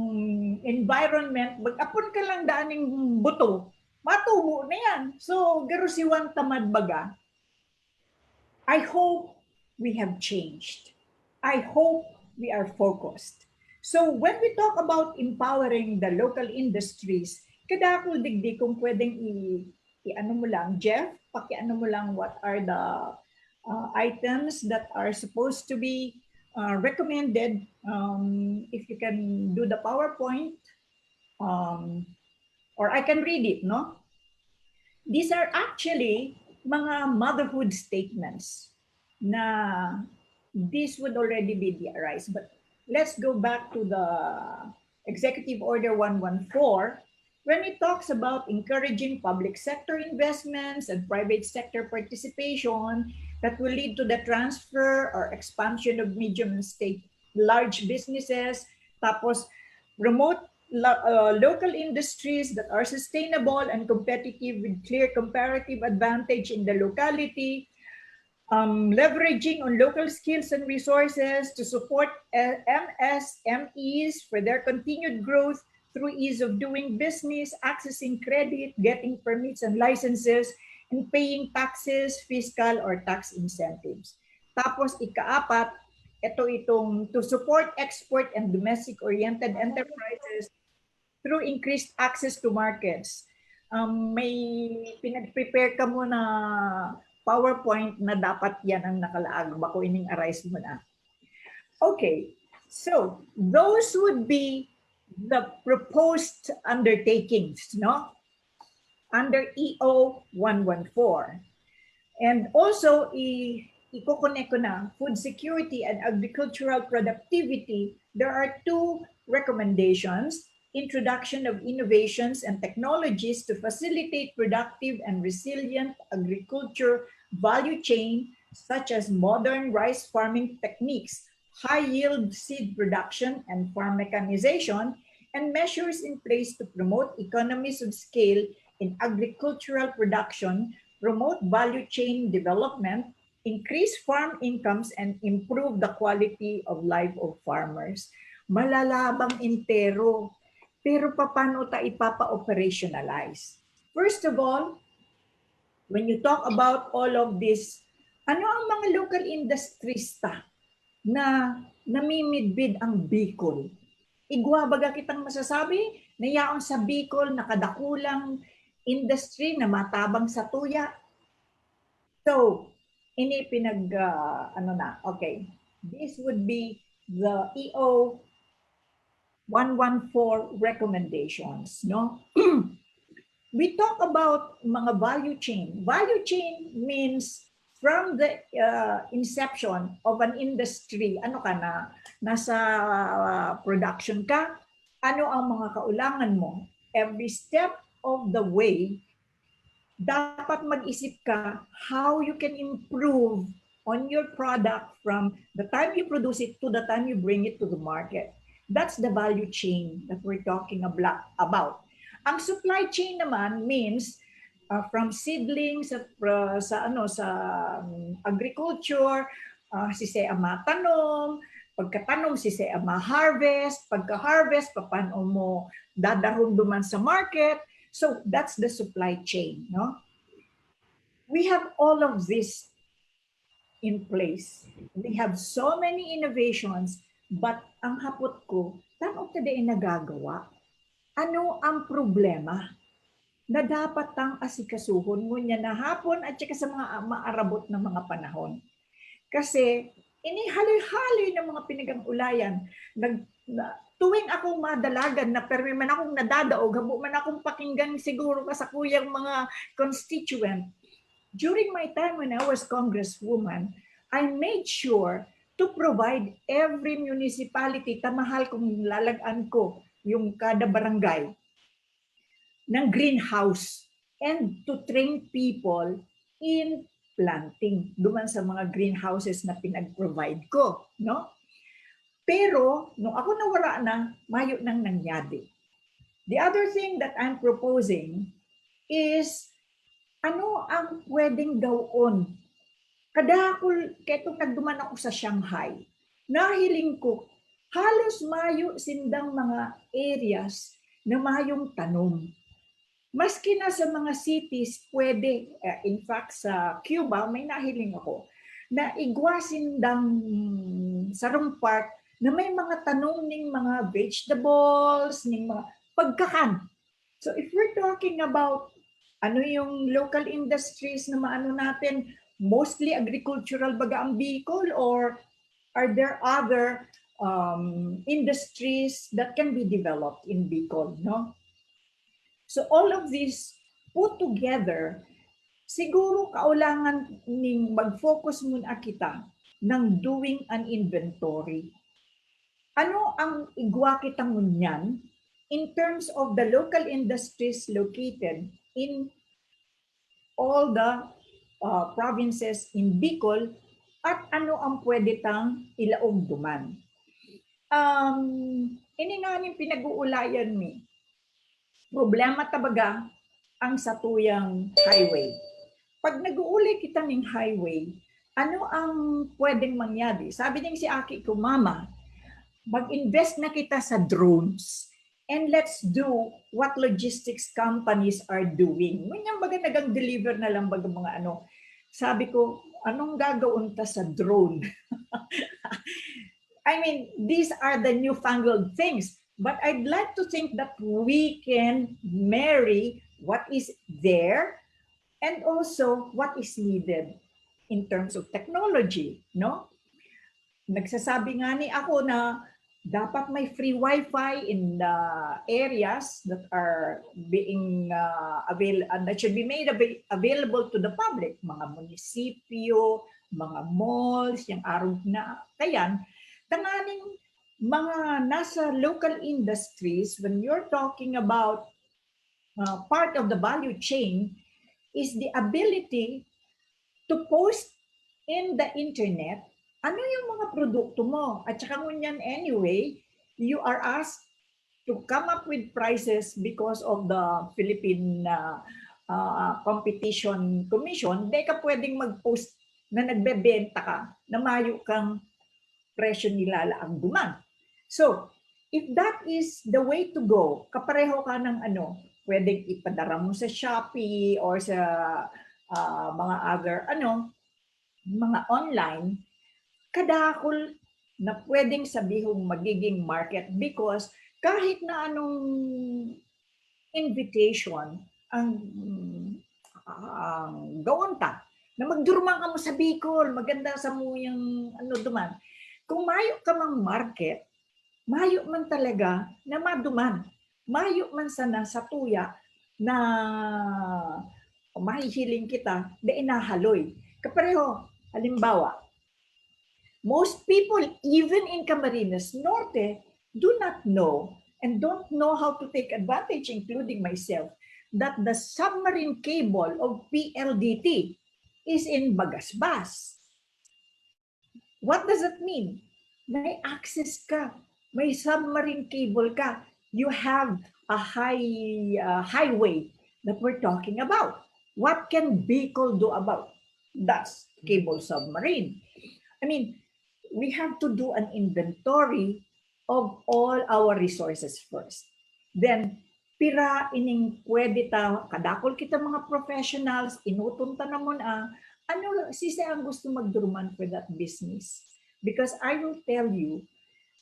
environment, mag-apon ka lang daaning buto, matubo na yan. So, garusiwan tamad baga. I hope we have changed. I hope we are focused. So, when we talk about empowering the local industries, kadakol digdi kung pwedeng i-ano mo lang, Jeff, paki-ano mo lang what are the items that are supposed to be recommended. If you can do the PowerPoint, or I can read it, no? These are actually mga motherhood statements na this would already be the arise, but let's go back to the Executive Order 114, when it talks about encouraging public sector investments and private sector participation that will lead to the transfer or expansion of medium and large businesses, tapos promote local industries that are sustainable and competitive with clear comparative advantage in the locality, leveraging on local skills and resources to support MSMEs for their continued growth through ease of doing business, accessing credit, getting permits and licenses, and paying taxes, fiscal, or tax incentives. Tapos ikaapat, itong to support export and domestic-oriented enterprises through increased access to markets. May pinag-prepare ka mo na PowerPoint na dapat yan ang nakalaag. Bako ining arise mo na. Okay, so those would be the proposed undertakings, no? Under EO 114. And also, i-connect ko na, food security and agricultural productivity, there are two recommendations: introduction of innovations and technologies to facilitate productive and resilient agriculture value chain, such as modern rice farming techniques, high-yield seed production and farm mechanization, and measures in place to promote economies of scale in agricultural production, promote value chain development, increase farm incomes, and improve the quality of life of farmers. Malalabang entero. Pero paano ta ipapa-operationalize? First of all, when you talk about all of this, ano ang mga local industries na namimidbid ang Bicol? Igwa baga kitang masasabi na yaon sa Bicol nakadakulang industry na matabang sa tuya. So, ini pinag, okay. This would be the EO 114 recommendations, no? We talk about mga value chain. Value chain means from the inception of an industry, ano ka na, nasa production ka, ano ang mga kaulangan mo. Every step of the way, dapat mag-isip ka how you can improve on your product from the time you produce it to the time you bring it to the market. That's the value chain that we're talking about. Ang supply chain naman means from seedlings sa agriculture, si say matanom, pagkatanom si say ma-harvest, pagka-harvest paano mo dadahon duman sa market. So that's the supply chain, no? We have all of this in place. We have so many innovations, but ang hapot ko, tanong today nagagawa. Ano ang problema na dapat tang asikasuhon mo niya na hapon at saka sa mga maarabot na mga panahon? Kasi inihaloy-haloy ng mga pinag-ulayan. Tuwing akong madalagan na pero man akong nadadaog, habo man akong pakinggan siguro sa kuyang mga constituent. During my time when I was congresswoman, I made sure to provide every municipality, tamahal kung lalagaan ko, yung kada barangay, ng greenhouse and to train people in planting duman sa mga greenhouses na pinag-provide ko, no? Pero nung ako nawala na, mayo nang nangyari. The other thing that I'm proposing is ano ang pwedeng gawon? Kada ako ketong nagduman ako sa Shanghai, nahiling ko halos mayo sindang mga areas na mayong tanom. Maski na sa mga cities, pwede, in fact sa Cuba, may nahiling ako, na igwasin dang sarong park na may mga tanom ng mga vegetables, ng mga pagkakan. So if we're talking about ano yung local industries na maano natin, mostly agricultural baga ang Bicol, or are there other industries that can be developed in Bicol, no? So all of these put together, siguro kaulangan ning mag-focus muna kita ng doing an inventory. Ano ang igwa kitang ngunyan in terms of the local industries located in all the provinces in Bicol at ano ang pwede tang ilaog duman. Ini nga ning pinag-uulayan mi. Problema tabaga ang satuyang highway. Pag nag-uuli kita ng highway, ano ang pwedeng mangyari? Sabi din si Aki ko, Mama, mag-invest na kita sa drones and let's do what logistics companies are doing. Ganyan baga nagang-deliver na lang baga mga ano. Sabi ko, anong gagawin ta sa drone? I mean, these are the newfangled things. But I'd like to think that we can marry what is there and also what is needed in terms of technology, no? Nagsasabi nga ni ako na dapat may free wifi in the areas that are being that should be made available to the public, mga munisipyo, mga malls, yung araw na kayan, tanganing mga nasa local industries, when you're talking about part of the value chain, is the ability to post in the internet ano yung mga produkto mo. At saka ngunyan anyway, you are asked to come up with prices because of the Philippine Competition Commission. Hindi ka pwedeng mag-post na nagbebenta ka, na mayo kang presyo nilalaang duman. So, if that is the way to go, kapareho ka ng ano, pwedeng ipadara mo sa Shopee or sa mga other mga online, kadakol na pwedeng sabihong magiging market because kahit na anong invitation ang gawon ta, na magdurman ka mo sa Bicol, maganda sa mo yung duman. Kung mayo ka mang market, mayo man talaga na maduman. Mayo man sana sa tuya na mahihiling kita na inahaloy. Kapareho, halimbawa, most people, even in Camarines Norte, do not know and don't know how to take advantage, including myself, that the submarine cable of PLDT is in Bagasbas. What does it mean? May access ka, may submarine cable ka, you have a highway that we're talking about. What can Bicol do about that cable submarine? I mean, we have to do an inventory of all our resources first. Then, pira ining pwede ta, kadakol kita mga professionals, inutunta na mo na, ano sisi ang gusto magduruman for that business? Because I will tell you,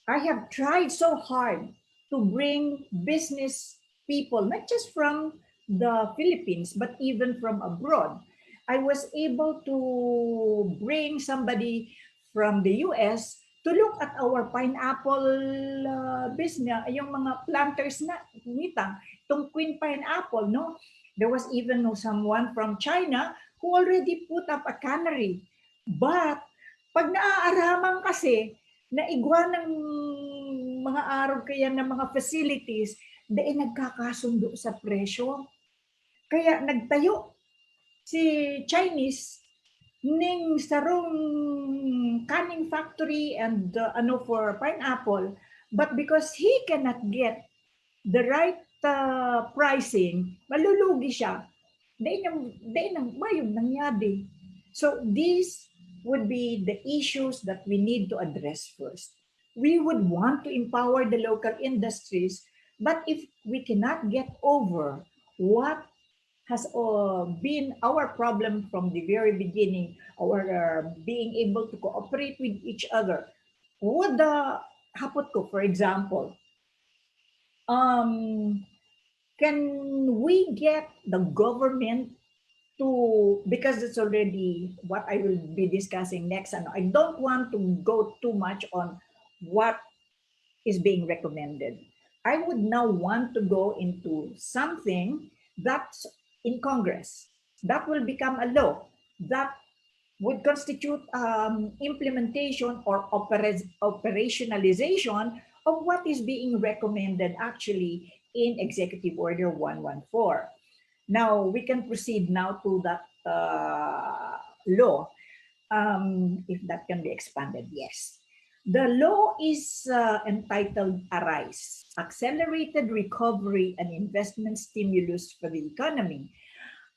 I have tried so hard to bring business people, not just from the Philippines, but even from abroad. I was able to bring somebody from the US to look at our pineapple business, yung mga planters na nitang, itong queen pineapple, no? There was even someone from China who already put up a cannery. But pag naaaraman kasi na igwa ng mga araw kaya ng mga facilities, dahil nagkakasundo sa presyo. Kaya nagtayo si Chinese ning sarong canning factory and for pineapple, but because he cannot get the right pricing, malulugi siya. Dahil nang mayong nangyari. So these would be the issues that we need to address first. We would want to empower the local industries, but if we cannot get over what has been our problem from the very beginning, our being able to cooperate with each other. Would hapot ko, for example, can we get the government to, because it's already what I will be discussing next, and I don't want to go too much on what is being recommended. I would now want to go into something that's in Congress that will become a law that would constitute implementation or operationalization of what is being recommended actually in Executive Order 114. Now, we can proceed now to that law, if that can be expanded. Yes. The law is entitled ARISE, Accelerated Recovery and Investment Stimulus for the Economy.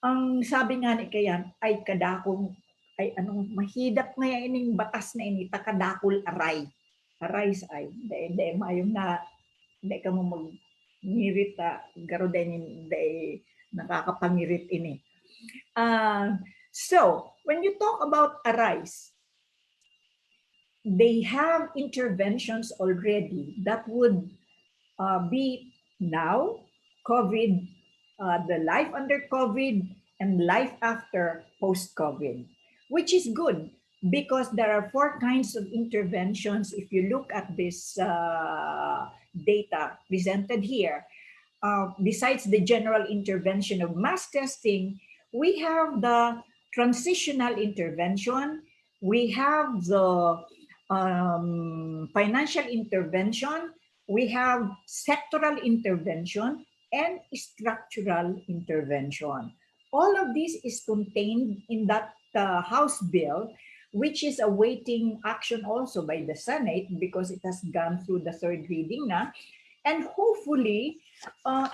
Ang sabi nga ni kayan ay kadakong, ay anong mahidap nga ining batas na ini, takadakol aray. Arise ay, hindi mayong na, hindi ka mo mag-ngirit, garo din hindi nakakapangirit ini. So, when you talk about ARISE, they have interventions already that would be now COVID, the life under COVID, and life after post-COVID, which is good because there are 4 kinds of interventions. If you look at this data presented here, besides the general intervention of mass testing, we have the transitional intervention, we have the financial intervention, we have sectoral intervention, and structural intervention. All of this is contained in that House bill, which is awaiting action also by the Senate because it has gone through the 3rd reading na. And hopefully,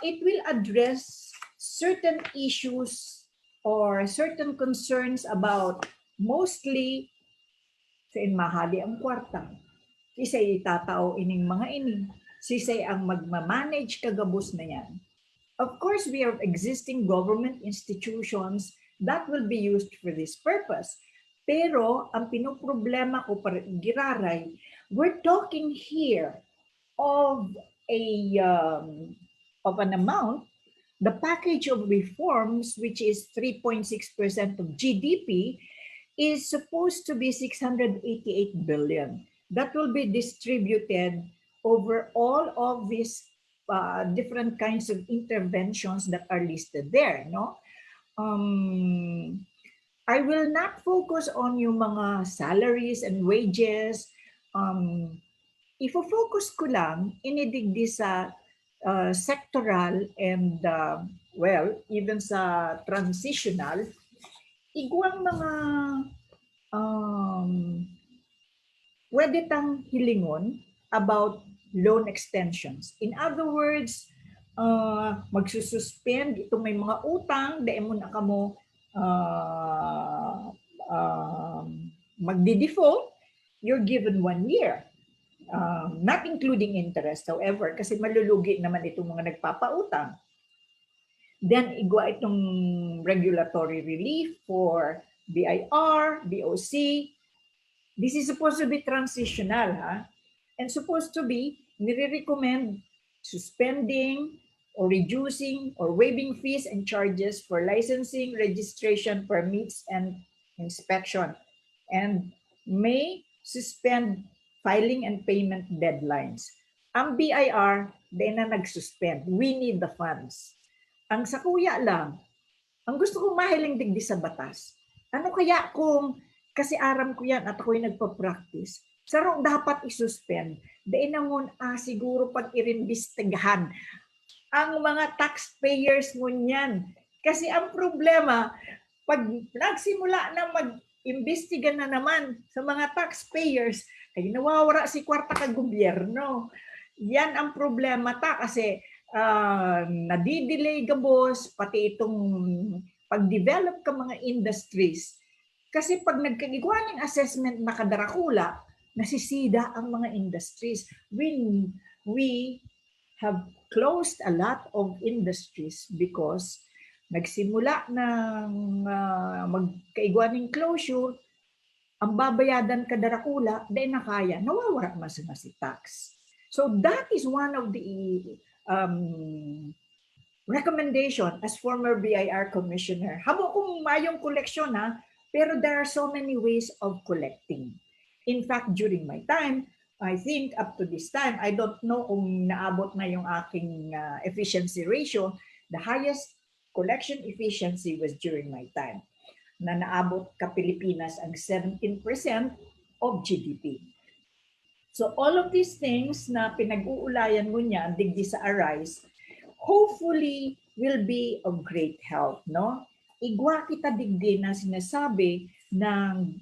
it will address certain issues or certain concerns about mostly sa mahali ang kwarta. Isa'y itatao ining mga ini. Sisay ang magmamanage kagabos na yan. Of course, we have existing government institutions that will be used for this purpose. Pero ang pinoproblema ko para giraray, we're talking here of an amount, the package of reforms, which is 3.6% of GDP, is supposed to be 688 billion. That will be distributed over all of these different kinds of interventions that are listed there. No, I will not focus on yung mga salaries and wages. Ifo-focus ko lang inidigdi sa sectoral and well, even sa transitional, iguang mga pwede tang hilingon about loan extensions. In other words, magsususpend itong may mga utang, dahil mo na kamo magdi-default, you're given 1 year. Not including interest, however, kasi malulugi naman itong mga nagpapautang. Then, igwa itong regulatory relief for BIR, BOC. This is supposed to be transitional, and supposed to be nire-recommend suspending or reducing or waiving fees and charges for licensing, registration, permits, and inspection, and may suspend filing and payment deadlines. Ang BIR, di na nag-suspend. We need the funds. Ang sa kuya lang, ang gusto kong mahiling digdi sa batas, ano kaya kung, kasi aram ko yan at ako'y nagpa-practice, sarong dapat isuspend, di namon siguro pag irimbestigahan ang mga taxpayers mo niyan. Kasi ang problema, pag nagsimula na mag-imbestiga na naman sa mga taxpayers, ay nawawala si kwarta ka gobyerno. Yan ang problema kasi nadidelay gabos, pati itong pag-develop ka mga industries. Kasi pag nagkagiguan ng assessment na kadarakula, nasisida ang mga industries. We have closed a lot of industries because nagsimula ng magkaiguan ng closure, ang babayadan kadarakula, dahil na kaya, nawawala mas si tax. So that is one of the recommendation as former BIR commissioner. Habo kung mayong koleksyon pero there are so many ways of collecting. In fact, during my time, I think up to this time, I don't know kung naabot na yung aking efficiency ratio. The highest collection efficiency was during my time. na naabot ka Pilipinas ang 17% of GDP. So all of these things na pinag-uulayan mo niya digdi sa Arise, hopefully will be of great help, no? Igwa kita digdi na sinasabi ng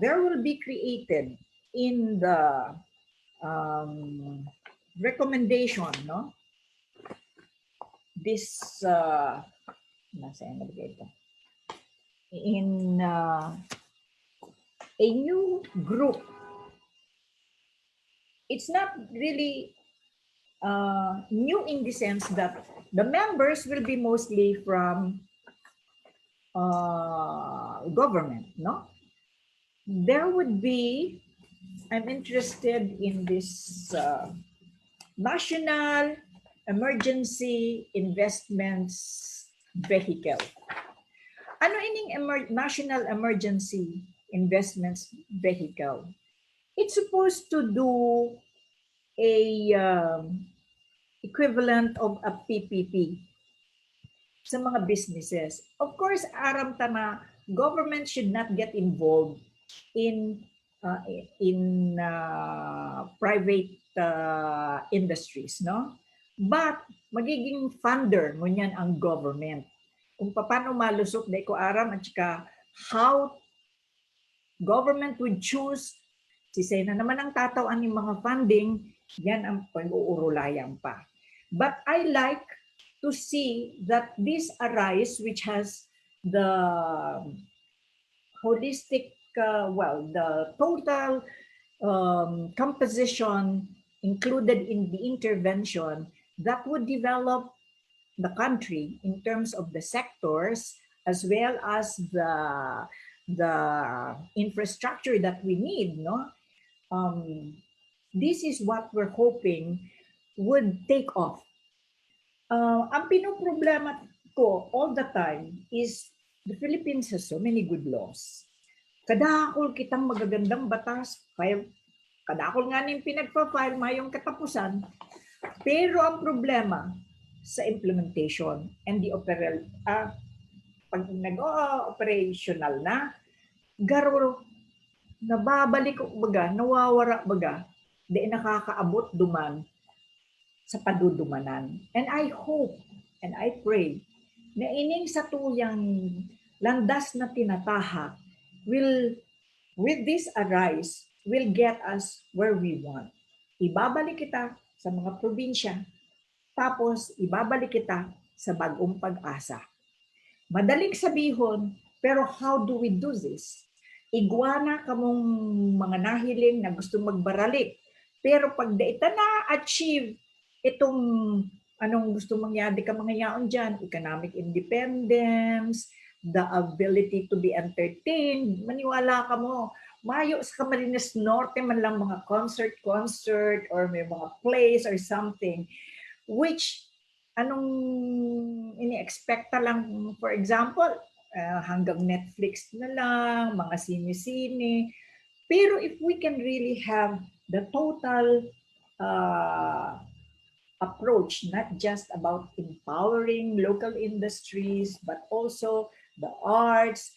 there will be created in the recommendation, no? This in a new group. It's not really new in the sense that the members will be mostly from government, no? There would be, I'm interested in this National Emergency Investments Vehicle. Ano ining National Emergency Investments Vehicle? It's supposed to do a equivalent of a PPP sa mga businesses. Of course, aram ta na government should not get involved in private industries, no? But magiging funder mo niyan ang government. Kung paano malusok na ko aram at saka how government would choose, si na naman ang tatawan ng mga funding, yan ang pag-uurulayan pa. But I like to see that this Arise, which has the holistic, the total composition included in the intervention that would develop the country in terms of the sectors as well as the infrastructure that we need, no? This is what we're hoping would take off. Ang pinoproblema ko all the time is the Philippines has so many good laws. Kadakol kitang magagandang batas, kadakol nga ning pinagpa-file mayong katapusan, pero ang problema sa implementation and the pag nag-operational na, garo nababalik baga, nawawara baga, di nakakaabot duman sa padudumanan. And I hope and I pray na ining sa tuyang landas na tinatahak will, with this Arise, will get us where we want. Ibabalik kita sa mga probinsya, tapos ibabalik kita sa Bagong Pag-asa. Madaling sabihon, pero how do we do this? Igwana kamong mga nahiling na gusto magbaralik. Pero pag daita na-achieve itong anong gusto mangyari ka mga yaon dyan, economic independence, the ability to be entertained, maniwala ka mo, mayo sa Camarines Norte man lang mga concert, or may mga plays or something, which anong ini-expecta lang, for example, hanggang Netflix na lang, mga sine-sine. Pero if we can really have the total approach, not just about empowering local industries, but also the arts,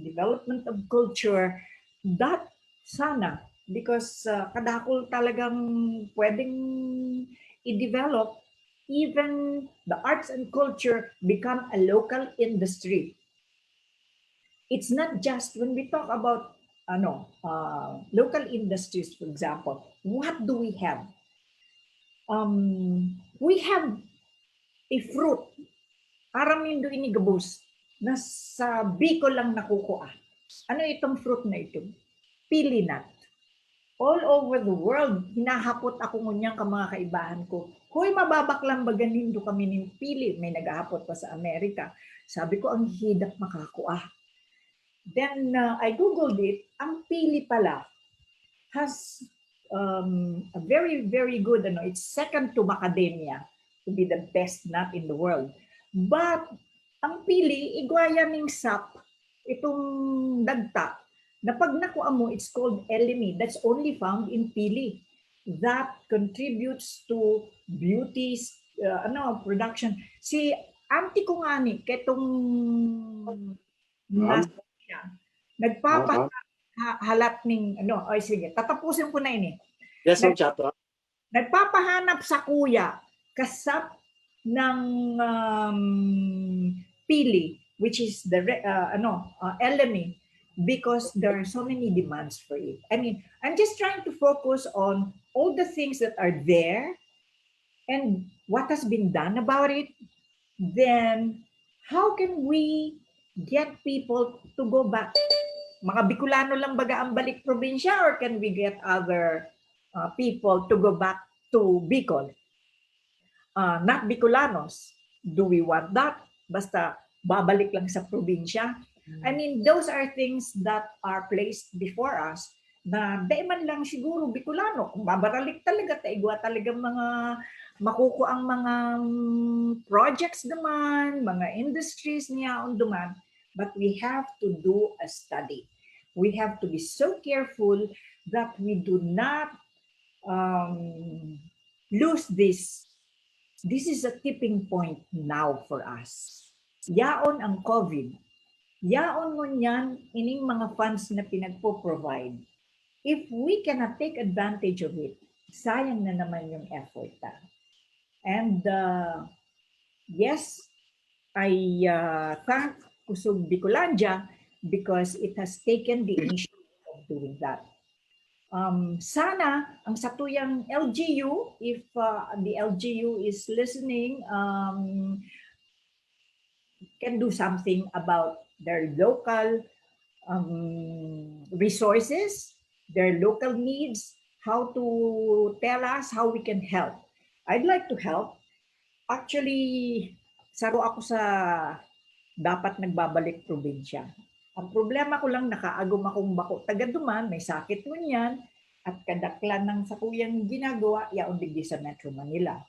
development of culture, that sana, because kadakol talagang pwedeng i-develop, even the arts and culture become a local industry. It's not just when we talk about local industries, for example, what do we have? We have a fruit, aramindo inigabos, na sa Bicol lang nakukuha. Ano itong fruit na ito? Pili nut. All over the world, hinahapot ako ngunyang ka mga kaibahan ko. Hoy, mababaklang ba ganindo kami ng pili? May naghahapot pa sa Amerika. Sabi ko, ang hidap makakuha. Then I Googled it. Ang pili pala has a very, very good, it's second to macadamia to be the best nut in the world. But ang pili, igwaya ning sap, itong dagta, na pag nakuha mo, it's called elemi. That's only found in pili. That contributes to beauty's production. Si auntie ko nga ni, ketong na Ma'am? nagpapahalat ng ano, ay sige, tatapusin ko na ini. Yes, Ma'am Chato. Nagpapahanap sa kuya kasap ng pili, which is the LME, because there are so many demands for it. I mean, I'm just trying to focus on all the things that are there and what has been done about it. Then how can we get people to go back? Mga Bicolano lang baga ang balik probinsya, or can we get other people to go back to Bicol? Not Bicolanos. Do we want that? Basta babalik lang sa probinsya? I mean, those are things that are placed before us na di man lang siguro Bicolano. Kung babaralik talaga, taigwa talaga mga makuko ang mga projects naman, mga industries niya on demand. But we have to do a study. We have to be so careful that we do not lose this. This is a tipping point now for us. Yaon ang COVID. Yaon mo niyan ining mga funds na pinagpo-provide. If we cannot take advantage of it, sayang na naman yung effort. And yes, I thank Kusog Bikolandia because it has taken the initiative of doing that. Sana ang satuyang LGU, if the LGU is listening, can do something about their local resources, their local needs, how to tell us how we can help. I'd like to help. Actually, saro ako sa dapat nagbabalik probinsya. Ang problema ko lang, nakaagom akong bako tagaduman, may sakit mo niyan, at kadaklan ng sakuyang ginagawa, yaon digdi sa Metro Manila.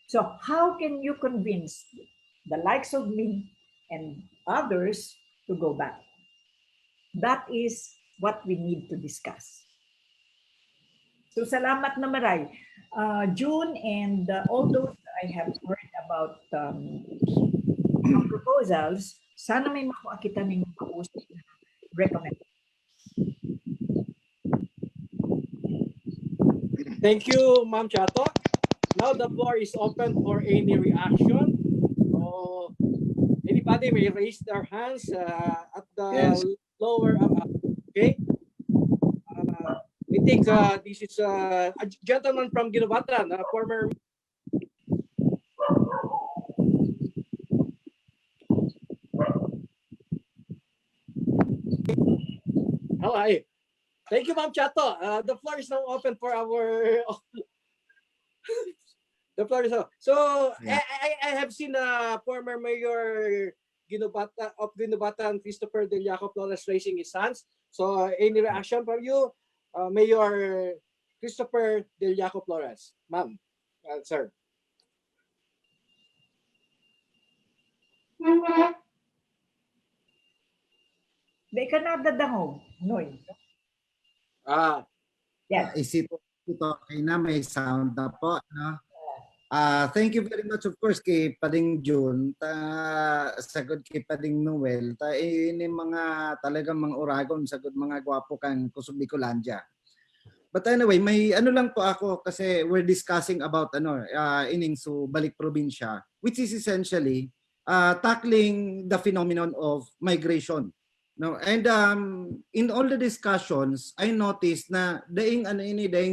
So how can you convince the likes of me and others to go back? That is what we need to discuss. So salamat na maray. June and all those I have heard about proposals, sana may makuha kita ng mausap na recommend. Thank you, Ma'am Chato. Now the floor is open for any reaction. Anybody may raise their hands at the lower. Okay. I think this is a gentleman from Ginobatan, a former. Oh, hi. Thank you, Ma'am Chato. The floor is now open for our. The floor is open. So yeah. I have seen former Mayor Ginobatan, Christopher Del Jaco Flores raising his hands. So any reaction from you, Mayor Christopher Del Jaco Flores, ma'am, sir? Di ka na dadangog, Noy. Yes. Isip ito okay na may sound na po, no? Thank you very much of course kay Pading June, sagod kay Pading Noel, ini mga talagang mga uragon, sagod mga gwapo kang Kusog Bikolandia. But anyway, may ano lang po ako kasi we're discussing about ining so Balik Probinsya, which is essentially tackling the phenomenon of migration. No, and in all the discussions, I noticed na daing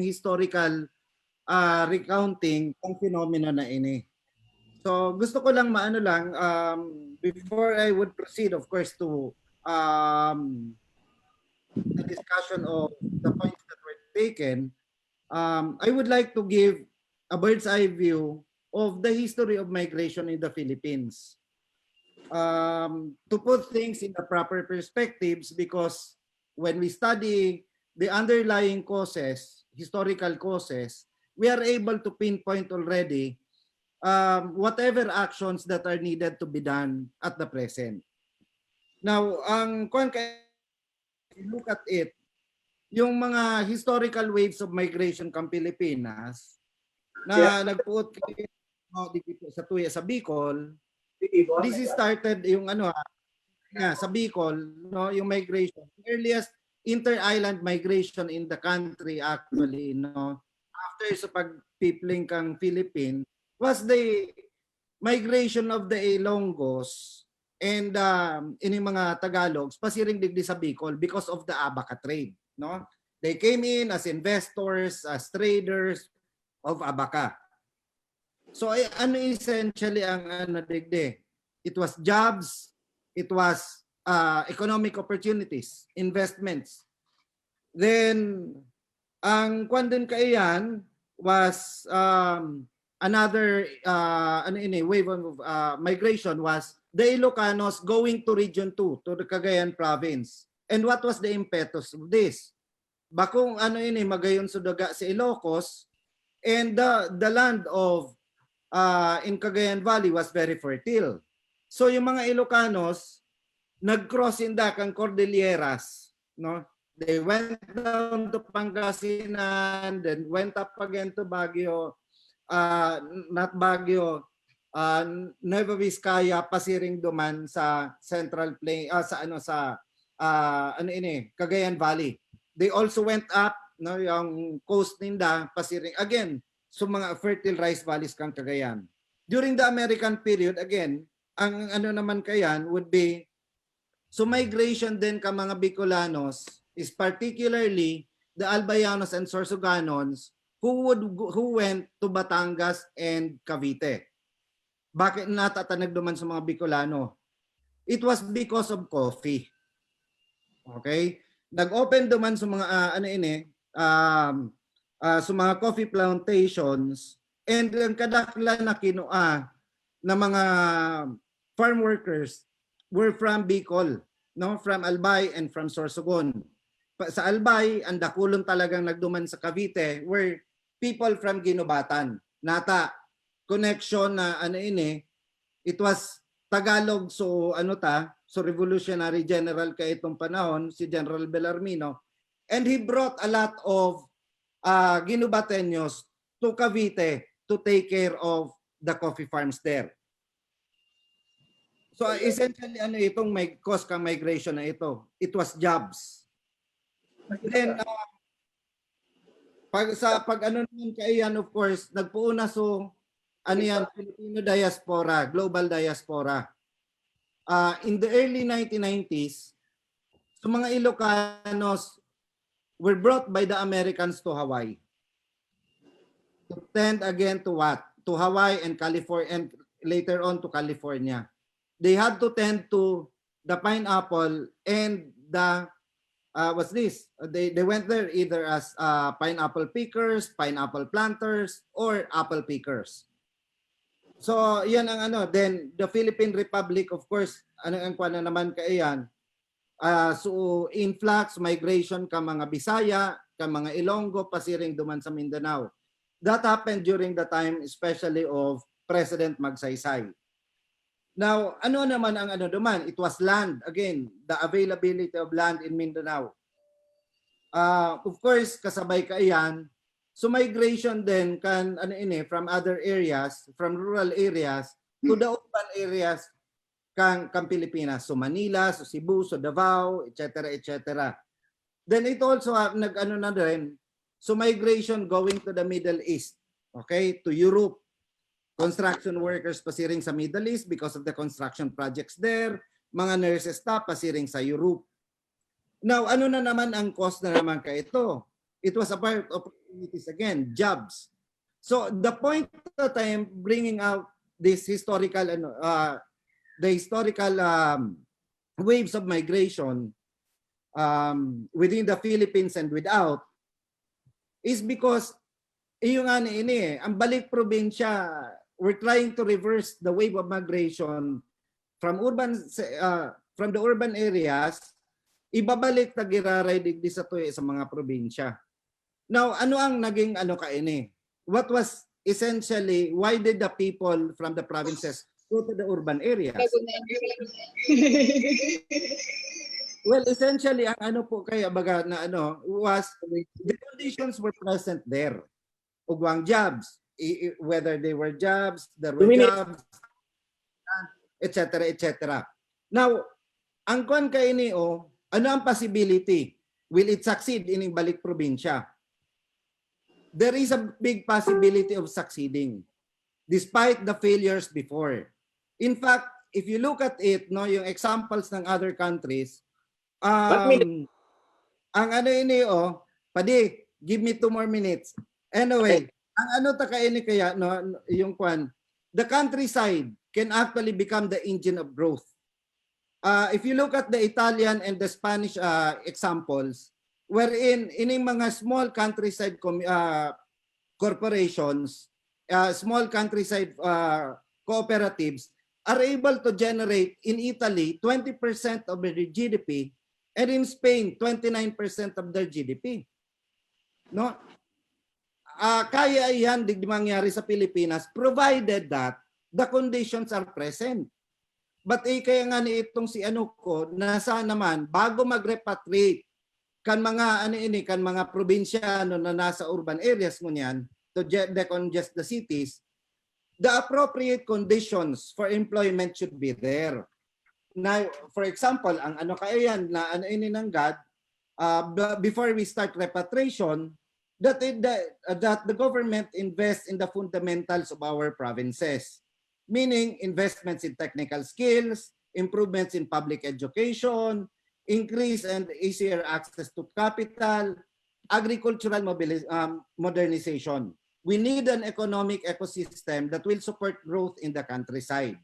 historical recounting ng phenomena na ini. So gusto ko lang maano lang before I would proceed, of course, to the discussion of the points that were taken. I would like to give a bird's eye view of the history of migration in the Philippines. To put things in the proper perspectives, because when we study the underlying causes, historical causes, we are able to pinpoint already whatever actions that are needed to be done at the present. Now, if you look at it, yung mga historical waves of migration kang Pilipinas na nagpuot dito sa Bicol, this is started yung sa Bicol, no, yung migration, earliest inter-island migration in the country actually, no, after sa pagpipling kang Philippine, was the migration of the Ilonggos and ini mga Tagalogs pasiring digdi sa Bicol because of the abaca trade, no? They came in as investors, as traders of abaca. So ano essentially ang ano digdi? It was jobs, it was economic opportunities, investments. Then ang kwan din kaiyan was another wave of migration was the Ilocanos going to Region 2, to the Cagayan province. And what was the impetus of this? Bakong magayon sudaga sa Ilocos, and the land of in Cagayan Valley was very fertile. So yung mga Ilocanos nag-cross inda kang Cordilleras, no? They went down to Pangasinan, then went up again to Baguio, not Baguio, Nueva Vizcaya, pasiring duman sa Central Plain, Cagayan Valley. They also went up, no, yung coast ninda, pasiring again, so mga fertile rice valleys kang Cagayan. During the American period, again, ang naman kayan would be, so migration din ka mga Bicolanos is particularly the Albayanos and Sorsoganons who went to Batangas and Cavite. Bakit natatanag duman sa mga Bicolano? It was because of coffee. Okay? Nag-open duman sa mga sa mga coffee plantations, and ang kadaklan na kinua na mga farm workers were from Bicol, no, from Albay and from Sorsogon. Sa Albay, ang dakulon talagang nagduman sa Cavite were people from Ginubatan. Nata connection na it was Tagalog, so so Revolutionary General ka itong panahon, si General Bellarmino, and he brought a lot of Ginubateños to Cavite to take care of the coffee farms there. So essentially itong may cause kang migration na ito? It was jobs. Then pag naman kaiyan, of course, nagpuuna so Filipino diaspora, global diaspora. In the early 1990s, so mga Ilocanos were brought by the Americans to Hawaii. To tend again to what? To Hawaii and California, and later on to California. They had to tend to the pineapple and the what's this? They went there either as pineapple pickers, pineapple planters, or apple pickers. So yan ang Then the Philippine Republic, of course, ang kuwan na naman kaiyan. So influx, migration ka mga Bisaya, ka mga Ilonggo, pasiring duman sa Mindanao. That happened during the time especially of President Magsaysay. Now, ano naman ang duman? It was land. Again, the availability of land in Mindanao. Of course, kasabay kaiyan, so migration din kan from other areas, from rural areas to the urban areas kang Pilipinas. So Manila, so Cebu, so Davao, etc., etc. Then it also na rin, so migration going to the Middle East, okay, to Europe. Construction workers pasiring sa Middle East because of the construction projects there. Mga nurses pasiring sa Europe. Now, na naman ang cost na naman ka ito? It was a part of opportunities again, jobs. So the point that I am bringing out this historical, the historical waves of migration within the Philippines and without is because ang Balik Probinsya, we're trying to reverse the wave of migration from the urban areas, ibabalik ta giraray digdi sa mga probinsya. Now, ano ang naging What was essentially, why did the people from the provinces go to the urban areas? Well, essentially, ang po kaya baga na was the conditions were present there. Ugwang jobs, whether they were jobs, there were jobs, etc., etc. Now, ang kuan kay ini ano ang possibility? Will it succeed ining Balik Probinsya? There is a big possibility of succeeding despite the failures before. In fact, if you look at it, no, yung examples ng other countries, ang ano ini padi, give me 2 more minutes. Anyway, ang ano ta kay ini kaya no yung kwan, the countryside can actually become the engine of growth. If you look at the Italian and the Spanish examples, wherein ining mga small countryside corporations, small countryside cooperatives are able to generate in Italy 20% of their GDP and in Spain 29% of their GDP. No? Kaya yan di mangyari sa Pilipinas provided that the conditions are present. But kaya nga ni itong si ano ko nasa naman bago mag-repatriate kan mga kan mga probinsyano na nasa urban areas mo niyan to decongest the cities, the appropriate conditions for employment should be there. Now, for example, ang ano kaya yan na ano ini ng God, before we start repatriation, that the government invests in the fundamentals of our provinces. Meaning investments in technical skills, improvements in public education, increase and easier access to capital, agricultural modernization. We need an economic ecosystem that will support growth in the countryside.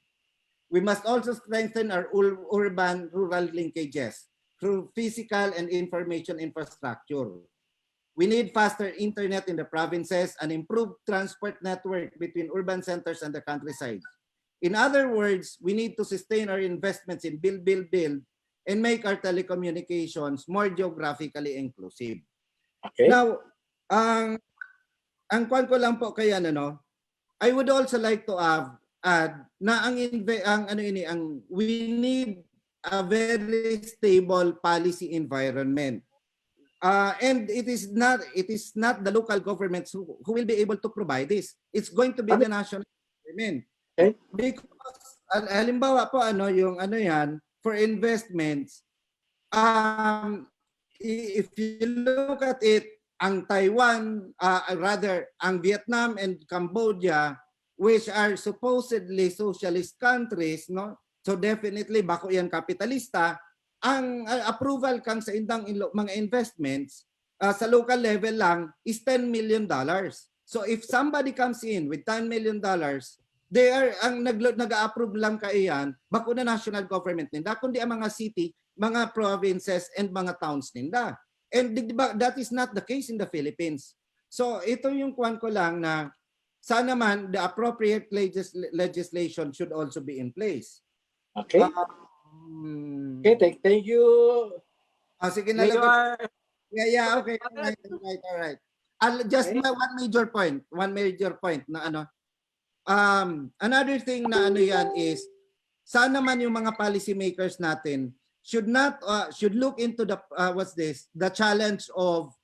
We must also strengthen our urban-rural linkages through physical and information infrastructure. We need faster internet in the provinces and improved transport network between urban centers and the countryside. In other words, we need to sustain our investments in build, and make our telecommunications more geographically inclusive. Okay. Now, ang kwan ko lang po kaya I would also like to add na we need a very stable policy environment. And it is not the local governments who will be able to provide this. It's going to be the national government. Okay. Because halimbawa po yung yan for investments, if you look at it, ang Taiwan, rather ang Vietnam and Cambodia, which are supposedly socialist countries, no? So definitely bako yan kapitalista. Ang approval kang sa indang mga investments sa local level lang is $10 million. So if somebody comes in with $10 million, they are ang nag-approve lang kaiyan bako na national government ninda kundi ang mga city, mga provinces and mga towns ninda. And that is not the case in the Philippines. So ito yung kuwan ko lang na sana man the appropriate legislation should also be in place. Okay. Okay, thank you. Sige na lang. Yeah, okay. All right. Just one major point na another thing na yan is sana man yung mga policy makers natin should look into the the challenge of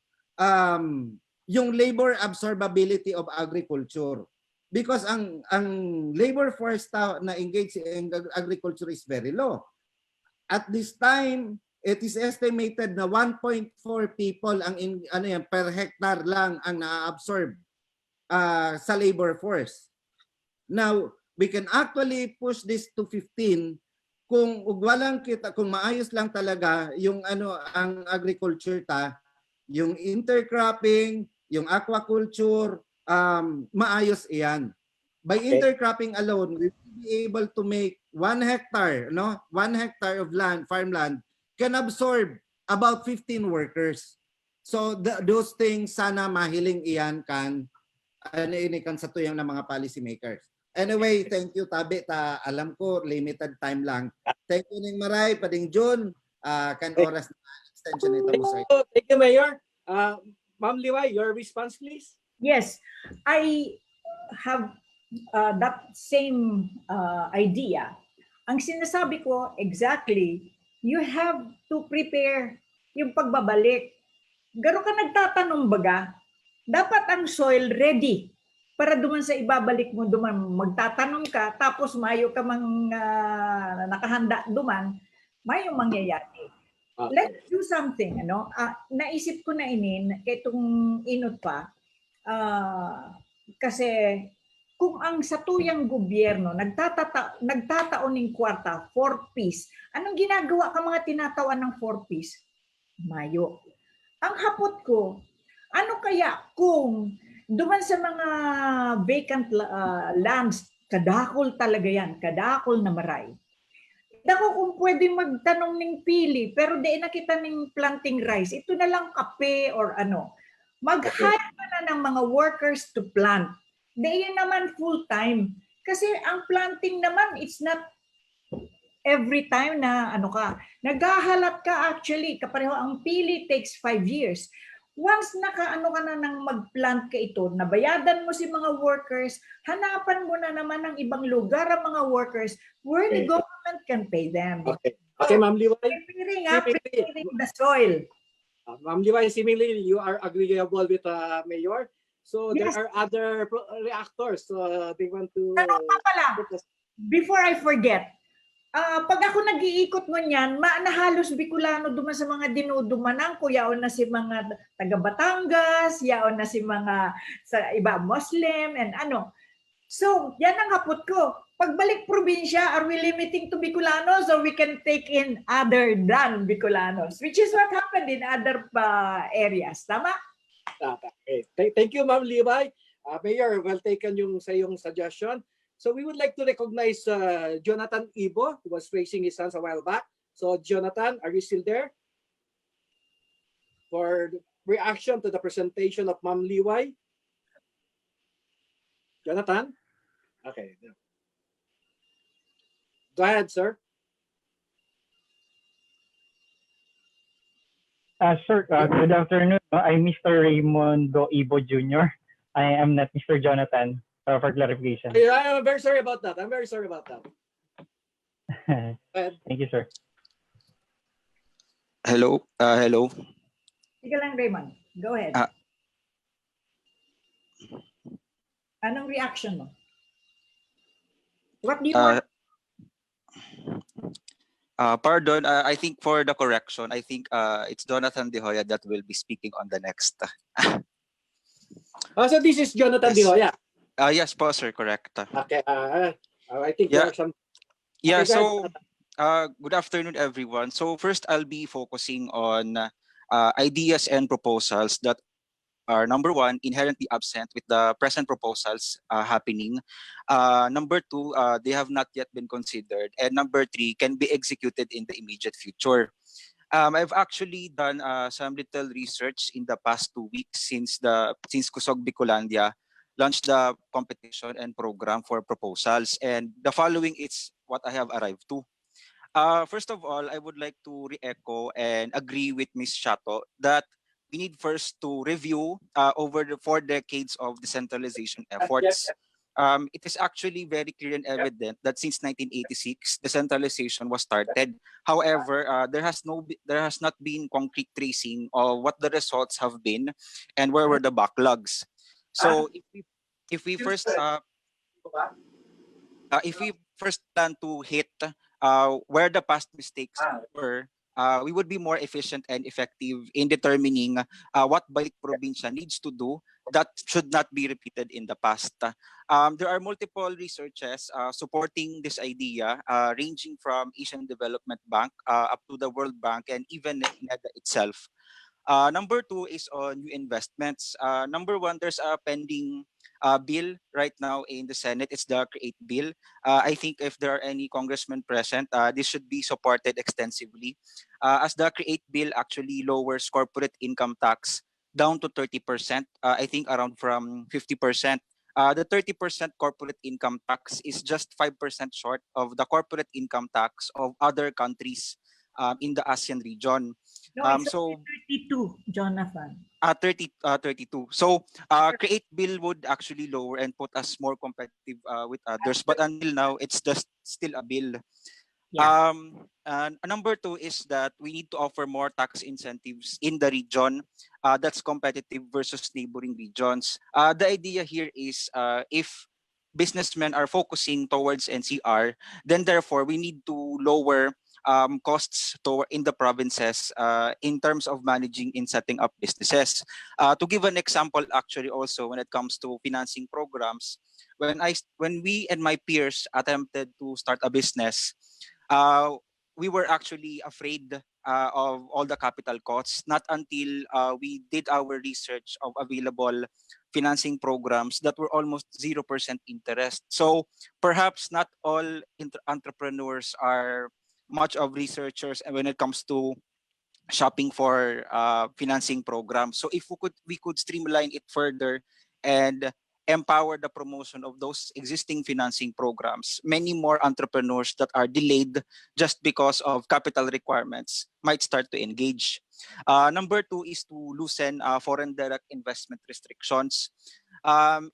yung labor absorbability of agriculture, because ang labor force na engaged in agriculture is very low. At this time, it is estimated na 1.4 people per hectare lang ang na-absorb sa labor force. Now, we can actually push this to 15 kung maayos lang talaga yung ang agriculture yung intercropping, yung aquaculture, maayos iyan. By intercropping alone, we will be able to make 1 hectare, 1 hectare of land, farmland, can absorb about 15 workers. So those things sana mahiling iyan kan sa tuyang ng mga policy makers. Anyway, thank you Tabi alam ko limited time lang. Thank you ning maray pading June kan oras na extension nito mo sa. Thank you Mayor. Ma'am Liway, your response please. Yes, I have that same idea. Ang sinasabi ko exactly, you have to prepare yung pagbabalik. Garo ka nagtatanong baga, dapat ang soil ready para duman sa ibabalik mo duman magtatanong ka tapos mayo ka mang nakahanda duman, May yung mangyayari. Let's do something, ano? Naisip ko na itong inot pa, kasi kung ang satuyang gobyerno nagtataon ng kwarta, 4-piece, anong ginagawa ka mga tinatawan ng 4-piece? Mayo. Ang hapot ko, ano kaya kung duman sa mga vacant lands, kadakol talaga yan, kadakol na maray. Dako kung pwede magtanong ng pili, pero di nakita ng planting rice, ito na lang kape or ano. Mag-hire ka na ng mga workers to plant. Di yun naman full-time. Kasi ang planting naman, it's not every time na naghahalap ka actually, kapareho ang pili takes 5 years. Once ka na nang mag-plant ka ito, nabayadan mo si mga workers, hanapan mo na naman ng ibang lugar ang mga workers where the government can pay them. Okay, Ma'am Liway. Preparing the soil. Ma'am Liway, seemingly you are agreeable with Mayor. So Yes. there are other reactors. So they want to... Before I forget, pag ako nag-iikot mo niyan, na halos Bicolano duman sa mga dinudumanan ko, yaon na si mga taga Batangas, yaon na si mga sa iba Muslim and ano. So, yan ang hapot ko. Pagbalik probinsya, are we limiting to Bicolanos or we can take in other than Bicolanos? Which is what happened in other areas. Tama? Okay. Thank you, Ma'am Liway. Mayor, well taken yung sa iyong suggestion. So we would like to recognize Jonathan Ibo, who was raising his hands a while back. So Jonathan, are you still there? For reaction to the presentation of Ma'am Liway? Jonathan? Okay. Go ahead, sir. Sir, good afternoon. I'm Mr. Raymondo Ibo Jr. I am not Mr. Jonathan, for clarification. I'm very sorry about that. Thank you, sir. Hello. Hello. Sige lang, Raymond. Go ahead. Anong reaction mo? What do you want? Pardon, I think for the correction, I think it's Jonathan De Hoya that will be speaking on the next. So this is Jonathan De Hoya. Yes po, sir, correct. Okay. I think there are some... Yeah, Okay, so good afternoon, everyone. So first, I'll be focusing on ideas and proposals that are, number one, inherently absent with the present proposals happening. Number two, they have not yet been considered. And number three, can be executed in the immediate future. I've actually done some little research in the past 2 weeks since Kusog Bikolandia launched the competition and program for proposals. And the following is what I have arrived to. First of all, I would like to re-echo and agree with Ms. Chato that we need first to review over the 4 decades of decentralization efforts. It is actually very clear and evident that since 1986, decentralization was started. However, there has not been concrete tracing of what the results have been and where were the backlogs. So if we first plan to hit where the past mistakes were, we would be more efficient and effective in determining what Balik Probinsya needs to do that should not be repeated in the past. There are multiple researches supporting this idea, ranging from Asian Development Bank up to the World Bank and even NEDA itself. Number two is on new investments. Number one, there's a pending bill right now in the Senate. It's the CREATE bill. I think if there are any congressmen present, this should be supported extensively, as the CREATE bill actually lowers corporate income tax down to 30%. I think around from 50%. The 30% corporate income tax is just 5% short of the corporate income tax of other countries in the ASEAN region. No, it's 32, Jonathan. 32. So CREATE bill would actually lower and put us more competitive with others. But until now, it's just still a bill. Yeah. And number two is that we need to offer more tax incentives in the region that's competitive versus neighboring regions. The idea here is if businessmen are focusing towards NCR, then therefore we need to lower costs in the provinces in terms of managing in setting up businesses. To give an example, actually, also when it comes to financing programs, when we and my peers attempted to start a business, we were actually afraid of all the capital costs. Not until we did our research of available financing programs that were almost 0% interest. So perhaps not all entrepreneurs are much of researchers and when it comes to shopping for financing programs. So if we could streamline it further and empower the promotion of those existing financing programs, many more entrepreneurs that are delayed just because of capital requirements might start to engage. Number two is to loosen foreign direct investment restrictions.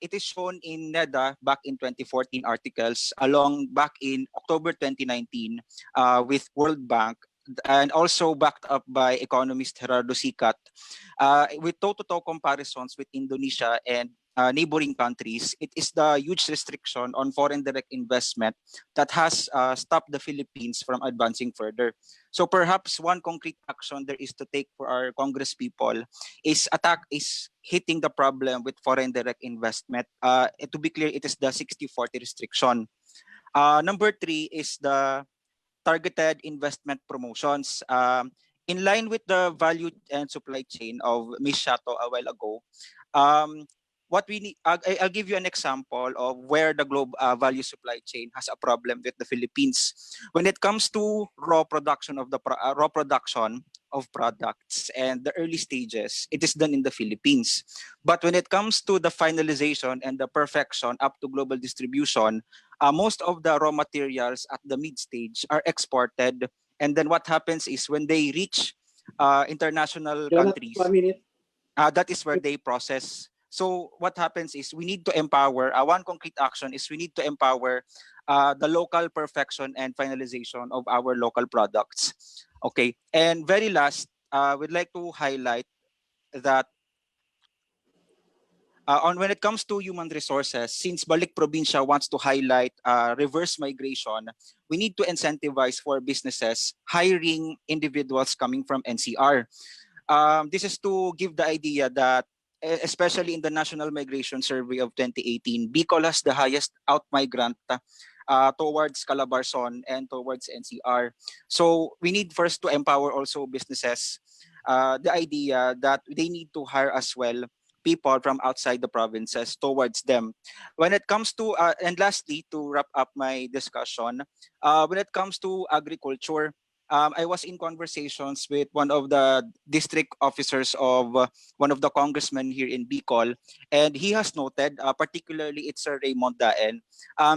It is shown in NEDA back in 2014 articles, along back in October 2019 with World Bank, and also backed up by economist Gerardo Sicat, with toe-to-toe comparisons with Indonesia and neighboring countries. It is the huge restriction on foreign direct investment that has stopped the Philippines from advancing further. So perhaps one concrete action there is to take for our Congress people is hitting the problem with foreign direct investment. To be clear, it is the 60-40 restriction. Number three is the targeted investment promotions. In line with the value and supply chain of Ms. Shato a while ago, what we need, I'll give you an example of where the global value supply chain has a problem with the Philippines. When it comes to raw production of products and the early stages, it is done in the Philippines. But when it comes to the finalization and the perfection up to global distribution, most of the raw materials at the mid stage are exported. And then what happens is when they reach international countries, that is where they process. So what happens is we need to empower, one concrete action is we need to empower the local perfection and finalization of our local products. Okay, and very last, we'd like to highlight that on when it comes to human resources, since Balik Probinsya wants to highlight reverse migration, we need to incentivize for businesses hiring individuals coming from NCR. This is to give the idea that, especially in the National Migration Survey of 2018, Bicol has the highest out-migrant towards Calabarzon and towards NCR. So we need first to empower also businesses, the idea that they need to hire as well people from outside the provinces towards them. When it comes to, and lastly, to wrap up my discussion, when it comes to agriculture, I was in conversations with one of the district officers of one of the congressmen here in Bicol, and he has noted, particularly it's Sir Raymond Daen,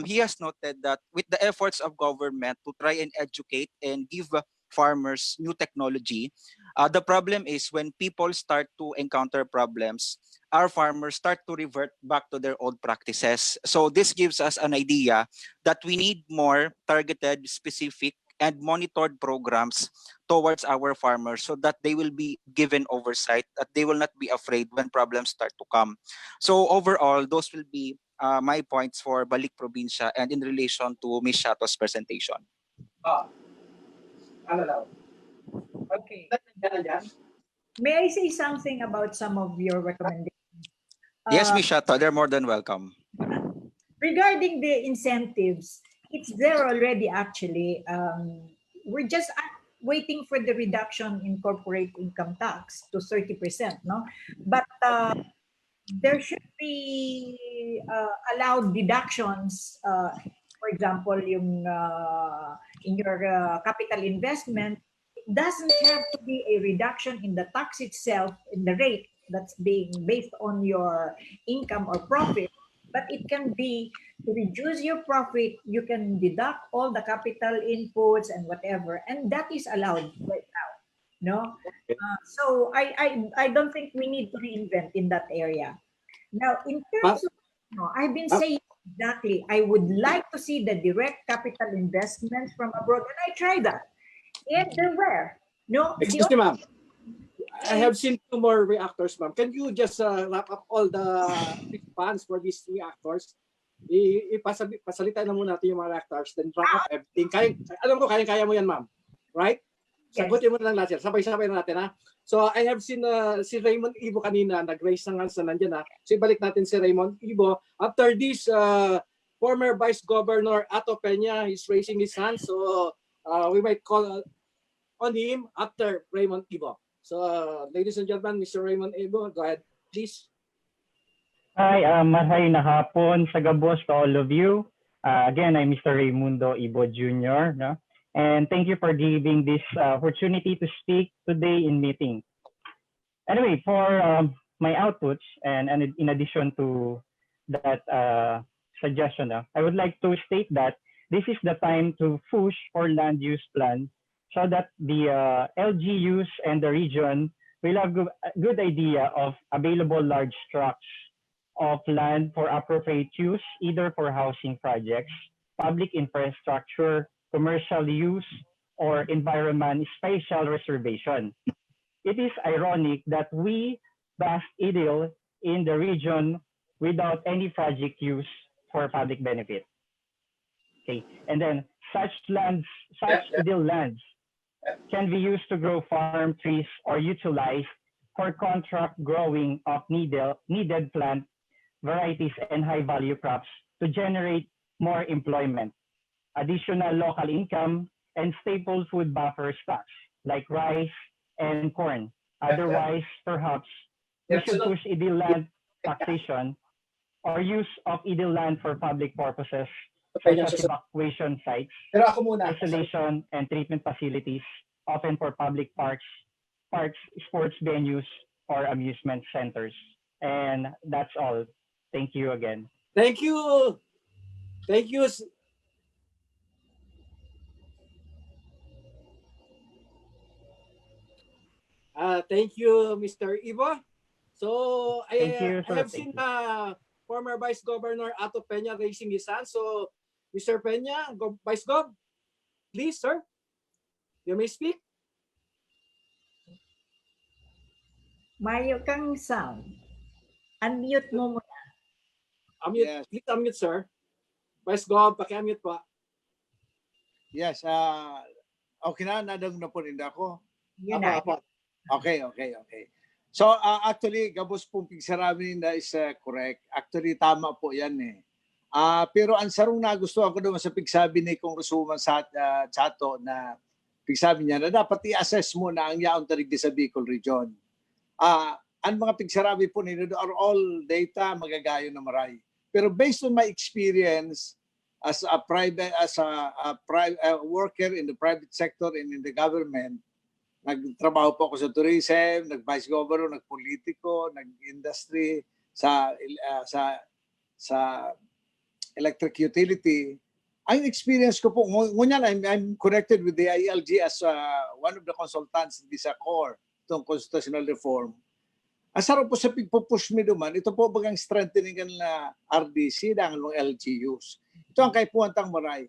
he has noted that with the efforts of government to try and educate and give farmers new technology, the problem is when people start to encounter problems, our farmers start to revert back to their old practices. So this gives us an idea that we need more targeted, specific, and monitored programs towards our farmers so that they will be given oversight, that they will not be afraid when problems start to come. So overall, those will be my points for Balik Probinsya and in relation to Ms. Shato's presentation. Okay. May I say something about some of your recommendations? Yes, Ms. Shato, they're more than welcome. Regarding the incentives, it's there already actually. We're just waiting for the reduction in corporate income tax to 30%, no? But there should be allowed deductions. For example, yung, in your capital investment, it doesn't have to be a reduction in the tax itself, in the rate that's being based on your income or profit, but it can be to reduce your profit, you can deduct all the capital inputs and whatever, and that is allowed right now. No? So I don't think we need to reinvent in that area. Now, in terms of, I've been saying exactly, I would like to see the direct capital investment from abroad, and I tried that. And there were. No? Excuse me, ma'am. I have seen 2 more reactors, ma'am. Can you just wrap up all the funds for these reactors? Pasalita na muna natin yung mga reactors, then wrap up everything. Alam ko, kaya mo yan, ma'am. Right? Yes. Sagutin mo na lang lahat, sir. Sabay-sabay na natin, ha? So, I have seen si Raymond Ibo kanina, nag-raise ng hands na nandiyan, ha? So, ibalik natin si Raymond Ibo. After this, former Vice Governor Ato Peña is raising his hand. So, we might call on him after Raymond Ibo. So, ladies and gentlemen, Mr. Raymond Ibo, go ahead, please. Hi, mahay na hapon sa gabos to all of you. Again, I'm Mr. Raimundo Ibo Jr. No? And thank you for giving this opportunity to speak today in meeting. Anyway, for my outputs, and in addition to that suggestion, I would like to state that this is the time to push for land use plan so that the LGUs and the region will have a good idea of available large tracts of land for appropriate use, either for housing projects, public infrastructure, commercial use, or environment spatial reservation. It is ironic that we vast idle in the region without any project use for public benefit. Okay, and then such idle lands can be used to grow farm trees or utilized for contract growing of needed plant varieties and high value crops to generate more employment, additional local income, and staple food buffer stocks like rice and corn. Otherwise, perhaps we should push idle land taxation or use of idle land for public purposes such as evacuation sites, isolation and treatment facilities, often for public parks, sports venues, or amusement centers. And that's all. Thank you again. Thank you. Thank you. Thank you, Mr. Ivo. So I have seen former Vice Governor Ato Peña raising his hand. So Mr. Peña, Vice Gov, please, sir, you may speak. Mayo kang sound. Unmute mo muna. Unmute, yes. Please unmute, sir. Vice Gov, paki-unmute po. Yes, okay na, nadang na po rin ako. Yun na. Okay. So actually, gabos pong pigsaramin na is correct. Actually, tama po yan eh. Pero ang sarong nagustuhan ko naman sa pigsabi ni Congresswoman Chato na pigsabi niya na dapat i-assess mo na ang yaon tarig sa Bicol Region. Ang mga pigsarabi po nila are all data magagayo na maray. Pero based on my experience as a worker in the private sector and in the government, nagtrabaho po ako sa tourism, nag-vice governor, nag-politiko, nag-industry sa electric utility. Ang experience ko po, ngunyan I'm connected with the ILG as one of the consultants in this core, itong constitutional reform. Ang sarap po sa pagpupush me duman, ito po bagang strengthening na RDC ng LGUs. Ito ang kaipuantang maray.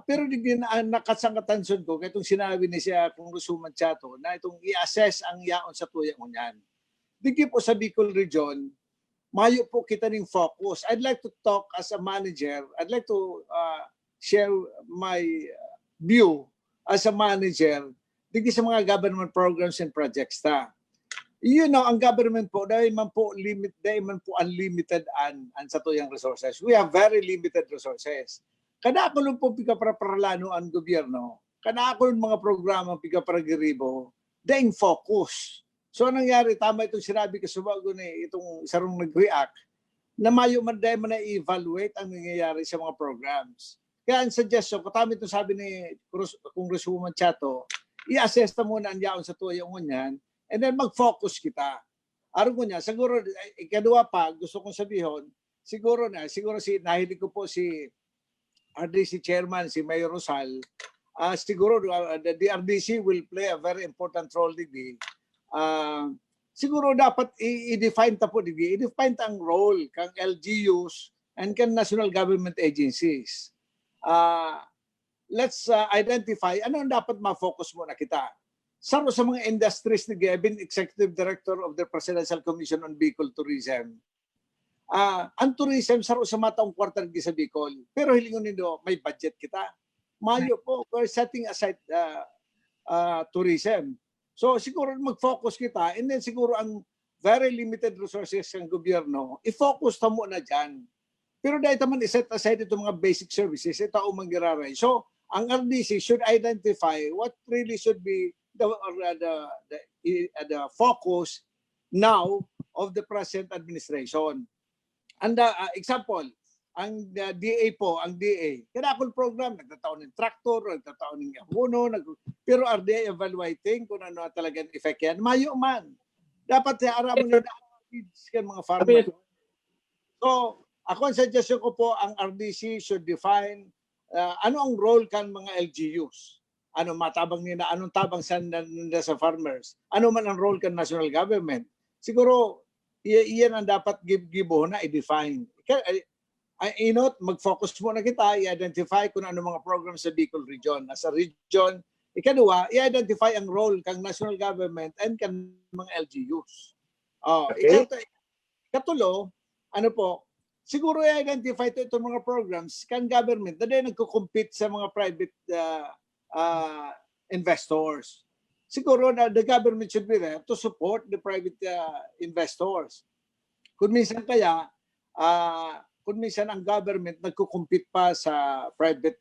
Pero din nakasangkatanson ko, itong sinabi ni siya kung Congresswoman Chato, na itong i-assess ang yaon sa tuyang unyan. Digi po sa Bicol Region, mayo po kita ng focus. I'd like to talk as a manager. I'd like to share my view as a manager digi sa mga government programs and projects ta. You know, ang government po, dahil man po unlimited an sa tuyang resources. We have very limited resources. Kada ako lang po pikaparalano ang gobyerno, kada ako mga programa pikaparagiribo, daing focus. So anong nangyari, tama itong sinabi ko sa bago ni itong sarong nag-react, na mayo man dahil man na-evaluate ang nangyayari sa mga programs. Kaya ang suggestion ko, tama itong sabi ni Congresswoman Chato, i-assess na muna ang yaon sa tuyang unyan, and then mag-focus kita. Araw ko niya, siguro, ikadua pa, gusto kong sabihin, siguro si, nahilig ko po si RDC Chairman, si Mayor Rosal, siguro the RDC will play a very important role digdi. Siguro dapat i-define ta po digdi. I-define ta ang role kang LGUs and kang national government agencies. Let's identify ano ang dapat ma-focus muna kita. Sa mga industries na I've been Executive Director of the Presidential Commission on Bicol Tourism. Ang tourism sa mataong kwartal sa Bicol. Pero hilingon nindo, may budget kita. Mayo po, we're setting aside tourism. So siguro mag-focus kita, and then siguro ang very limited resources ng gobyerno, i-focus na muna dyan. Pero dahil naman i-set aside itong mga basic services, ito ang mangyararay. So ang RDC should identify what really should be the focus now of the present administration. And example, ang DA po, ang DA, kinakul program, nagtataon ng traktor, nagtataon ng abono, pero RDA evaluating kung ano talaga ang effect yan. Mayo man. Dapat araman nila mga farmers. So, ako ang suggestion ko po, ang RDC should define ano ang role kan mga LGUs. Ano matabang nila, anong tabang sa farmers. Ano man ang role kan national government. Siguro, iyan ang dapat gibo na i-define. Mag-focus muna kita, i-identify kung ano mga programs sa Bicol region. As a region, ikadua, i-identify ang role kang national government and kang mga LGUs. Katulo, ano po, siguro i-identify itong mga programs kang government na din nagko-compete sa mga private investors. Siguro na the government should be there to support the private investors. Kung minsan kaya, kung minsan ang government nagko-compete pa sa private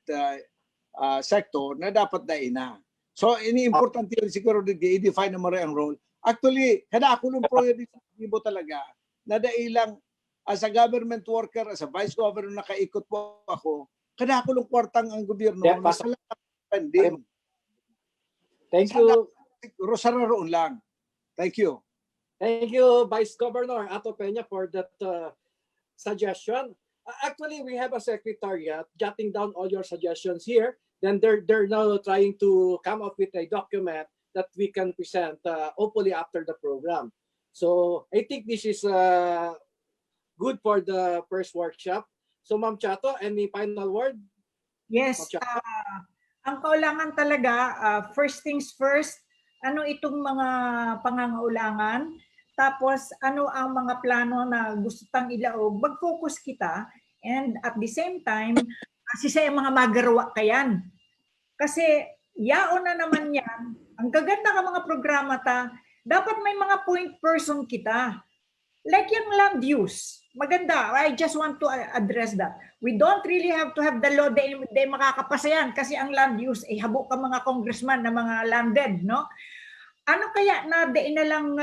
sector na dapat daina. So, ini-importante yun siguro i-define naman rin ang role. Actually, kada ako nung proyektibo talaga, na dailang as a government worker, as a vice governor, nakaikot po ako, kada ako nung kwartang ang gobyerno, masala pending. Thank you. Rosara roon lang. Thank you. Thank you, Vice Governor Ato Peña, for that suggestion. Actually, we have a secretariat jotting down all your suggestions here. Then they're now trying to come up with a document that we can present hopefully after the program. So I think this is good for the first workshop. So Ma'am Chato, any final word? Yes. Ang kaulangan talaga, first things first, ano itong mga pangangailangan, tapos ano ang mga plano na gusto tang ilaog, mag-focus kita, and at the same time, sisay ang mga magarawa kayan. Kasi yaon na naman yan, ang gaganda ka mga programa ta, dapat may mga point person kita. Like yung land use, maganda. I just want to address that. We don't really have to have the law de makakapasa yan kasi ang land use, habo ka mga congressman na mga landed, no? Ano kaya na na lang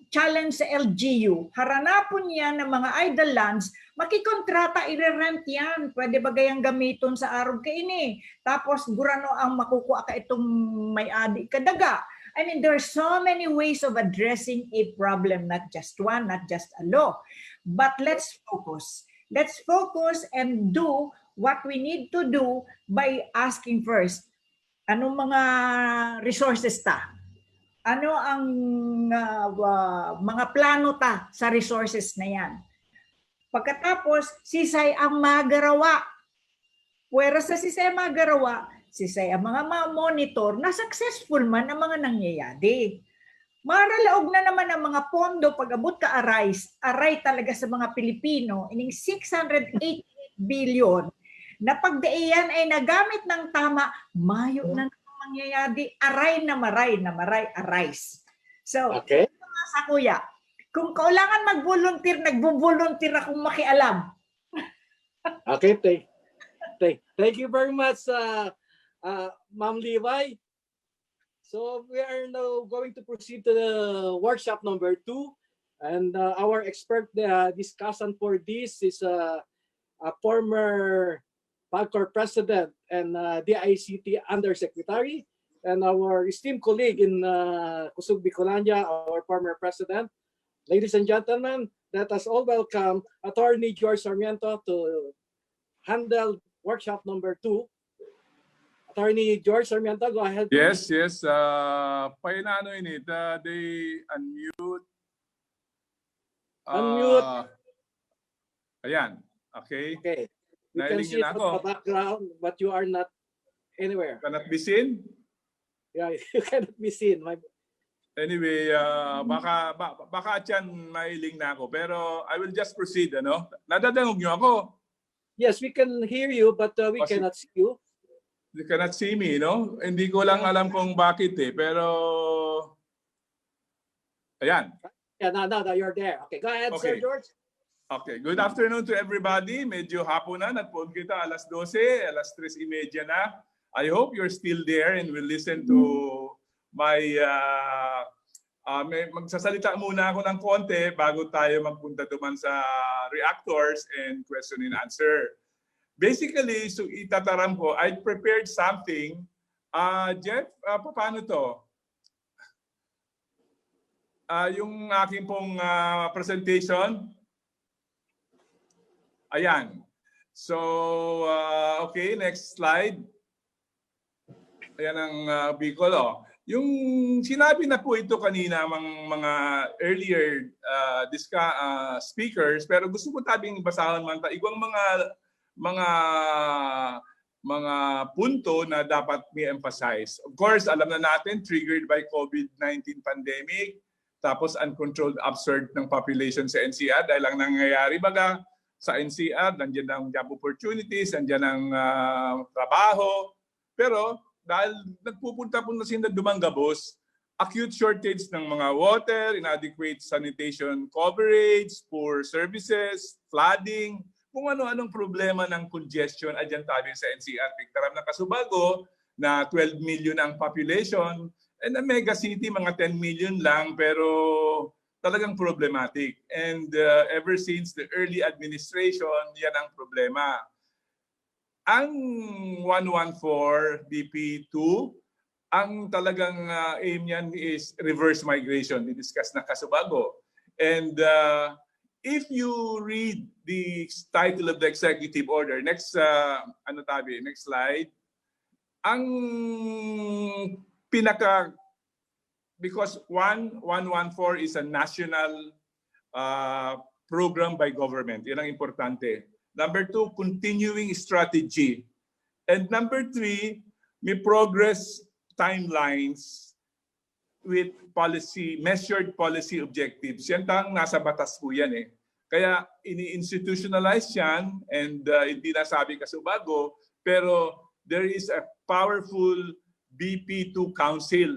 challenge sa LGU? Haranapon yan ng mga idle lands, makikontrata, i-rent yan. Pwede ba gayang gamiton sa araw kaini? Tapos gurano ang makukuha ka itong may-adi kadaga. I mean, there are so many ways of addressing a problem, not just one, not just a law. But let's focus. Let's focus and do what we need to do by asking first, anong mga resources ta? Ano ang mga plano ta sa resources na yan? Pagkatapos, sisay ang magarawa. Pwera sa sisay magarawa, sisay ang mga monitor na successful man ang mga nangyayari. Maralaog na naman ang mga pondo pag-abot ka aray talaga sa mga Pilipino, ining 688 billion na pagdaiyan ay nagamit ng tama, mayo na mangyayari, aray, arise. So, okay. Sa kuya, kung kailangan mag-volunteer, nagbo-volunteer akong makialam. Okay, thank you very much, Ma'am Levi. So we are now going to proceed to the workshop number 2, and our expert discussant for this is a former PAGCOR president and DICT undersecretary, and our esteemed colleague in Kusog Bikolandia, our former president. Ladies and gentlemen, let us all welcome Attorney George Sarmiento to handle workshop number 2. Attorney George Sarmiento, go ahead. Yes. Painano ini, they unmute. Unmute. Ayan, okay. Okay. You can see it from the background, but you are not anywhere. Cannot be seen? Yeah, you cannot be seen. Anyway, baka dyan mailing na ako. Pero I will just proceed, ano? Nadadangog niyo ako? Yes, we can hear you, but we cannot see you. You cannot see me, no? Hindi ko lang alam kung bakit eh. Pero, ayan. Yeah, no, you're there. Okay, go ahead, Sir Okay. George. Okay, good afternoon to everybody. Medyo hapon na, natpon kita alas 12, alas 3:30 na. I hope you're still there and will listen to my... magsasalita muna ako ng konti bago tayo magpunta duman sa reactors and question and answer. Basically, so itataram ko, I prepared something. Jeff, paano to? Yung aking pong presentation. Ayan. So, okay, next slide. Ayan ang Bicol. Yung sinabi na po ito kanina mga earlier speakers, pero gusto ko tabing basahan man igwang mga punto na dapat i-emphasize. Of course, alam na natin, triggered by COVID-19 pandemic, tapos uncontrolled upsurge ng population sa NCR dahil lang nangyayari baga sa NCR, nandiyan ang job opportunities, nandiyan ang trabaho. Pero dahil nagpupunta po na sila dumanggabos, acute shortage ng mga water, inadequate sanitation coverage, poor services, flooding, kung ano-anong problema ng congestion adyan tayo sa NCR. Pigtaram na Kasubago na 12 million ang population, and a mega city, mga 10 million lang, pero talagang problematic. And ever since the early administration, yan ang problema. Ang 114 BP2, ang talagang aim niyan is reverse migration. Didiscuss na Kasubago. And if you read the title of the executive order, next next slide. Ang because 114 is a national program by government. Yan ang importante. Number 2, continuing strategy. And number 3, may progress timelines with measured policy objectives. Yan tang nasa batas po yan eh. Kaya ini-institutionalize yan and hindi nasabi Kasubago, pero there is a powerful BP2 council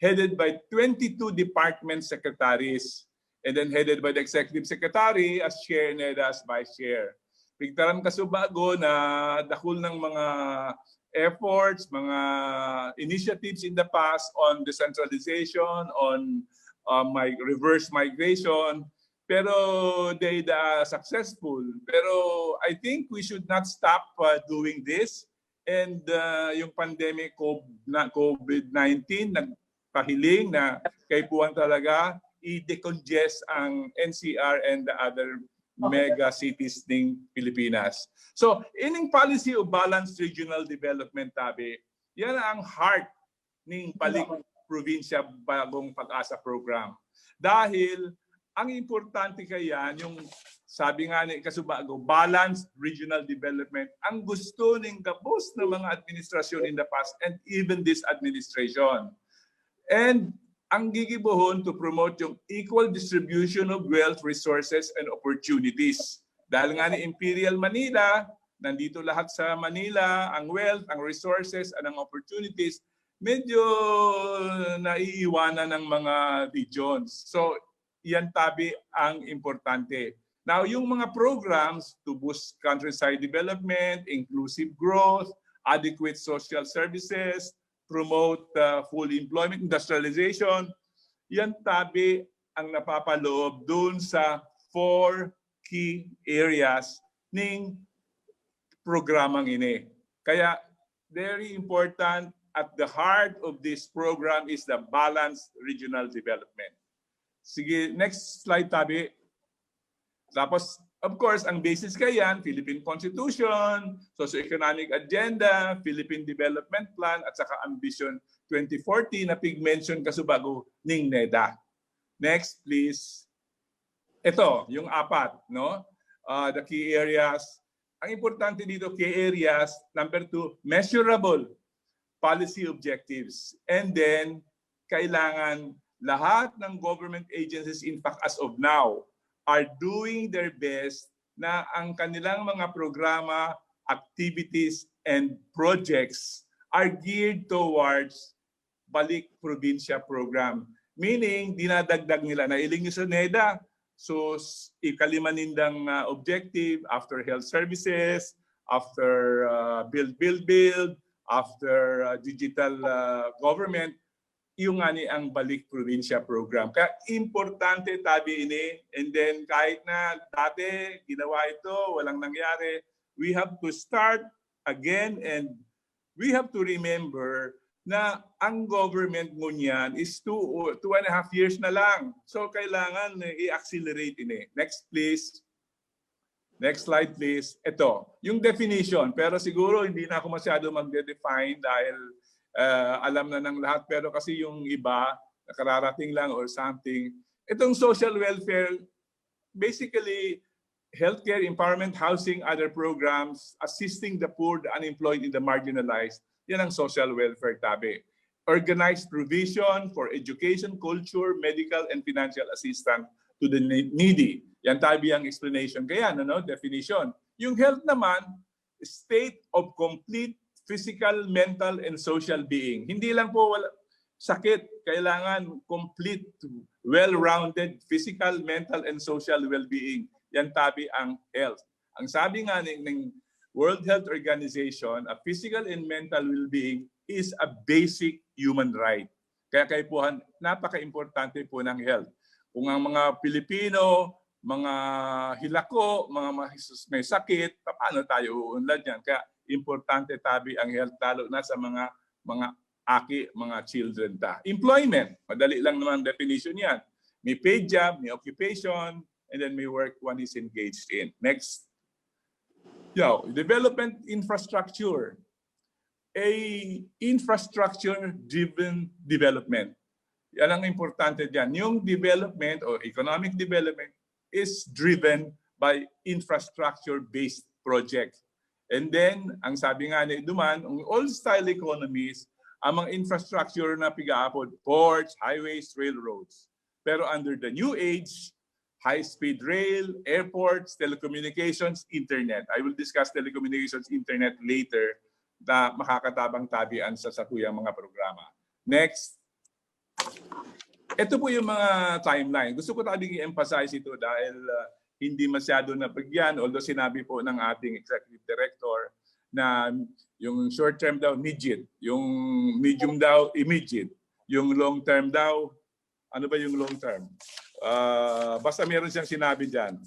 headed by 22 department secretaries and then headed by the executive secretary as chair and as vice chair. Pigtaran Kasubago na dakul ng mga efforts, mga initiatives in the past on decentralization, on reverse migration, pero they are successful. Pero I think we should not stop doing this. And yung pandemic COVID-19 nagpahiling na kay puwan talaga i-decongest ang NCR and the other mega cities ng Pilipinas. So, ining policy of balanced regional development tabi, yan ang heart ng Balik Probinsya Bagong Pag-asa program. Dahil ang importante kaya yung sabi nga ni Kasubago, balanced regional development, ang gusto ng kapos ng mga administrasyon in the past and even this administration. And ang gigibuhon to promote yung equal distribution of wealth, resources, and opportunities. Dahil nga ni Imperial Manila, nandito lahat sa Manila, ang wealth, ang resources, and ang opportunities, medyo naiiwanan ng mga regions. So, yan tabi ang importante. Now, yung mga programs to boost countryside development, inclusive growth, adequate social services, promote full employment, industrialization, yan tabi ang napapaloob dun sa 4 key areas ng programang ini. Kaya very important, at the heart of this program is the balanced regional development. Sige, next slide tabi. Tapos, of course, ang basis kayan, Philippine Constitution, Socio-Economic Agenda, Philippine Development Plan, at saka Ambition 2040 na pig-mention Kasubago ning NEDA. Next, please. Ito, yung 4, no? The key areas. Ang importante dito, key areas. Number 2, measurable policy objectives. And then, kailangan lahat ng government agencies, in fact, as of now, are doing their best na ang kanilang mga programa, activities, and projects are geared towards Balik Probinsya program. Meaning, dinadagdag nila na iling sa NEDA. So, ikalimanindang objective after health services, after build, after digital government, yung nga ni ang Balik Probinsya program. Kaya importante tabi ini, and then kahit na dati ginawa ito, walang nangyari, we have to start again, and we have to remember na ang government ngunyan is 2.5 years na lang. So kailangan i-accelerate ini. Next please. Next slide please. Ito, yung definition. Pero siguro hindi na ako masyado mag-define dahil alam na ng lahat, pero kasi yung iba nakararating lang or something. Itong social welfare, basically healthcare, empowerment, housing, other programs, assisting the poor, the unemployed, and the marginalized. Yan ang social welfare tabi. Organized provision for education, culture, medical, and financial assistance to the needy. Yan tabi ang explanation. Kaya definition. Yung health naman, state of complete physical, mental, and social being. Hindi lang po sakit, kailangan complete, well-rounded physical, mental, and social well-being. Yan tabi ang health. Ang sabi nga ng World Health Organization, a physical and mental well-being is a basic human right. Kaya kayo po, napaka-importante po ng health. Kung ang mga Pilipino, mga hilako, mga may sakit, paano tayo uunlad yan? Kaya importante tabi ang health, talo na sa mga aki, mga children ta. Employment, madali lang naman definition yan. May paid job, may occupation, and then may work one is engaged in. Next. Development infrastructure. A infrastructure-driven development. Yan ang importante dyan. Yung development o economic development is driven by infrastructure-based projects. And then, ang sabi nga ni Duman, ang old-style economies, ang mga infrastructure na pigaapod, ports, highways, railroads. Pero under the new age, high-speed rail, airports, telecommunications, internet. I will discuss telecommunications, internet later na makakatabang tabian sa satuyang mga programa. Next. Ito po yung mga timeline. Gusto ko tabing i-emphasize ito dahil hindi masyado nabigyan, although sinabi po ng ating executive director na yung short term daw immediate, yung medium daw immediate, yung long term daw, ano ba yung long term? Basta meron siyang sinabi dyan.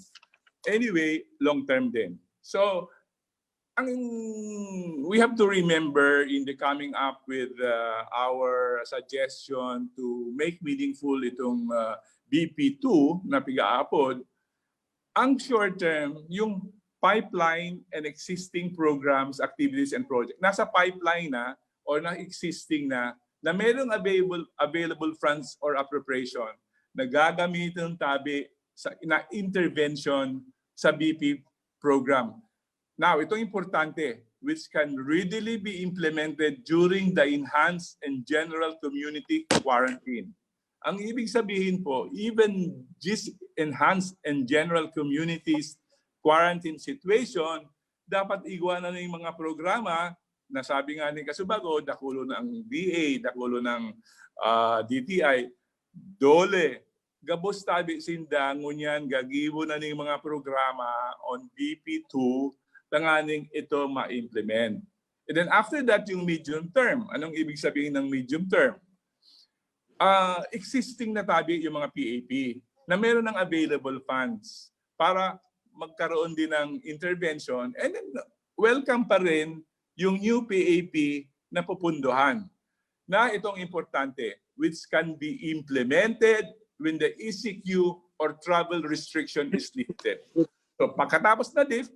Anyway, long term din. So, we have to remember in the coming up with our suggestion to make meaningful itong BP2 na pigaapod. Ang short term, yung pipeline and existing programs, activities, and projects. Nasa pipeline na or na-existing na merong available funds or appropriation na gagamitin tabi na intervention sa BP program. Now, itong importante, which can readily be implemented during the enhanced and general community quarantine. Ang ibig sabihin po, even this enhanced and general communities quarantine situation, dapat iwanan na yung mga programa na sabi nga ni Kasubago, dakulo ng DA, dakulo ng DTI, dole, gabos tabi sinda, ngunyan, gagibo na ng mga programa on BP2, tanganing ito ma-implement. And then after that, yung medium term. Anong ibig sabihin ng medium term? Existing na tabi yung mga PAP na meron ng available funds para magkaroon din ng intervention, and then welcome pa rin yung new PAP na pupunduhan na itong importante, which can be implemented when the ECQ or travel restriction is lifted. So pagkatapos na lift,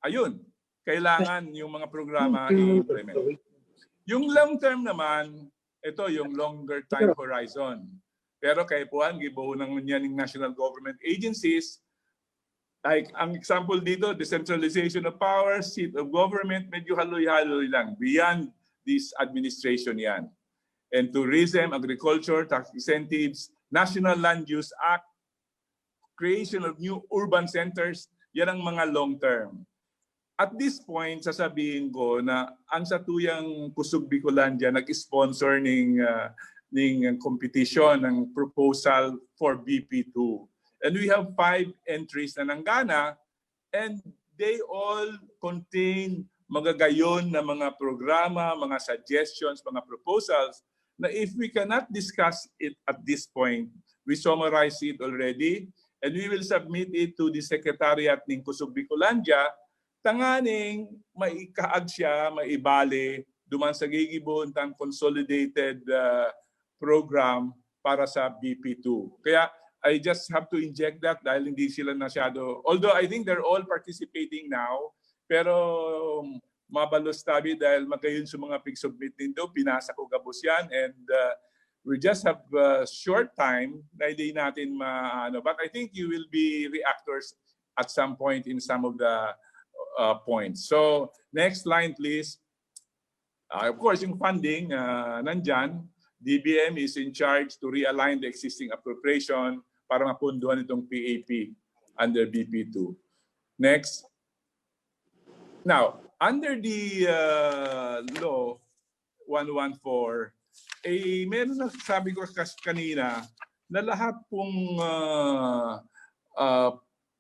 ayun, kailangan yung mga programa i-implement. Yung long term naman, ito yung longer time horizon. Pero kay Puan, gibuo ng ng national government agencies, like ang example dito, decentralization of power, seat of government, medyo haloy-haloy lang. Beyond this administration yan. And tourism, agriculture, tax incentives, National Land Use Act, creation of new urban centers, yan ang mga long term. At this point, sasabihin ko na ang satuyang Kusog Bikolandia nag-sponsor ng competition, ng proposal for BP2. And we have 5 entries na nanggana, and they all contain magagayon na mga programa, mga suggestions, mga proposals na if we cannot discuss it at this point, we summarize it already and we will submit it to the Secretariat ng Kusog Bikolandia, tanganing maikaag siya, maibali, duman sa gigibuntang consolidated program para sa BP2. Kaya I just have to inject that dahil hindi sila masyado, although I think they're all participating now, pero mabalos tabi dahil magayon sa mga pig-submit nindo, pinasa ko gabos yan, and we just have a short time na hindi natin maano. But I think you will be reactors at some point in some of the points. So next line, please. Of course, yung funding, nandyan. DBM is in charge to realign the existing appropriation para mapunduhan itong PAP under BP2. Next. Now, under the law 114, meron na sabi ko kanina na lahat pong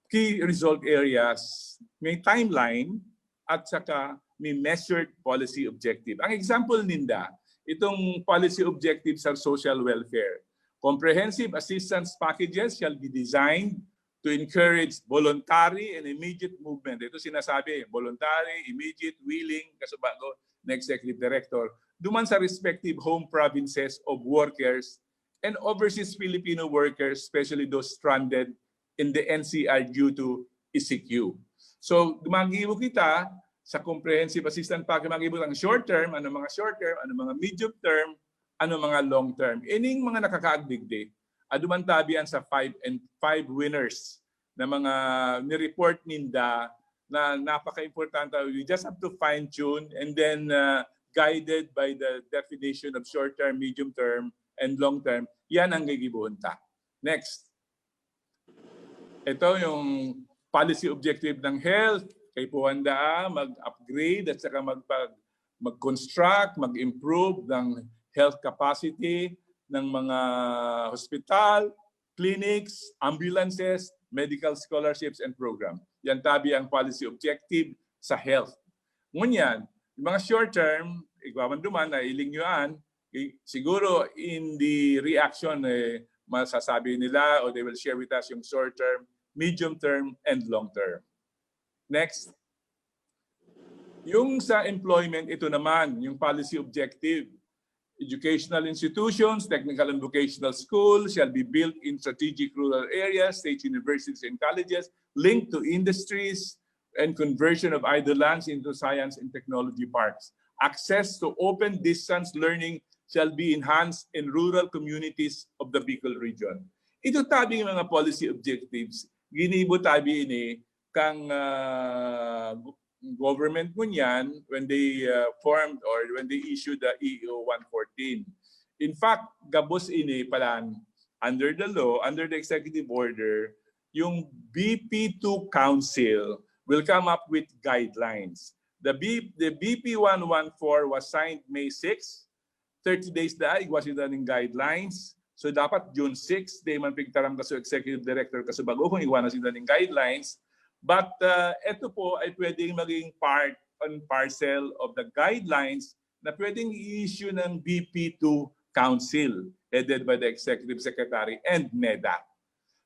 key result areas may timeline at saka may measured policy objective. Ang example ninda, itong policy objectives sa social welfare. Comprehensive assistance packages shall be designed to encourage voluntary and immediate movement. Ito sinasabi, voluntary, immediate, willing, kasubago na Executive Director, duman sa respective home provinces of workers and overseas Filipino workers, especially those stranded in the NCR due to ECQ. So, dumagibo kita sa comprehensive assistance package, magibo ang short term, ano mga short term, ano mga medium term, ano mga long term. Ining mga nakakaagdigdi, adumantabian sa 5 winners na mga ni-report ninda na napaka-importante. We just have to fine-tune and then guided by the definition of short term, medium term, and long term, yan ang gigibuhon ta. Next. Ito yung policy objective ng health. Kay puhanda mag-upgrade at saka mag-construct, mag-improve ng health capacity ng mga hospital, clinics, ambulances, medical scholarships and program. Yan tabi ang policy objective sa health. Ngunyan, yung mga short term, igwamanduman na ilingyuan, siguro in the reaction masasabi nila or they will share with us yung short term, medium term, and long term. Next. Yung sa employment, ito naman, yung policy objective. Educational institutions, technical and vocational schools shall be built in strategic rural areas, state universities and colleges, linked to industries, and conversion of idle lands into science and technology parks. Access to open distance learning shall be enhanced in rural communities of the Bicol region. Ito tabi ng mga policy objectives. Ginibo tabi ini kang government mo niyan when they formed or when they issued the EO 114. In fact, gabos ini palan under the law, under the executive order, yung BP2 Council will come up with guidelines. The BP 114 was signed May 6. 30 days na igwas ito ng guidelines. So dapat June 6, day man pigtaram ka sa Executive Director kasi bago kung iwanan sila ng guidelines. But ito po ay pwedeng maging part and parcel of the guidelines na pwedeng i-issue ng BP2 Council headed by the Executive Secretary and NEDA.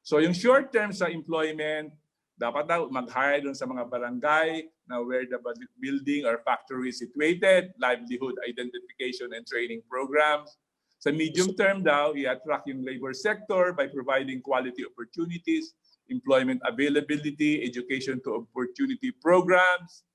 So yung short term sa employment, dapat daw mag-hire doon sa mga barangay na where the building or factory is situated, livelihood identification and training programs. Sa medium term daw, i-attract yung labor sector by providing quality opportunities, employment availability, education to opportunity programs,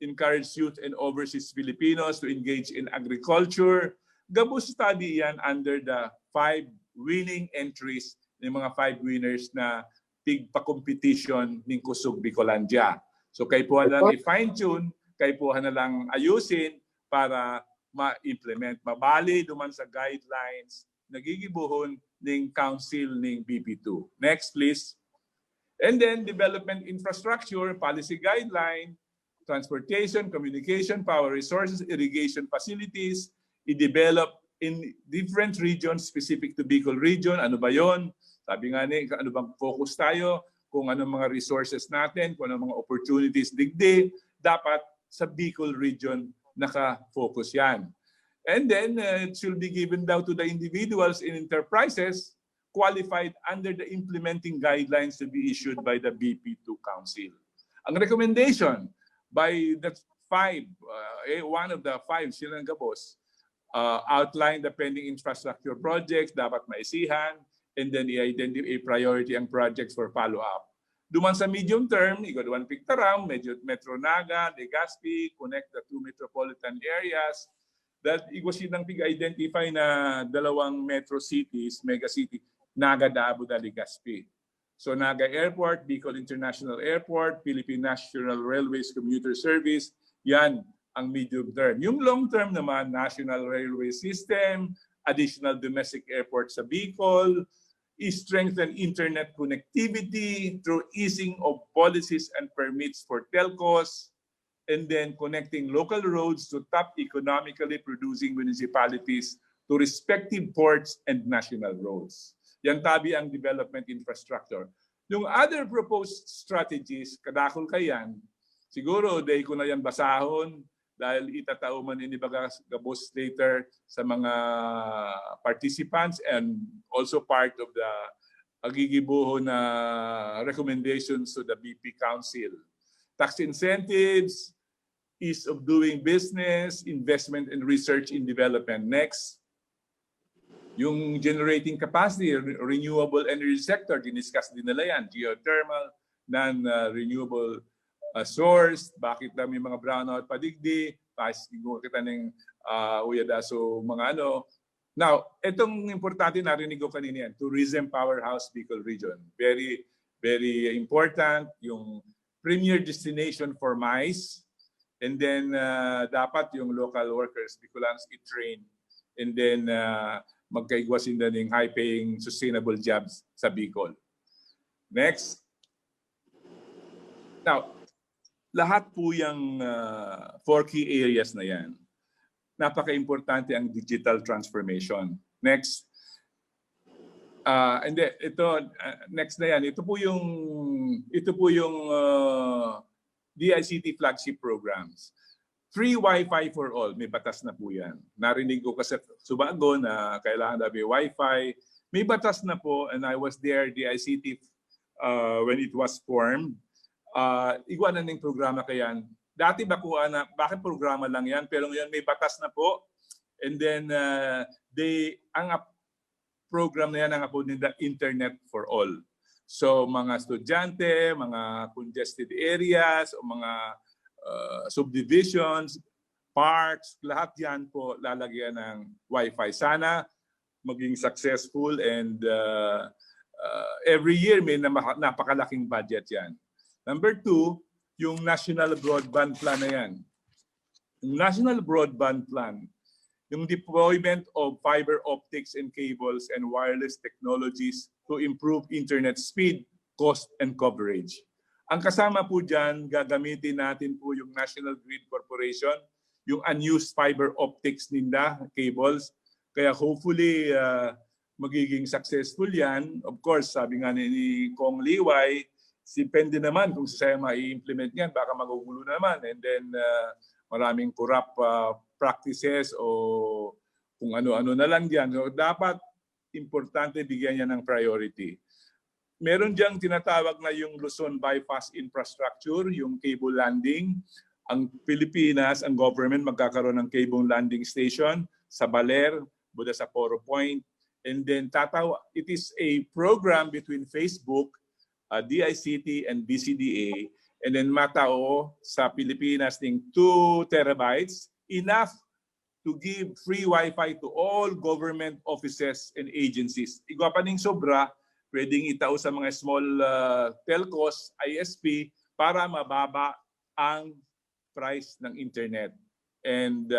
encourage youth and overseas Filipinos to engage in agriculture. Gabos study yan under the 5 winning entries ng mga 5 winners na pigpa-competition ng Kusog Bikolandia. So kay po na lang i-fine-tune, kay po na lang ayusin para ma-implement. Mabali duman sa guidelines nagigibuhon ng council ng BP2. Next, please. And then development infrastructure, policy guideline, transportation, communication, power resources, irrigation facilities, i-develop in different regions specific to Bicol region. Ano ba yon? Sabi nga ni, ano bang focus tayo? Kung ano mga resources natin, kung ano mga opportunities digdi, dapat sa Bicol region naka-focus yan. And then it should be given down to the individuals in enterprises qualified under the implementing guidelines to be issued by the BP2 Council. Ang recommendation by the one of the five silang gabos, outline the pending infrastructure projects, dapat maisihan, and then i-identify priority ang projects for follow-up. Duman sa medium term, Igorwan Pictaram, Metro Naga, Legazpi, connect the two metropolitan areas, that igwasin ang pig-identify na dalawang metro cities, mega city, Naga, Davao, Legazpi. So Naga Airport, Bicol International Airport, Philippine National Railways Commuter Service, yan ang medium term. Yung long term naman, National Railway System, additional domestic airports sa Bicol, strengthen internet connectivity through easing of policies and permits for telcos, and then connecting local roads to top economically producing municipalities to respective ports and national roads. Yan tabi ang development infrastructure. Yung other proposed strategies, kadakol kayan, siguro day ko na yan basahon dahil itatao man inibagas gabos later sa mga participants and also part of the agigibuho na recommendations to the BP Council. Tax incentives, ease of doing business, investment in research and development. Next, yung generating capacity, renewable energy sector, diniscuss din nila yan, geothermal, non-renewable source, bakit na may mga brownout padigdi, kita ng uyada, so mga ano. Now, itong importante narinig ko kanina yan, tourism powerhouse Bicol region. Very, very important, yung premier destination for MICE, and then dapat yung local workers, Bicolans, i-train, and then magkaigwasin na ng high-paying sustainable jobs sa Bicol. Next. Now, lahat po yung 4 key areas na yan. Napaka-importante ang digital transformation. Next. And then, next na yan. Ito po yung DICT flagship programs. Free Wi-Fi for all. May batas na po yan. Narinig ko kasi Subago na kailangan na may Wi-Fi. May batas na po, and I was there, DICT, when it was formed. Iguanan ng programa kayan. Dati bakuan na, bakit programa lang yan? Pero ngayon may batas na po. And then, ang program na yan ang po nila Internet for All. So, mga estudyante, mga congested areas, o mga subdivisions, parks, lahat yan po lalagyan ng Wi-Fi. Sana maging successful and every year may napakalaking budget yan. Number 2, yung National Broadband Plan na yan. Yung National Broadband Plan, yung deployment of fiber optics and cables and wireless technologies to improve internet speed, cost, and coverage. Ang kasama po dyan, gagamitin natin po yung National Grid Corporation, yung unused fiber optics ninda, cables. Kaya hopefully, magiging successful yan. Of course, sabi nga ni Kong Liway, depende naman kung sasaya ma-i-implement yan, baka magugulo naman. And then, maraming corrupt practices o kung ano-ano na lang yan. So, dapat importante bigyan niya ng priority. Meron diyang tinatawag na yung Luzon Bypass Infrastructure, yung cable landing. Ang Pilipinas, ang government magkakaroon ng cable landing station sa Baler, Buda sa Poro Point. And then it is a program between Facebook, DICT, and BCDA. And then matao sa Pilipinas ng 2 terabytes, enough to give free Wi-Fi to all government offices and agencies. Igwa pa ning sobra, pwedeng itao sa mga small telcos, ISP, para mababa ang price ng internet and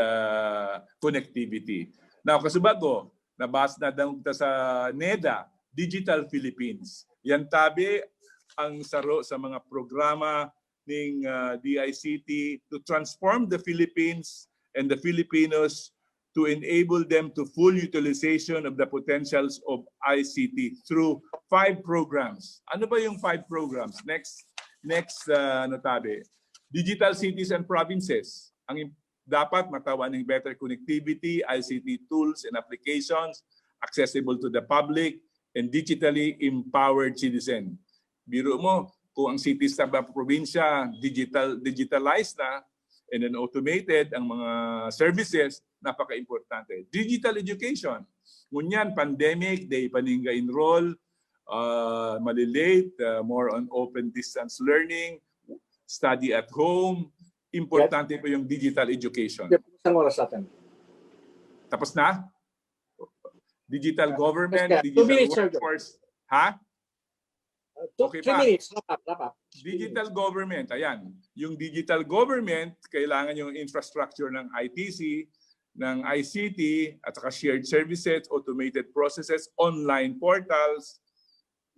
connectivity. Now, kasubago, nabas na daw sa NEDA, Digital Philippines. Yan tabi ang saro sa mga programa ng DICT to transform the Philippines and the Filipinos to enable them to full utilization of the potentials of ICT through 5 programs. Ano ba yung 5 programs? Next Tabi. Digital cities and provinces. Ang dapat matawan ng better connectivity, ICT tools and applications, accessible to the public, and digitally empowered citizen. Biro mo, kung ang cities sa probinsya digitalized na and then automated ang mga services, napaka-importante. Digital education. Ngunyan, pandemic, day paninga enroll, malilate, more on open distance learning, study at home. Importante po yung digital education. Isang oras natin. Tapos na? Digital government, Yes, digital 2 minutes, sir. workforce. Ha? Okay 3 pa. minutes. Wrap up. Digital government, ayan. Yung digital government, kailangan yung infrastructure ng ITC, ng ICT, at saka shared services, automated processes, online portals.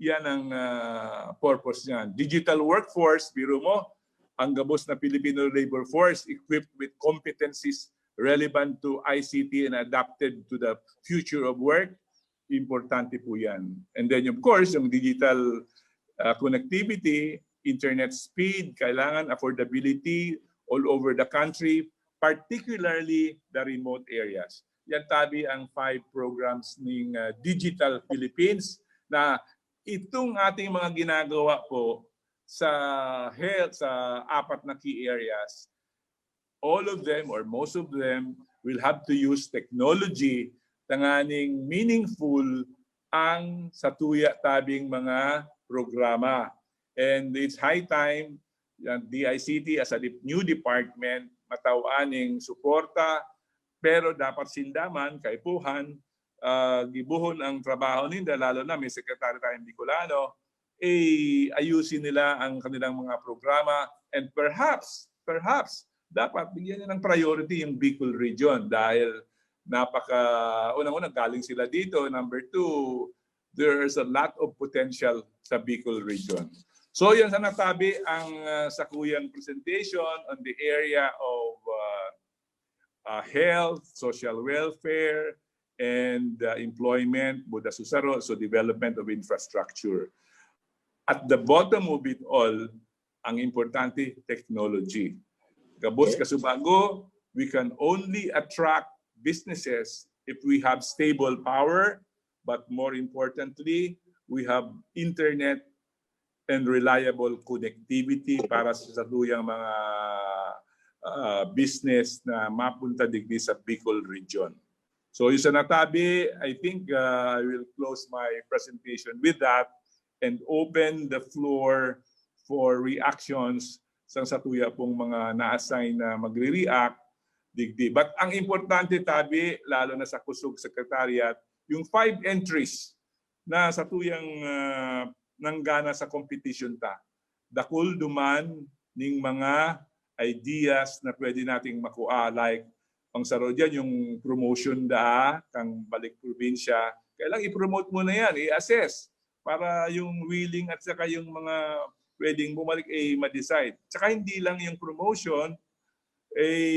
Yan ang purpose niyan. Digital workforce, biro mo, ang gabos na Filipino labor force equipped with competencies relevant to ICT and adapted to the future of work. Importante po yan. And then, of course, yung digital connectivity, internet speed, kailangan affordability all over the country, particularly the remote areas. Yan tabi ang 5 programs ng Digital Philippines na itong ating mga ginagawa po sa health, sa 4 na key areas, all of them or most of them will have to use technology tanganing meaningful ang satuya tabing mga programa. And it's high time yung DICT as a new department matawaning suporta, pero dapat sindaman, kaipuhan, gibuhon ang trabaho nila, lalo na may sekretary tayong Bicolano, ayusin nila ang kanilang mga programa, and perhaps dapat bigyan nila ng priority yung Bicol region dahil unang-unang galing sila dito. Number 2, there's a lot of potential sa Bicol region. So yan sa natabi ang sakuyang presentation on the area of health, social welfare, and employment, Buddha Susaro, so development of infrastructure. At the bottom of it all, ang importante, technology. Gabos Kasubago, we can only attract businesses if we have stable power, but more importantly, we have internet and reliable connectivity para sa tuyang mga business na mapunta digdi sa Bicol region. So yung sa natabi, I think I will close my presentation with that and open the floor for reactions sa satuya pong mga na-assign na magre-react digdi. But ang importante tabi, lalo na sa Kusog Secretariat, yung 5 entries na satuyang nanggana sa competition ta. Dakul duman ning mga ideas na pwede nating makuha, like ang saro dyan, yung promotion kang Balik Probinsya, kailang i-promote mo na yan, i-assess para yung willing at saka yung mga pwedeng bumalik ma-decide. Saka hindi lang yung promotion,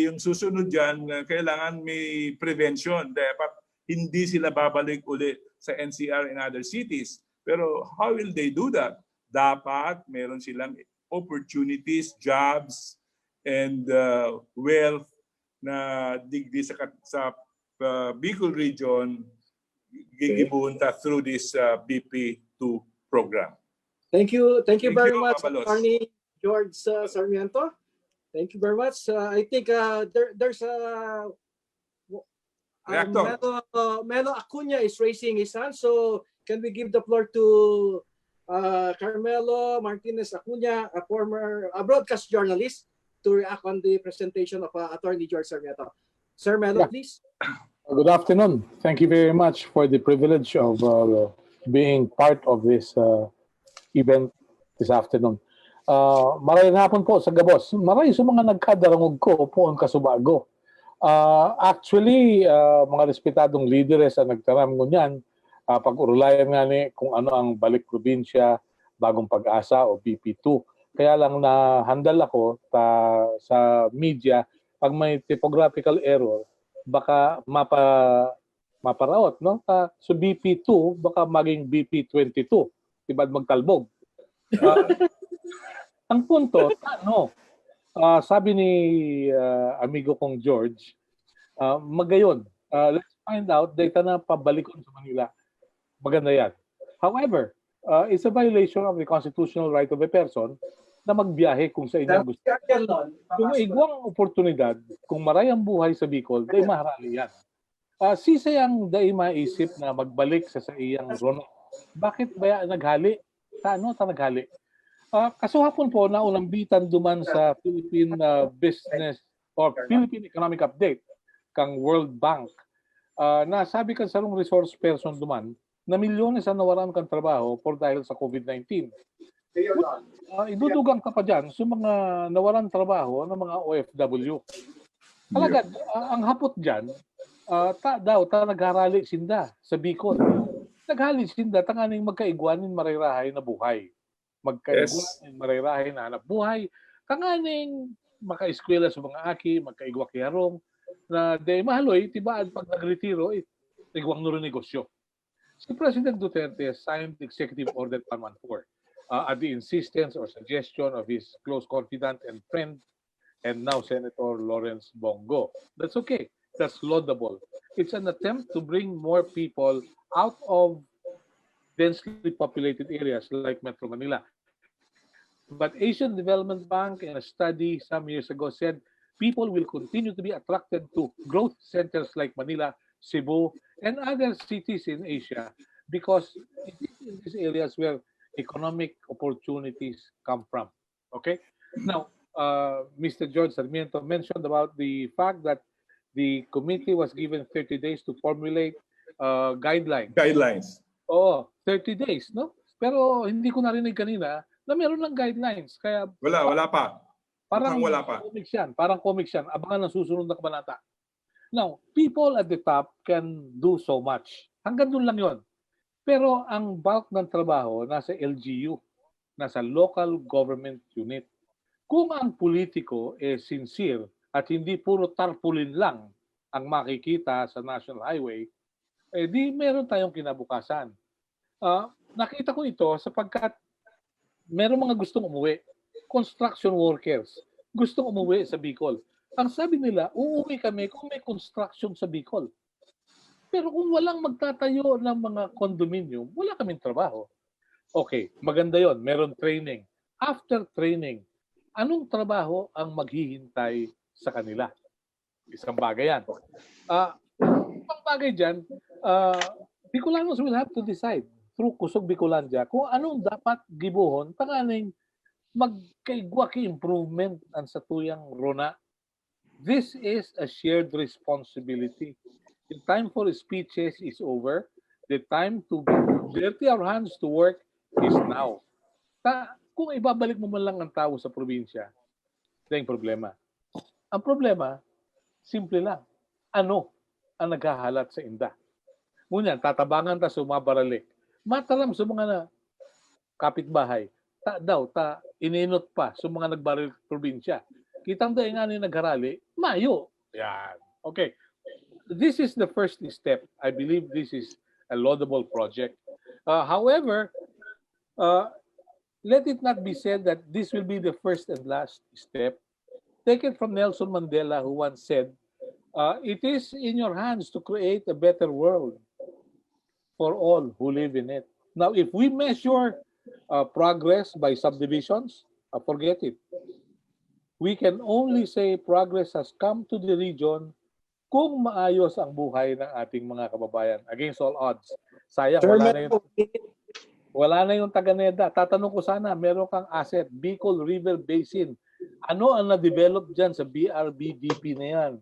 yung susunod dyan, kailangan may prevention. Dapat hindi sila babalik ulit sa NCR and other cities. Pero how will they do that? Dapat meron silang opportunities, jobs, and wealth na digdi sa Bicol region gigibunta through this BP2 program. Thank you very much, Pabalos. Attorney George Sarmiento. Thank you very much. I think there's Melo Acuña is raising his hand, so can we give the floor to Carmelo Martinez Acuña, a former broadcast journalist, to react on the presentation of Attorney George Sarmiento. Sir Melo, please. Good afternoon. Thank you very much for the privilege of being part of this event this afternoon. Maraming hapon po sa Gabos. Maraming sa mga nagkadarangog ko po ang Kasubago. Actually, mga respetadong leaders ang nagtaram ko niyan, pag-urulayan nga ni kung ano ang Balik Probinsya, Bagong Pag-asa o BP2. Kaya lang na-handle ako sa media, pag may typographical error, baka maparaot, no? So BP2, baka maging BP22, diba magtalbog. Ang punto, sabi ni amigo kong George, magayon, let's find out, data na pabalikon sa Manila. Maganda yan. However, it's a violation of the constitutional right of a person na magbiyahe kung sa inyong gusto. Kung igwang oportunidad, kung maray ang buhay sa Bicol, dahil maharali yan. Sisayang dahil maisip na magbalik sa iyang rono. Bakit ba naghali? Ano naghali? Kasuhapon po na unambitan duman sa Philippine Business or Philippine Economic Update kang World Bank. Nasabi kan sa resource person duman na milyones ang nawaran kang trabaho por dahil sa COVID-19. Idudugang ka pa dyan sa mga nawaran trabaho ng mga OFW. Alagad, ang hapot dyan, nagharali sinda sa Bicol. Naghali sinda, tanganing magkaigwanin marirahay na buhay. Magkaigwanin marirahay na hanap buhay. Tanganing makaeskwela sa mga aki, magkaigwa kiyarong, na de mahaloy, tibaan pag nagretiro, igwang nuro negosyo. Si President Duterte signed Executive Order 114 at the insistence or suggestion of his close confidant and friend, and now Senator Lawrence Bongo. That's okay. That's laudable. It's an attempt to bring more people out of densely populated areas like Metro Manila. But Asian Development Bank, in a study some years ago, said people will continue to be attracted to growth centers like Manila, Cebu, and other cities in Asia because it is in these areas where economic opportunities come from. Okay? Now, Mr. George Sarmiento mentioned about the fact that the committee was given 30 days to formulate guidelines. Guidelines. Oo, 30 days, no? Pero hindi ko narinig kanina na meron ng guidelines. Kaya wala pa. Parang wala pa. Parang comics yan. Abangan ng susunod na kabanata. Now, people at the top can do so much. Hanggang doon lang yon. Pero ang bulk ng trabaho nasa LGU, nasa local government unit. Kung ang politiko sincere at hindi puro tarpaulin lang ang makikita sa National Highway, di meron tayong kinabukasan. Nakita ko ito sapagkat meron mga gustong umuwi. Construction workers gustong umuwi sa Bicol. Ang sabi nila, uuwi kami kung may construction sa Bicol. Pero kung walang magtatayo ng mga condominium, wala kaming trabaho. Okay, maganda yon. Meron training. After training, anong trabaho ang maghihintay sa kanila? Isang bagay yan. Isang bagay dyan, Bicolanos will have to decide through Kusog Bikolandia kung anong dapat gibuhon tanganing magkaigwaki improvement ang satuyang rona. This is a shared responsibility. The time for speeches is over. The time to dirty our hands to work is now. Kung ibabalik mo man lang ang tao sa probinsya, ito yung problema. Ang problema, simple lang. Ano ang naghahalat sa inda? Ngunyan, tatabangan ta sa umabaralik. Mataram sa mga kapitbahay. Ininot pa sa mga nagbaril probinsya. Kitang dahil nga ni nagharali, mayo. Yan. Okay. This is the first step. I believe this is a laudable project. However, let it not be said that this will be the first and last step. Take it from Nelson Mandela, who once said, it is in your hands to create a better world for all who live in it. Now, if we measure progress by subdivisions, forget it. We can only say progress has come to the region kung maayos ang buhay ng ating mga kababayan against all odds. Sayang, wala na yung Taganeda. Tatanong ko sana, meron kang asset, Bicol River Basin. Ano ang na-develop dyan sa BRBDP na yan?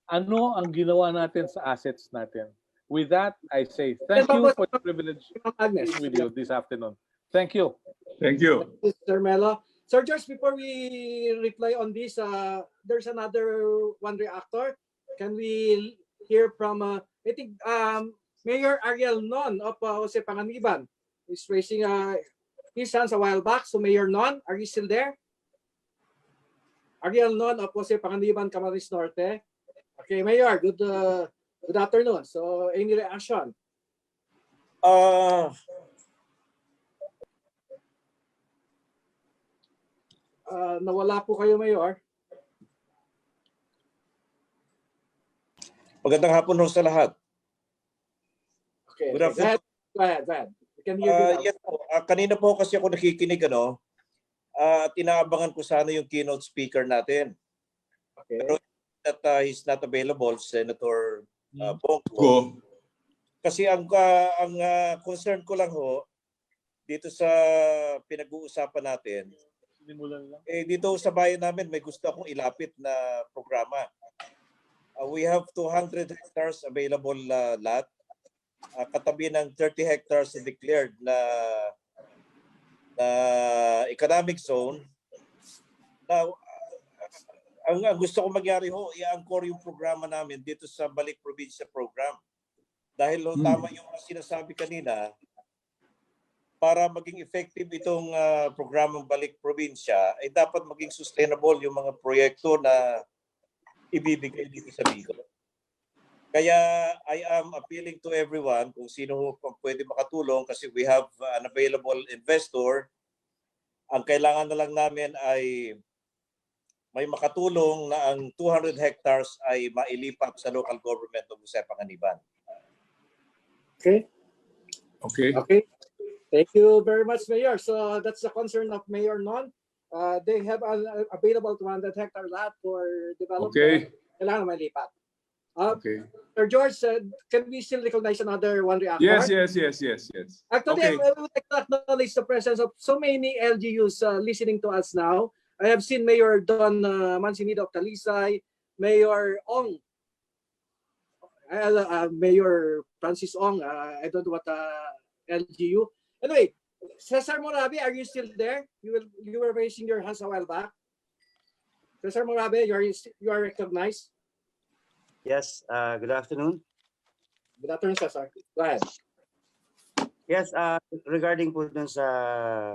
Ano ang ginawa natin sa assets natin? With that, I say thank you for the privilege with you this afternoon. Thank you. Thank you. Sir Melo. Sir George, before we reply on this, there's another one reactor. Can we hear from, I think, Mayor Ariel Non of Jose Panganiban is raising his hands a while back. So Mayor Non, are you still there? Ariel Non of Jose Panganiban, Camarines Norte. Okay, Mayor, good afternoon. So any reaction? Nawala po kayo, Mayor. Magandang hapon ho sa lahat. Okay, Good afternoon. Go ahead. We can hear you now. Yes po. Kanina po kasi ako nakikinig at inaabangan ko sana yung keynote speaker natin. Okay. Pero that he's not available, Senator Bongo. Kasi ang concern ko lang ho dito sa pinag-uusapan natin, dito sa bayan namin may gusto akong ilapit na programa. We have 200 hectares available lot, katabi ng 30 hectares na declared na economic zone. Now, ang gusto ko mangyari ho, i-anchor yung programa namin dito sa Balik Probinsya program. Dahil tama yung sinasabi kanina, para maging effective itong programang Balik Probinsya, ay dapat maging sustainable yung mga proyekto na ibibigay dito sa Bicol. Kaya I am appealing to everyone kung sino pwede makatulong kasi we have an available investor. Ang kailangan na lang namin ay may makatulong na ang 200 hectares ay mailipat sa local government of Jose Panganiban. Okay. Okay. Thank you very much, Mayor. So that's the concern of Mayor Non. They have an available 200 hectare lot for development. Okay. Kailangan malipat. Okay. Sir George, can we still recognize another one reactor? Yes. Actually, Okay. I would like to acknowledge the presence of so many LGUs listening to us now. I have seen Mayor Don Mancinito of Talisay, Mayor Ong, Mayor Francis Ong, I don't know what LGU. Anyway, Cesar Morabe, are you still there? You were raising your hands a while back. Cesar Morabe, you are recognized. Yes, good afternoon. Good afternoon, Cesar. Go ahead. Yes, regarding po dun sa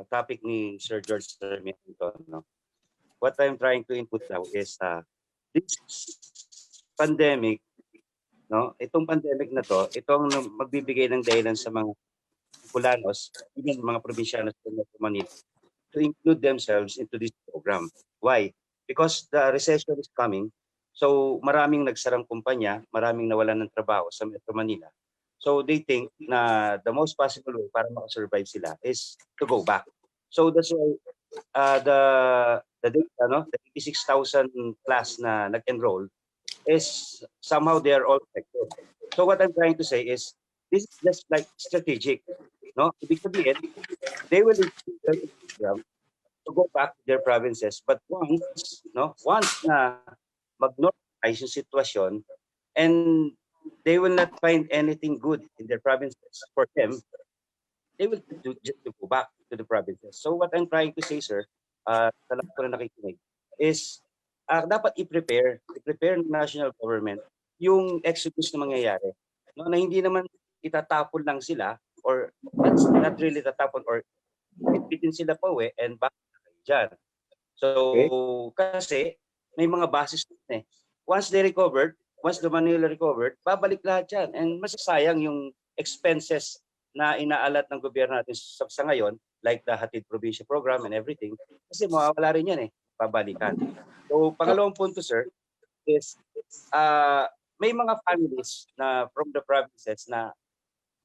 topic ni Sir George Sarmiento, what I'm trying to input now is this pandemic, itong pandemic na to, ito ang magbibigay ng dahilan sa mga Bicolanos, even mga probinsyanos sa Manila, to include themselves into this program. Why? Because the recession is coming. So maraming nagsarang kumpanya, maraming nawalan ng trabaho sa Metro Manila. So they think na the most possible way para makasurvive sila is to go back. So that's why the data, the 86,000 plus na nag-enroll is somehow they are all affected. So what I'm trying to say is this is just like strategic. Ibig sabihin, they will include their program to go back to their provinces. But once na mag-normalize yung sitwasyon and they will not find anything good in their provinces for them, they will just go back to the provinces. So what I'm trying to say, sir, sa lahat ko na nakikinig, is dapat i-prepare ng national government yung exodus na mangyayari. Na hindi naman itatapon lang sila or not really tatapon or bitbitin sila pa uwi and back dyan. So, kasi may mga basis na Once the Manila recovered, babalik lahat yan. And masasayang yung expenses na inaalat ng gobyerno natin sa ngayon, like the Hatid Probinsya program and everything, kasi mawawala rin yan babalikan. So, pangalawang punto, sir, is may mga families na from the provinces na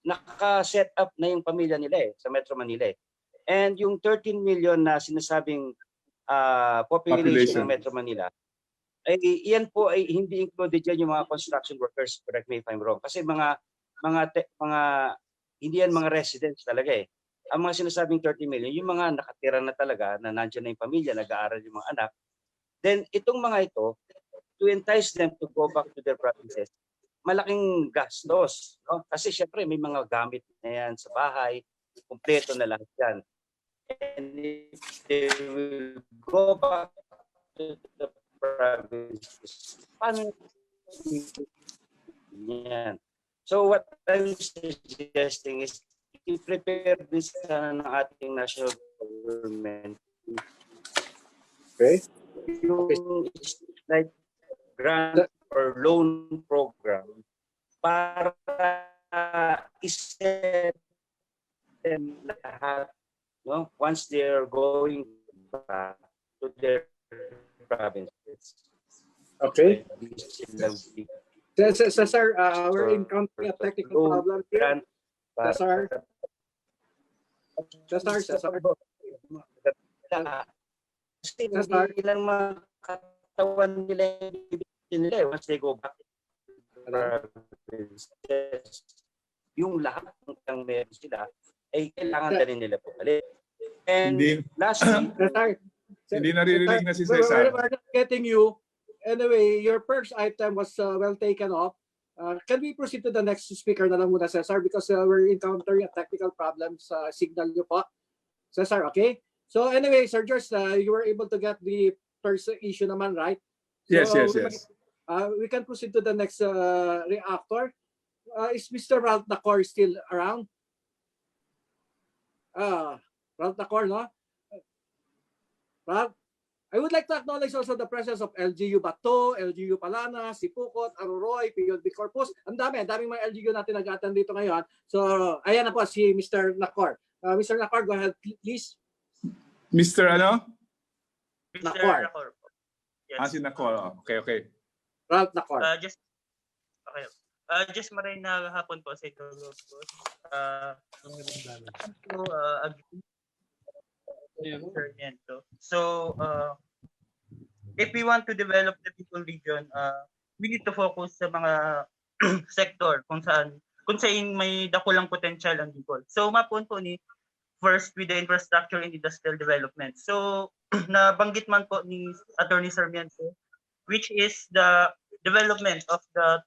naka-set up na yung pamilya nila sa Metro Manila. And yung 13 million na sinasabing population ng Metro Manila, iyan po ay hindi included dyan yung mga construction workers, correct me if I'm wrong. Kasi mga hindi yan mga residents talaga Ang mga sinasabing 30 million, yung mga nakatira na talaga, na nandiyan na yung pamilya, nag-aaral yung mga anak. Then itong mga ito, to entice them to go back to their provinces, malaking gastos. Kasi syempre may mga gamit na yan sa bahay, kumpleto na lahat yan. And if they will go back to the provinces, paano yan? So what I'm suggesting is i-prepare din sana ng ating national government. Okay. Yung like grant or loan program para iset them lahat, no? Once they are going back to their provinces. Okay. Sir, we're encountering a technical problem here. Cesar. Kasi hindi lang makatawan nila nila once they go back to provinces. Yung lahat ng meron sila ay kailangan din nila po balik. And lastly, Hindi naririnig na si Cesar. Cesar. We're not getting you. Anyway, your first item was well taken off. Can we proceed to the next speaker na lang muna, Cesar? Because we're encountering a technical problem sa signal nyo po. Cesar, okay? So anyway, Sir George, you were able to get the first issue naman, right? Yes, So, yes. We can proceed to the next reactor. Is Mr. Ralph Nacor still around? Ralph Nacor, no? Ralph? I would like to acknowledge also the presence of LGU Bato, LGU Palana, Sipukot, Aroroy, PUB Corpus. Ang daming mga LGU natin nag-attend dito ngayon. So, ayan na po si Mr. Nacor. Mr. Nacor, go ahead, please. Mr. ano? Mr. Nacor. Nacor. Yes. Si Nacor. Okay. Ralph Nacor. Just maray na hapon po sa ito. So, if we want to develop the Bicol region, we need to focus sa mga sector kung saan may dakulang potential ang Bicol. So, mapun po ni first with the infrastructure and industrial development. So, nabanggit man po ni Attorney Sarmiento, which is the development of the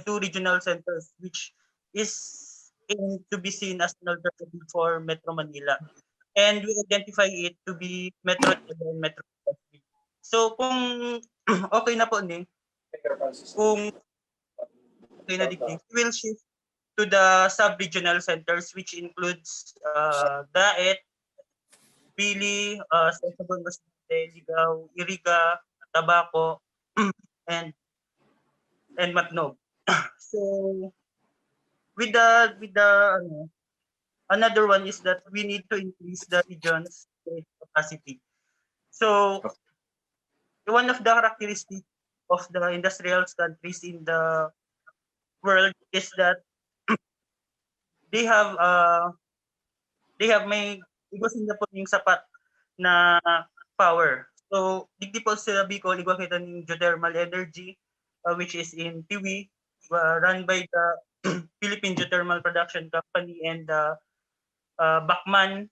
two regional centers, which is aimed to be seen as an alternative for Metro Manila. And we identify it to be Metro and Metro. So kung okay na po ni, kung okay na digdig, we will shift to the sub-regional centers, which includes Daet, Pili, Sensible Masite, Ligaw, Iriga, Tabaco, and Matnog. So with the another one is that we need to increase the region's capacity. So one of the characteristics of the industrial countries in the world is that they have may igusin na po yung sapat na power. So digdi po sa Bicol, igwa kita ng geothermal energy, which is in Tiwi, run by the Philippine Geothermal Production Company and Bacman,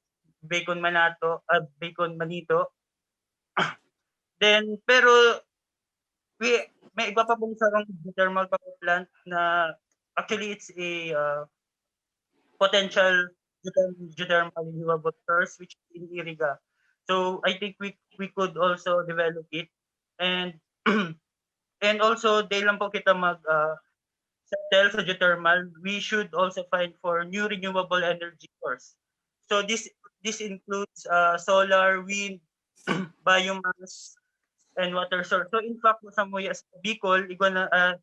Bacon Manito. Then, pero may iba pa pong sarang geothermal power plant na actually it's a potential geothermal renewable source, which is in Iriga. So I think we could also develop it, and and also dahil lang po kita settle sa geothermal, we should also find for new renewable energy source. So this includes solar, wind, biomass, and water source. So in fact, sa Muya sa Bicol,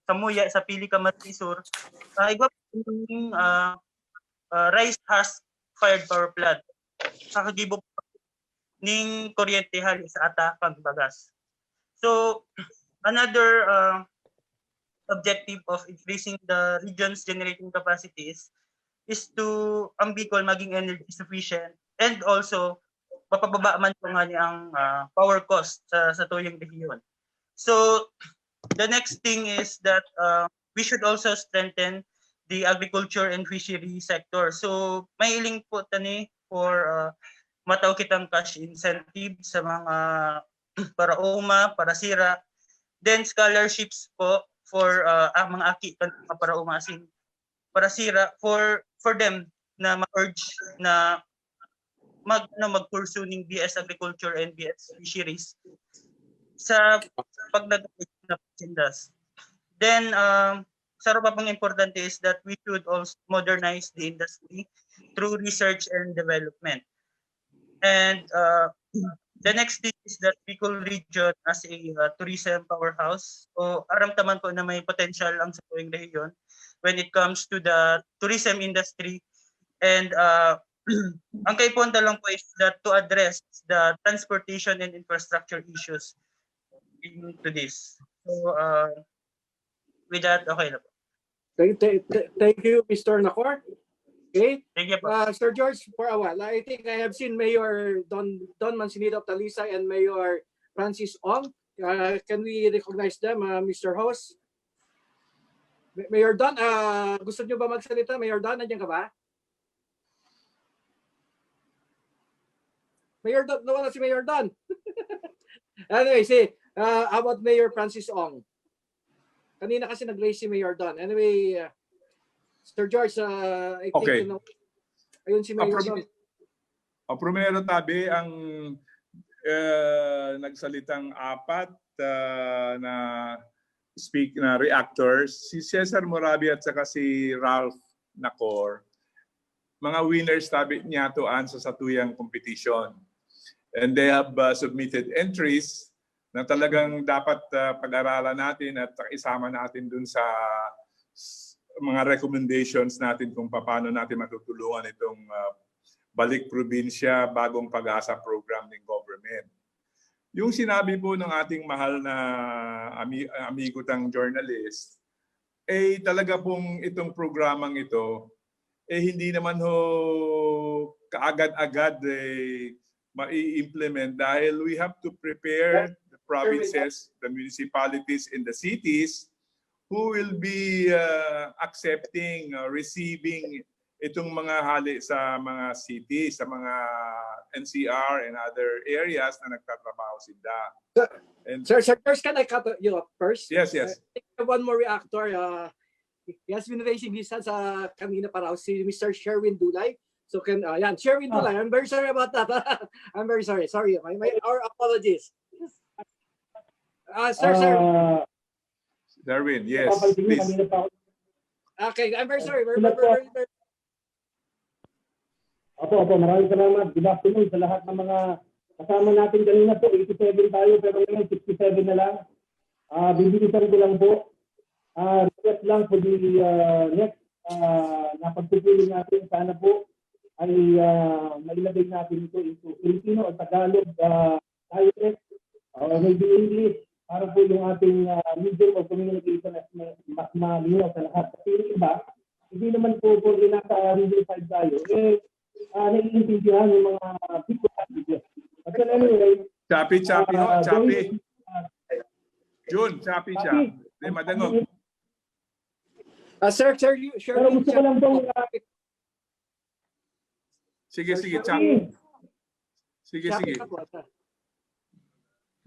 sa Muya sa Pili Camarines Sur, yung rice husk fired power plant. Nakagibo ning kuryente hali sa Atapang Bagas. So another objective of increasing the region's generating capacities is to ang Bicol maging energy sufficient, and also mapababa man po nga niya ang power cost sa tuyong rehiyon. So the next thing is that we should also strengthen the agriculture and fishery sector. So may iling po tani for mataw kitang cash incentive sa mga para UMA, para SIRA, then scholarships po for mga aki para umasin para SIRA for them na ma-urge na mag-pursue ng BS Agriculture and BS Fisheries sa pagdadagdag na agendas. Then isa pa pang importante is that we should also modernize the industry through research and development. And the next thing is that Bicol region as a tourism powerhouse. So aramdaman ko na may potential ang sa tuwing rehiyon when it comes to the tourism industry. And ang kay punta lang po is that to address the transportation and infrastructure issues into this. So with that, okay na po. Thank you, Mr. Nakor. Okay. Thank you, Sir George, for a while, I think I have seen Mayor Don Mancinito of Talisay and Mayor Francis Ong. Can we recognize them, Mr. Host? Mayor Don, gusto niyo ba magsalita? Mayor Don, nandiyan ka ba? Mayor Don, nawala si Mayor Don. Anyway, how about Mayor Francis Ong? Kanina kasi nag-raise si Mayor Don. Anyway, Sir George, I think okay. Ayun si Mayor Don. Primero tabi ang nagsalitang apat na reactors, si Cesar Morabi at saka si Ralph Nakor. Mga winners tabi niya to answer sa tuyang competition. And they have submitted entries na talagang dapat pag-aralan natin at isama natin dun sa mga recommendations natin kung paano natin matutulungan itong Balik Probinsya, Bagong Pag-asa program ng government. Yung sinabi po ng ating mahal na amigotang journalist, talaga pong itong programang ito, hindi naman kaagad-agad mai-implement dahil we have to prepare the provinces, the municipalities, and the cities who will be accepting, receiving itong mga hali sa mga cities, sa mga NCR and other areas na nagtatrabaho sila. Sir, first, can I cut you off first? Yes, yes. One more reactor. He has been raising his hands kanina para si Mr. Sherwin Dulay. So Sherwin Dulay, I'm very sorry about that. I'm very sorry. Sorry, our apologies. Sir. Darwin, yes, please. Okay, I'm very sorry. Opo, maraming salamat. Good afternoon sa lahat ng mga kasama natin kanina po. 87 tayo, pero ngayon 67 na lang. Bibilisan ko lang po. Request lang for the next na pagpupuli natin. Sana po ay mailagay natin ito into Filipino o Tagalog dialect or maybe English para po yung ating medium of communication mas malinaw sa lahat. Kasi yung iba, hindi naman po nasa region 5 tayo. Naiintindihan yung mga people languages. But anyway, Chapi. June, Chapi. Di madangog. Sir, pero gusto ko lang pong Sige, Chapi. Sige.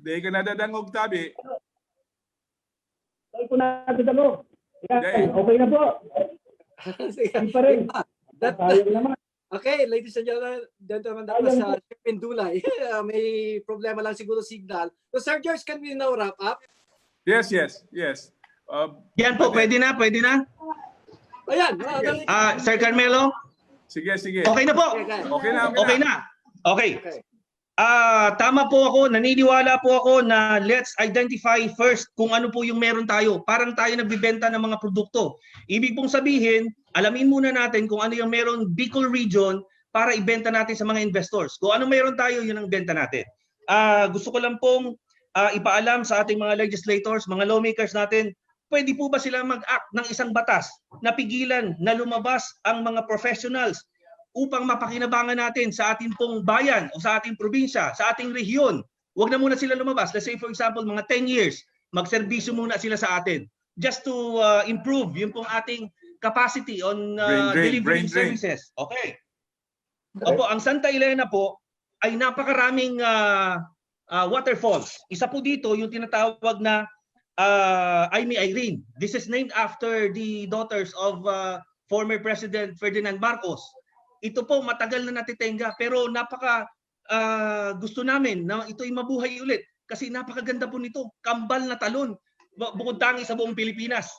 Di ka nadadangog, tabi. Ay po nadadangog. Okay na po. Hindi pa rin. Okay, ladies and gentlemen, that was Sherwin Dulay. May problema lang siguro signal. So, Sir George, can we now wrap up? Yes. Yan po, pwede na. Ayan. Sir Carmelo? Sige. Okay na po. Okay na. Tama po ako, naniniwala po ako na let's identify first kung ano po yung meron tayo. Parang tayo nagbibenta ng mga produkto. Ibig pong sabihin, alamin muna natin kung ano yung meron Bicol region para ibenta natin sa mga investors. Kung ano meron tayo, yun ang benta natin. Gusto ko lang pong ipaalam sa ating mga legislators, mga lawmakers natin, pwede po ba sila mag-act ng isang batas na pigilan na lumabas ang mga professionals upang mapakinabangan natin sa ating pong bayan o sa ating probinsya, sa ating rehiyon. Huwag na muna sila lumabas. Let's say for example, mga 10 years, magserbisyo muna sila sa atin just to improve yung pong ating capacity on delivering services. Okay. Opo, ang Santa Elena po ay napakaraming waterfalls. Isa po dito yung tinatawag na Aimee Irene. This is named after the daughters of former President Ferdinand Marcos. Ito po matagal na natitenga pero napaka gusto namin na ito'y mabuhay ulit kasi napakaganda po nito. Kambal na talon. Bukod tangi sa buong Pilipinas.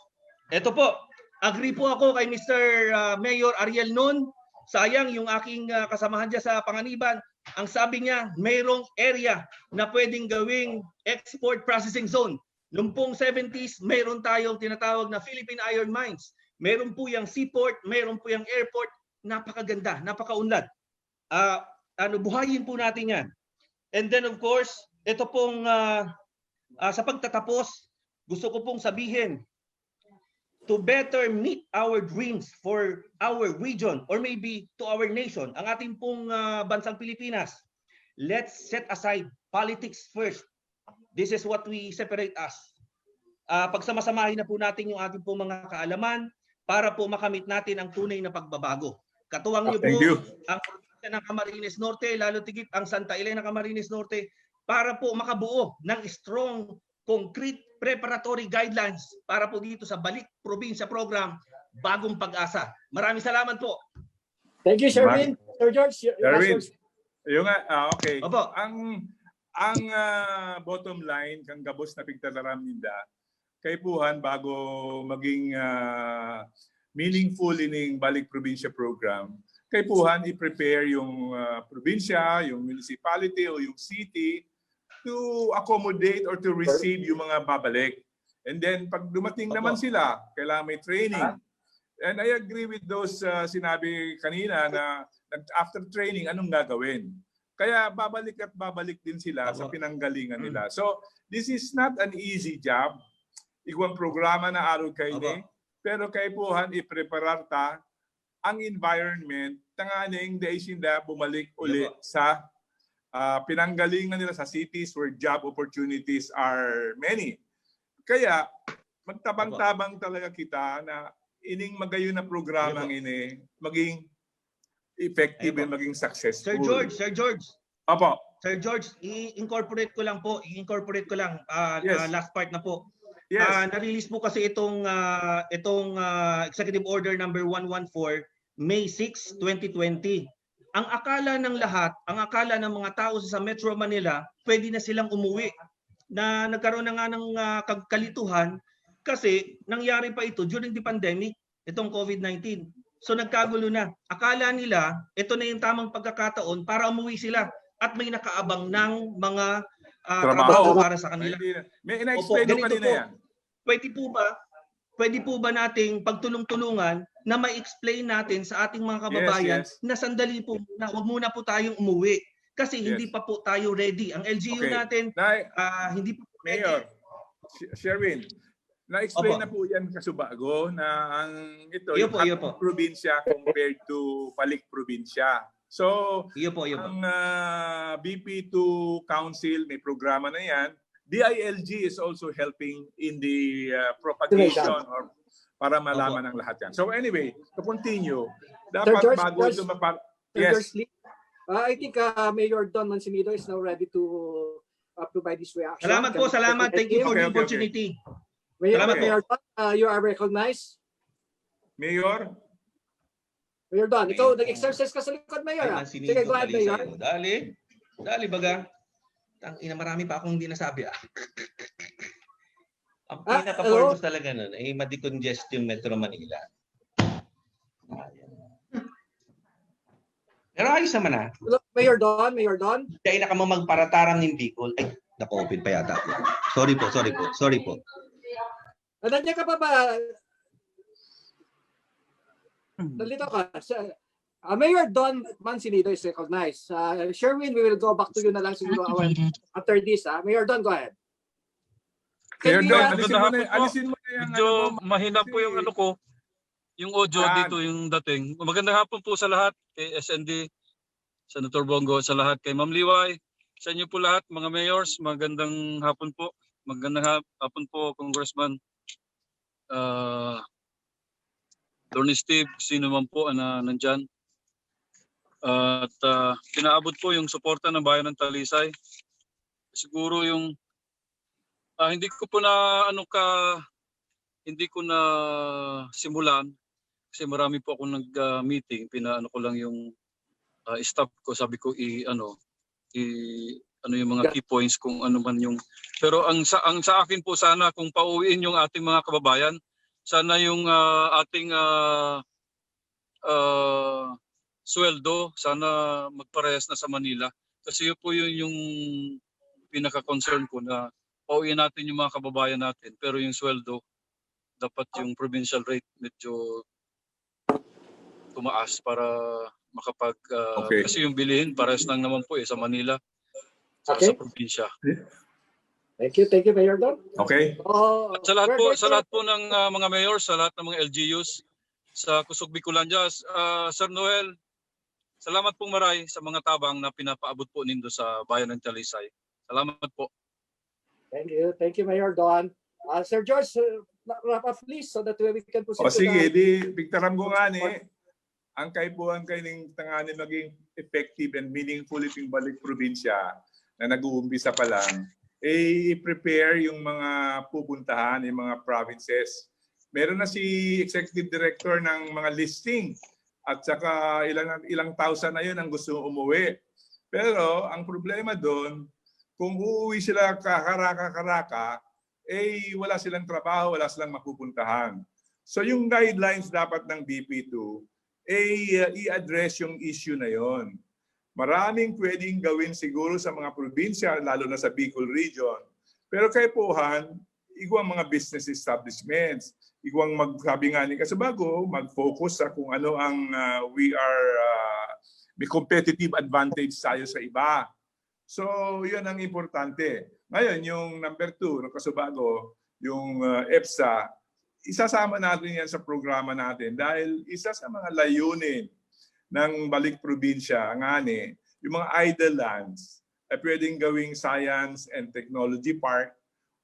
Ito po, agree po ako kay Mr. Mayor Ariel Nun. Sayang yung aking kasamahan dyan sa Panganiban. Ang sabi niya, mayroong area na pwedeng gawing export processing zone. Noong pong 70s, mayroon tayong tinatawag na Philippine Iron Mines. Mayroon po yung seaport, mayroon po yung airport. Napakaganda, napakaunlad. Buhayin po natin yan. And then of course, ito pong sa pagtatapos, gusto ko pong sabihin, to better meet our dreams for our region or maybe to our nation, ang ating pong bansang Pilipinas, let's set aside politics first. This is what we separate us. Pagsamasamahin na po natin yung ating pong mga kaalaman para po makamit natin ang tunay na pagbabago. Katuwang niyo po ang probinsya ng Camarines Norte, lalo tigit ang Santa Elena Camarines Norte, para po makabuo ng strong, concrete preparatory guidelines para po dito sa Balik Probinsya Program, Bagong Pag-asa. Maraming salamat po. Thank you, Sherwin. Sir George, Sherwin, yung okay. Opo. Ang bottom line kang gabos na pigtataram ninda kay puhan bago maging meaningful ining Balik Probinsya Program. Kay puhan i-prepare yung probinsya, yung municipality o yung city to accommodate or to receive yung mga babalik. And then pag dumating naman sila, kailangan may training. And I agree with those sinabi kanina na after training, anong gagawin? Kaya babalik at babalik din sila sa pinanggalingan nila. So this is not an easy job. Igwang programa na araw kayo ni, pero kay puhan i-preparar ta ang environment tanganing daisinda bumalik ulit sa pinanggalingan nila sa cities where job opportunities are many. Kaya magtabang-tabang talaga kita na ining magayon na programang ini maging effective and maging successful. Sir George. Apo. Sir George, i-incorporate ko lang. Last part na po. Yes. Na-release po kasi itong Executive Order number 114 May 6, 2020. Ang akala ng lahat, ang akala ng mga tao sa Metro Manila, pwede na silang umuwi. Na nagkaroon na nga ng kalituhan kasi nangyari pa ito during the pandemic, itong COVID-19. So nagkagulo na. Akala nila, ito na yung tamang pagkakataon para umuwi sila at may nakaabang ng mga trabaho para sa kanila. May ina-explain ko kanina yan. Pwede po ba nating pagtulong-tulungan na ma-explain natin sa ating mga kababayan na sandali po na huwag muna po tayong umuwi kasi hindi pa po tayo ready. Ang LGU natin hindi pa po ready. Mayor, Sherwin, na-explain na po yan kasubago na ang ito yung probinsya compared to Balik Probinsya. So, ang BP2 Council may programa na yan. DILG is also helping in the propagation or para malaman ng lahat yan. So anyway, to continue, dapat bago ito yes. I think Mayor Don Manzanillo is now ready to provide this reaction. Salamat po, salamat. Thank you for the opportunity. Salamat, Mayor Don. You are recognized. Mayor Don, ikaw nag-exercise ka sa likod, Mayor. Sige, go ahead, Mayor. Dali baga. Ina, marami pa akong hindi nasabi. Ang pinaka-purpose talaga nun ay ma-decongest yung Metro Manila. Pero ayos naman na. Mayor Don. Kaya na ka magparatarang ng Bicol. Ay, naka-open pa yata po. Sorry po. Nandiyan ka pa ba? Nalito ka. Mayor Don Manzanillo is recognized. Sherwin, we will go back to you na lang siguro after this. Mayor Don, go ahead. Mayor Don, alisin mo na yung medyo mahina po yung ko, yung audio dito yung dating. Magandang hapon po sa lahat, kay SND, Senator Bongo, sa lahat, kay Ma'am Liway, sa inyo po lahat, mga mayors, magandang hapon po. Magandang hapon po, Congressman. Attorney Steve, sino man po na nandyan. At pinaabot po yung suporta ng bayan ng Talisay. Siguro yung hindi ko na simulan kasi marami po akong nag-meeting, pinaano ko lang yung staff ko, sabi ko ano yung mga key points kung ano man yung pero ang sa akin po sana kung pauwiin yung ating mga kababayan sana yung ating sweldo, sana magparehas na sa Manila. Kasi yun po yung pinaka-concern ko na pauwiin natin yung mga kababayan natin. Pero yung sweldo, dapat yung provincial rate medyo tumaas para makapag... Okay. Kasi yung bilihin, parehas lang naman po sa Manila, sa probinsya. Thank you, Mayor Don. Okay. At sa lahat po ng mga mayor, sa lahat ng mga LGUs, sa Kusog Bikolandia, Sir Noel, salamat pong maray sa mga tabang na pinapaabot po nindo sa bayan ng Talisay. Salamat po. Thank you, Mayor Don. Sir George, wrap up please so that we can proceed. O sige, di picturean ko nga ni ang kaibuhan kay ning tangani maging effective and meaningful itong balik probinsya na nag-uumpisa pa lang. I-prepare yung mga pupuntahan, yung mga provinces. Meron na si Executive Director ng mga listing at saka ilang thousand na yun ang gusto umuwi. Pero ang problema doon, kung uuwi sila kakaraka-karaka, wala silang trabaho, wala silang mapupuntahan. So yung guidelines dapat ng BP2, i-address yung issue na yon. Maraming pwedeng gawin siguro sa mga probinsya, lalo na sa Bicol region. Pero kaipuhan, igwang mga business establishments, igwang magsabi nga ni Kasabago, mag-focus sa kung ano ang may competitive advantage tayo sa iba. So, yun ang importante. Ngayon, yung number 2, ng Kasabago, yung EPSA, isasama natin yan sa programa natin dahil isa sa mga layunin ng Balik Probinsya, yung mga idle lands ay pwedeng gawing science and technology park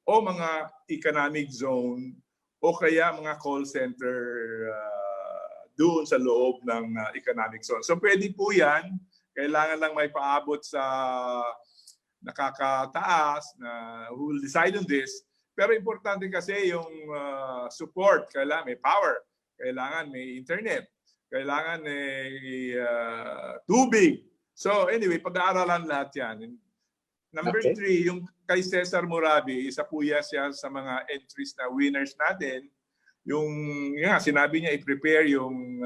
o mga economic zone o kaya mga call center doon sa loob ng economic zone. So pwede po yan. Kailangan lang may paabot sa nakakataas na who will decide on this. Pero importante kasi yung support. Kailangan may power. Kailangan may internet. Kailangan may tubig. So anyway, pag-aaralan lahat yan. Number 3, yung kay Cesar Moravi, isa po siya sa mga entries na winners natin. Yung sinabi niya, i-prepare yung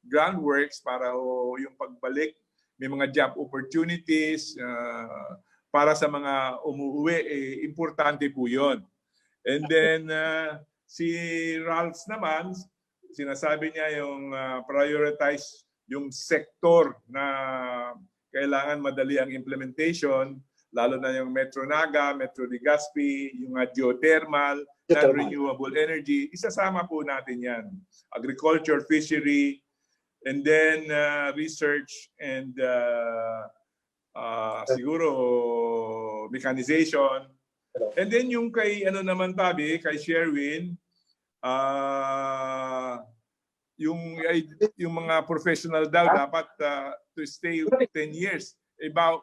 groundworks para yung pagbalik. May mga job opportunities para sa mga umuwi. Importante po yun. And then si Ralph naman, sinasabi niya yung prioritize yung sektor na kailangan madali ang implementation, lalo na yung Metro Naga, Metro Legazpi, yung geothermal, non-renewable energy. Isasama po natin yan. Agriculture, fishery, and then research and siguro mechanization. And then yung kay naman Tabi, kay Sherwin, yung mga professional daw dapat to stay 10 years.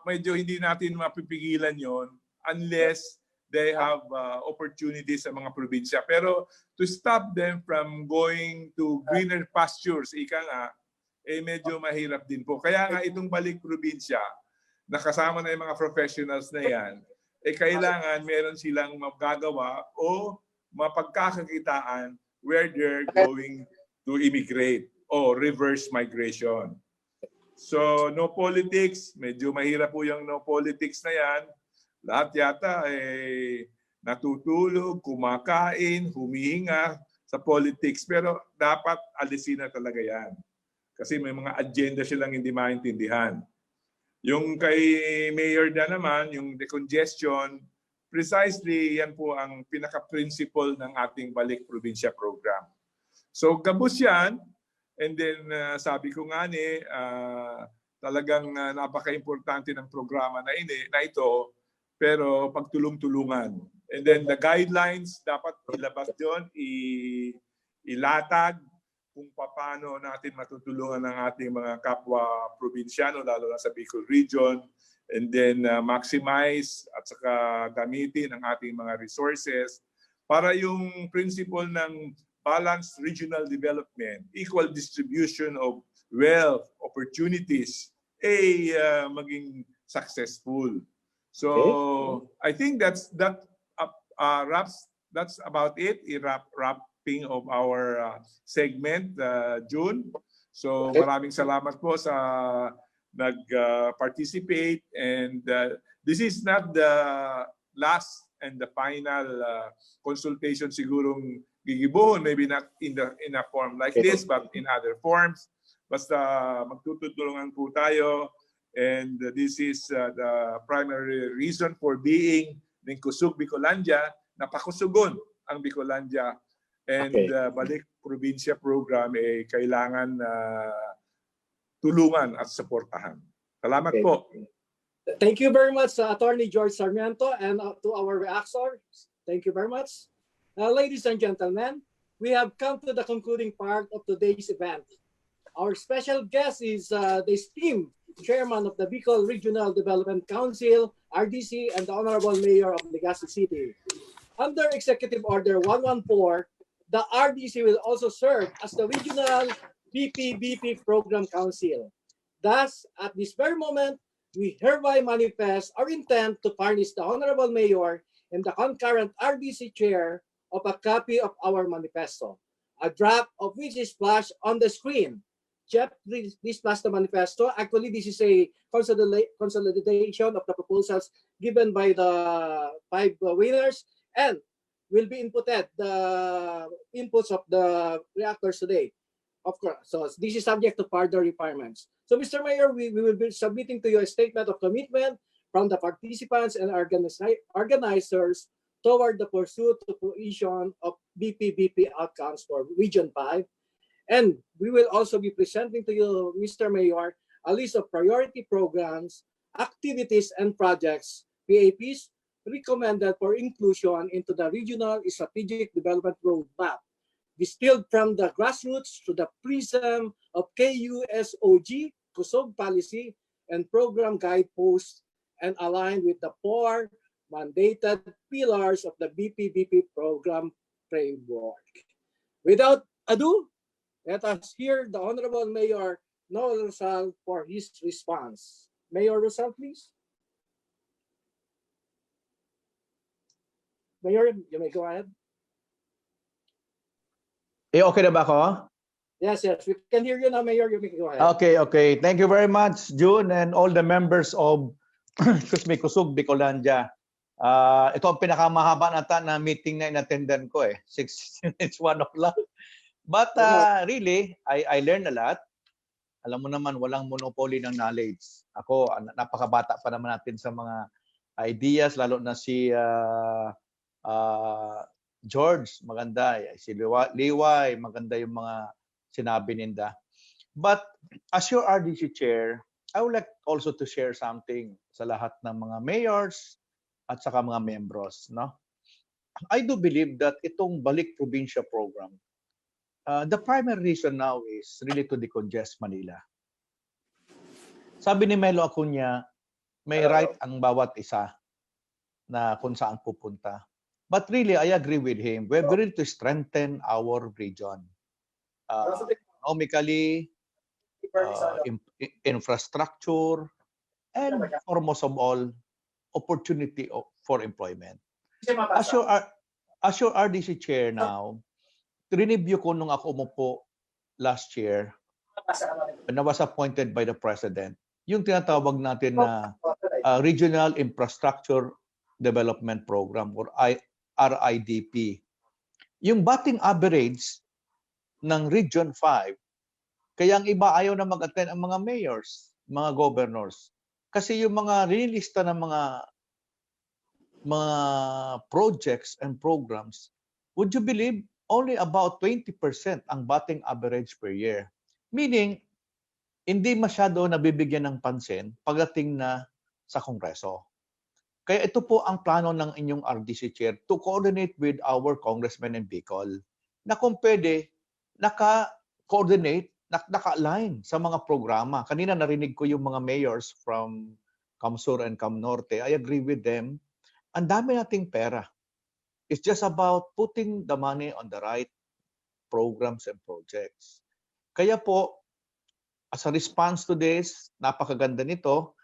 Medyo hindi natin mapipigilan yon unless they have opportunities sa mga probinsya. Pero to stop them from going to greener pastures, medyo mahirap din po. Kaya nga itong Balik Probinsya, nakasama na yung mga professionals na yan, kailangan meron silang magagawa o mapagkakakitaan where they're going to immigrate o reverse migration. So no politics, medyo mahirap po yung no politics na yan. Lahat yata natutulog, kumakain, humihinga sa politics. Pero dapat alisin na talaga yan. Kasi may mga agenda silang hindi maintindihan. Yung kay Mayor Dan naman, yung decongestion, precisely yan po ang pinaka-principle ng ating Balik Probinsya program. So gabos yan, and then sabi ko nga talagang napaka-importante ng programa na ito, pero pagtulong-tulungan. And then the guidelines, dapat ilabas yun, ilatag kung paano natin matutulungan ang ating mga kapwa probinsyano, lalo na sa Bicol region, and then maximize at saka gamitin ang ating mga resources para yung principle ng balanced regional development, equal distribution of wealth, opportunities, maging successful. So I think that's about it. I-wrap wrapping of our segment, June. So maraming salamat po sa nag-participate, and this is not the last and the final consultation sigurong gigibuhon, maybe not in a form like this, but in other forms. Basta magtutulungan po tayo, and this is the primary reason for being ng Kusog Bikolandia, napakusugon ang Bikolandia, and Balik Probinsya program kailangan tulungan at suportahan. Salamat po. Thank you very much, Attorney George Sarmiento, and to our reactors. Thank you very much. Ladies and gentlemen, we have come to the concluding part of today's event. Our special guest is the esteemed Chairman of the Bicol Regional Development Council, RDC, and the Honorable Mayor of Legazpi City. Under Executive Order 114, the RDC will also serve as the Regional BP Program Council. Thus, at this very moment, we hereby manifest our intent to furnish the Honorable Mayor and the concurrent RDC Chair of a copy of our manifesto, a draft of which is flashed on the screen. Jeff, this plus the manifesto. Actually, this is a consolidation of the proposals given by the 5 winners, and will be inputted the inputs of the reactors today. Of course, so this is subject to further requirements. So, Mr. Mayor, we will be submitting to you a statement of commitment from the participants and organizers toward the pursuit of fruition of BP outcomes for Region 5. And we will also be presenting to you, Mr. Mayor, a list of priority programs, activities, and projects, PAPs, recommended for inclusion into the Regional Strategic Development Roadmap, distilled from the grassroots to the prism of KUSOG, Kusog Policy, and Program Guideposts, and aligned with the 4 mandated pillars of the BP Program Framework. Without ado, let us hear the Honorable Mayor Noel Rosal for his response. Mayor Rosal, please. Mayor, you may go ahead. Okay na ba ako? Yes, we can hear you now, Mayor. You may go ahead. Okay. Thank you very much, June, and all the members of Kusog Bikolandia. Ito ang pinakamahaba na meeting na in-attendan ko eh. It's 1 o'clock. But really, I learned a lot. Alam mo naman, walang monopoly ng knowledge. Ako, napakabata pa naman natin sa mga ideas, lalo na si George, maganda. Si Liway, maganda yung mga sinabi ninda. But as your RDC chair, I would like also to share something sa lahat ng mga mayors at saka mga membros. No? I do believe that itong Balik Probinsya program, the primary reason now is really to decongest Manila. Sabi ni Melo Acuña, may right ang bawat isa na kung saan pupunta. But really, I agree with him. We're going to strengthen our region. Economically, infrastructure, and foremost of all, opportunity for employment. As your RDC chair now, rineview ko nung ako umupo last year, when I was appointed by the President, yung tinatawag natin na Regional Infrastructure Development Program or RIDP. Yung batting average ng Region 5, kaya ang iba ayaw na mag-attend ang mga mayors, mga governors. Kasi yung mga rinilista ng mga projects and programs, would you believe only about 20% ang batting average per year. Meaning, hindi masyado nabibigyan ng pansin pagdating na sa Kongreso. Kaya ito po ang plano ng inyong RDC Chair to coordinate with our congressmen in Bicol na kung pwede, naka-coordinate, naka-align sa mga programa. Kanina narinig ko yung mga mayors from Camsur and Cam Norte. I agree with them. Ang dami nating pera. It's just about putting the money on the right programs and projects. Kaya po, as a response to this, napakaganda nito,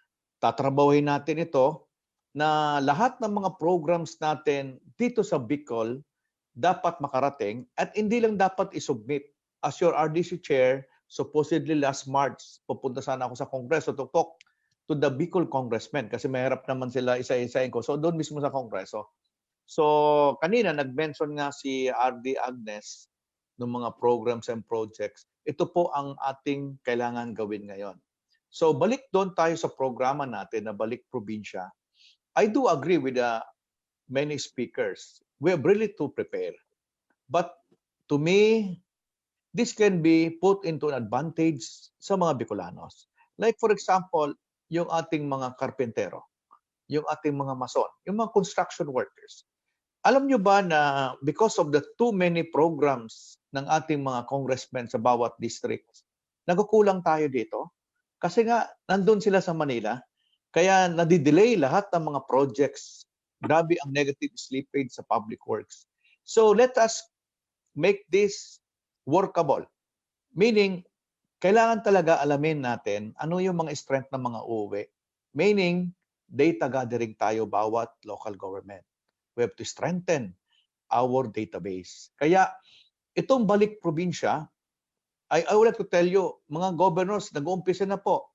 tatrabahuin natin ito, na lahat ng mga programs natin dito sa Bicol dapat makarating at hindi lang dapat isubmit. As your RDC chair, supposedly last March, pupunta sana ako sa Kongreso to talk to the Bicol congressmen kasi mahirap naman sila isa-isain ko. So doon mismo sa Kongreso. So kanina nag-mention nga si RD Agnes ng mga programs and projects. Ito po ang ating kailangan gawin ngayon. So balik doon tayo sa programa natin na Balik Probinsya. I do agree with many speakers. We are really to prepare. But to me, this can be put into an advantage sa mga Bicolanos. Like for example, yung ating mga karpentero, yung ating mga mason, yung mga construction workers. Alam nyo ba na because of the too many programs ng ating mga congressmen sa bawat districts, nagkukulang tayo dito? Kasi nga, nandun sila sa Manila, kaya nadidelay lahat ng mga projects. Grabe ang negative slippage sa public works. So let us make this workable. Meaning, kailangan talaga alamin natin ano yung mga strength ng mga uuwi. Meaning, data gathering tayo bawat local government. We have to strengthen our database. Kaya, itong Balik Probinsya, I would like to tell you, mga governors, nag-uumpisa na po.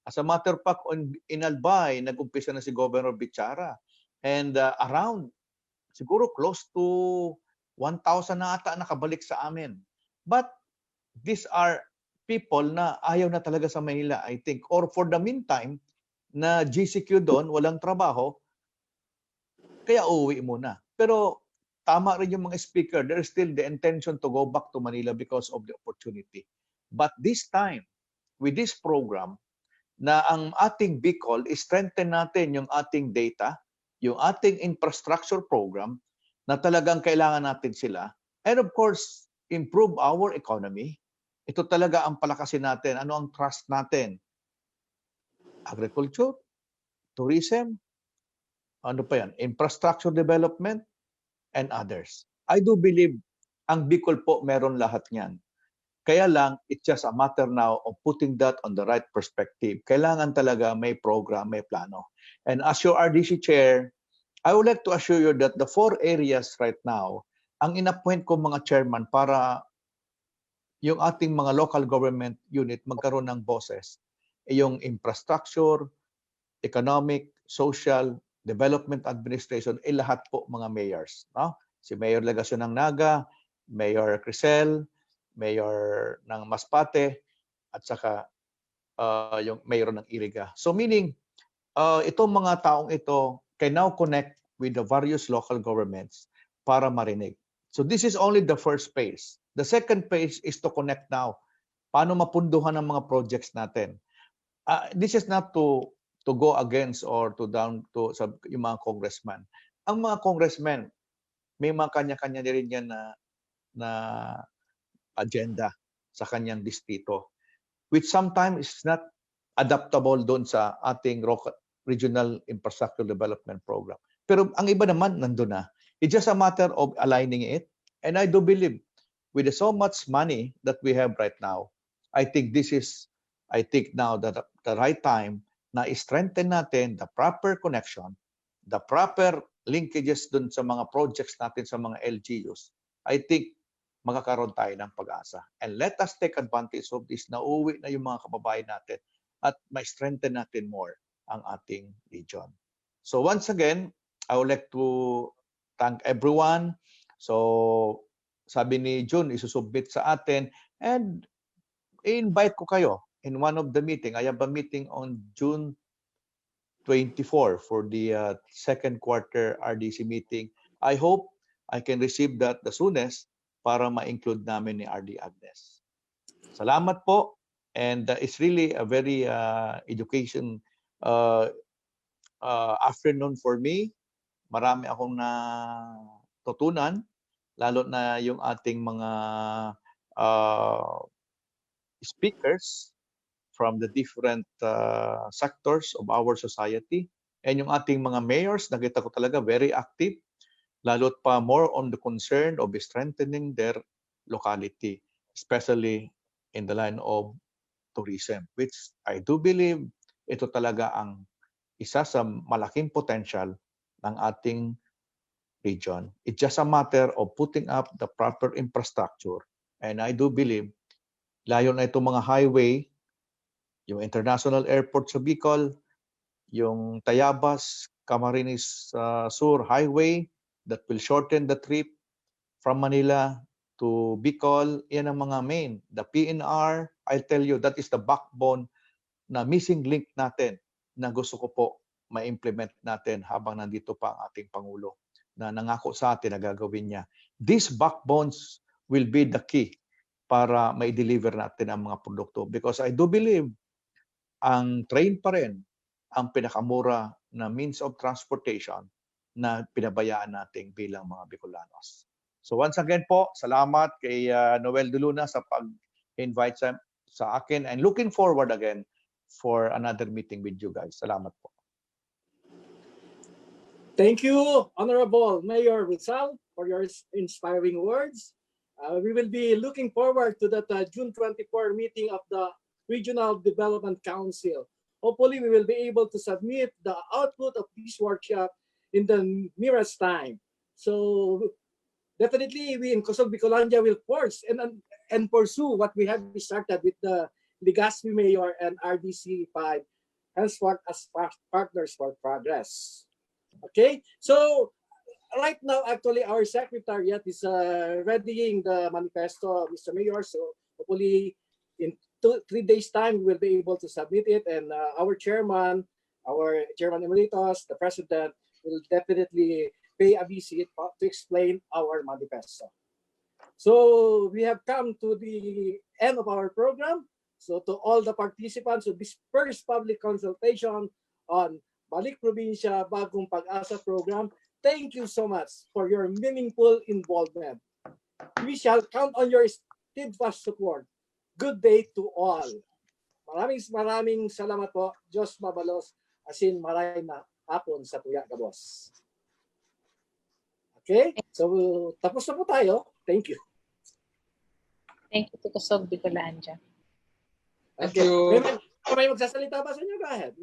As a matter of fact, in Albay, nag-umpisa na si Governor Bichara. And around, siguro close to 1,000 na ata nakabalik sa amin. But these are people na ayaw na talaga sa Manila, I think. Or for the meantime, na GCQ doon, walang trabaho, kaya uuwi muna. Pero tama rin yung mga speaker. There is still the intention to go back to Manila because of the opportunity. But this time, with this program, na ang ating Bicol, strengthen natin yung ating data, yung ating infrastructure program, na talagang kailangan natin sila. And of course, improve our economy. Ito talaga ang palakasin natin. Ano ang trust natin? Agriculture, tourism, ano pa yan? Infrastructure development, and others. I do believe ang Bicol po meron lahat niyan. Kaya lang, it's just a matter now of putting that on the right perspective. Kailangan talaga may program, may plano. And as your RDC chair, I would like to assure you that the 4 areas right now, ang inappoint ko mga chairman para yung ating mga local government unit magkaroon ng boses, yung infrastructure, economic, social, development administration, lahat po mga mayors. No? Si Mayor Legasyon ng Naga, Mayor Crisel, Mayor ng Masbate, at saka yung Mayor ng Iriga. So meaning, itong mga taong ito can now connect with the various local governments para marinig. So this is only the first phase. The second phase is to connect now. Paano mapunduhan ang mga projects natin? This is not to go against or to down to yung mga congressman. Ang mga congressmen, may mga kanya-kanya rin yan na agenda sa kanyang distrito, which sometimes is not adaptable doon sa ating regional infrastructure development program. Pero ang iba naman, nandun na. It's just a matter of aligning it. And I do believe, with so much money that we have right now, I think now that the right time na i-strengthen natin the proper connection, the proper linkages dun sa mga projects natin sa mga LGUs. I think magkakaroon tayo ng pag-asa. And let us take advantage of this na uwi na yung mga kababayan natin at ma-strengthen natin more ang ating region. So once again, I would like to thank everyone. So sabi ni June, isusubmit sa atin and i-invite ko kayo in one of the meeting. I have a meeting on June 24 for the second quarter RDC meeting. I hope I can receive that the soonest para ma-include namin ni RD Agnes. Salamat po. And it's really a very education afternoon for me. Marami akong natutunan, lalo na yung ating mga speakers from the different sectors of our society. And yung ating mga mayors, nakita ko talaga very active, lalo't pa more on the concern of strengthening their locality, especially in the line of tourism, which I do believe ito talaga ang isa sa malaking potential ng ating region. It's just a matter of putting up the proper infrastructure. And I do believe, layo na itong mga highway, yung international airport sa Bicol, yung Tayabas, Camarines Sur Highway that will shorten the trip from Manila to Bicol. Yan ang mga main. The PNR, I'll tell you, that is the backbone na missing link natin na gusto ko po ma-implement natin habang nandito pa ang ating Pangulo na nangako sa atin na gagawin niya. These backbones will be the key para ma-deliver natin ang mga produkto. Because I do believe ang train pa rin ang pinakamura na means of transportation na pinabayaan natin bilang mga Bicolanos. So once again po, salamat kay Noel de Luna sa pag-invite sa akin and looking forward again for another meeting with you guys. Salamat po. Thank you, Honorable Mayor Rizal, for your inspiring words. We will be looking forward to that June 24 meeting of the Regional Development Council. Hopefully, we will be able to submit the output of this workshop in the nearest time. So definitely, we in Kusog Bikolandia will force and pursue what we have started with the Legazpi Mayor and RDC 5 henceforth as partners for progress. Okay, so right now, actually, our secretariat is readying the manifesto, Mr. Mayor. So hopefully, in 3 days' time, we will be able to submit it, and our chairman emeritus, the president, will definitely pay a visit to explain our manifesto. So we have come to the end of our program. So to all the participants of this first public consultation on Balik Probinsya, Bagong Pag-asa program, thank you so much for your meaningful involvement. We shall count on your steadfast support. Good day to all. Maraming salamat po. Diyos mabalos. Asin maray na hapon sa tuya ka, boss. Okay? So, tapos na po tayo. Thank you. Thank you to Kusog Bikolandia. Okay. May magsasalita ba sa inyo? Go ahead.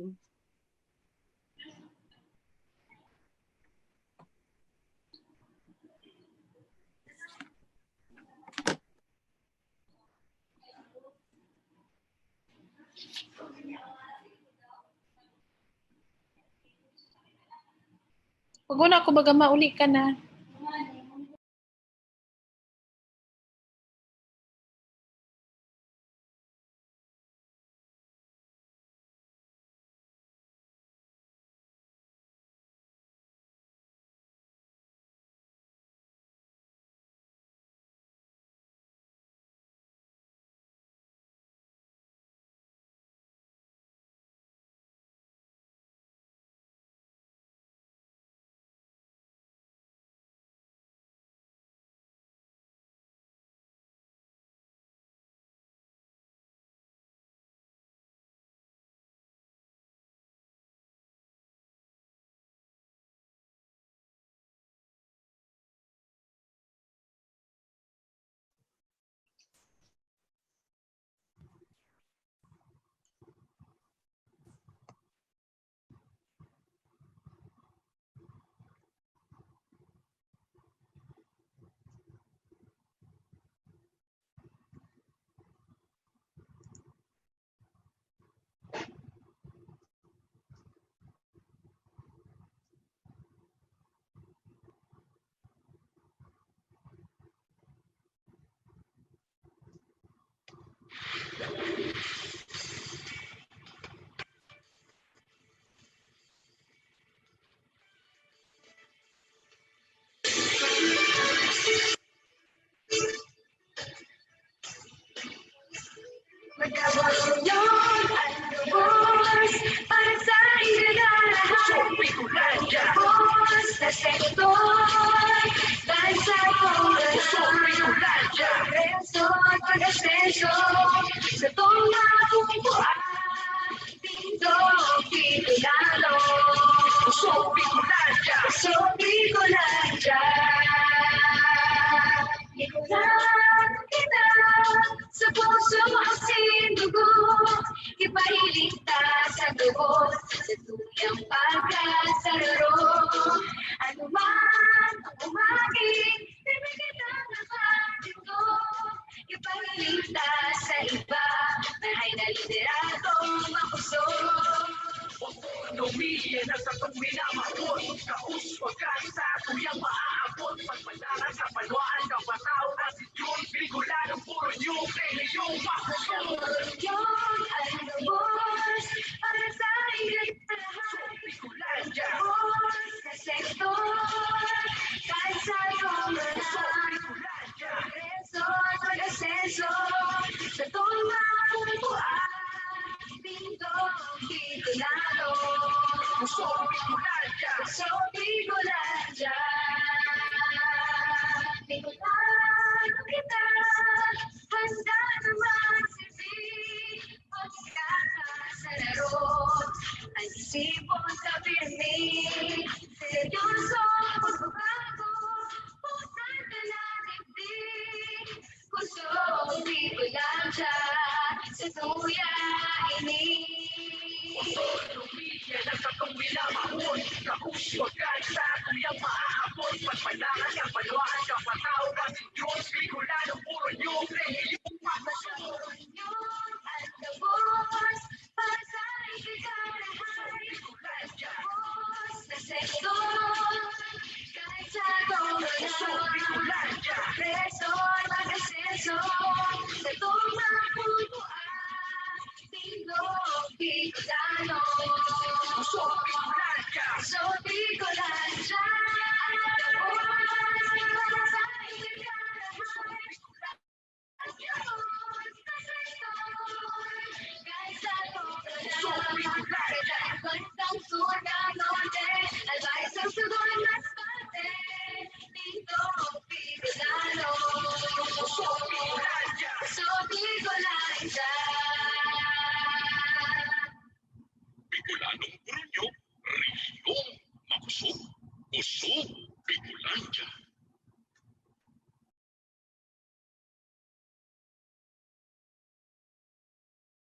Pag una ko baga mauli ka na. Sa puso ang sindugo, ipahiligtas sa lubos, sa tuyang pagkasararo. Ano man Ekonomiya na sa tuminamahon, kauswag ka sa tuyang maaabot, pagpadala sa paluan, kapataw at si Jun, Bikolandia, puro yung yung makusog. Yun ang gabos, para sa ingat na lahat. Bikolandia, boss na sektor, kahit saan ko man. Resort, mag-asenso, sa tuwang buwan, Bindong Bicolano. Kusog Bikolandia, Kusog Bikolandia. Bicolano kita, handa naman silbi, pagkaka sa laro, ang isipon sa pirmi, seryoso, pagbabago, pusan ka na dibdib, Kusog Bikolandia, sa tuya ini. Ekonomiya na sa tuminamahon, kauswag ka sa tuyang maaabot, pagpalangan ng paluan, kapataw at si Jun, Bikolandia, puro yung yung makusog. Yun ang gabos, para sa ikikalahan. Bikolandia, boss na sektor, kahit sa gawin Bikolandia, resort, mag-asenso, sa tumapulpuan, Bindong Bicolano. Kusog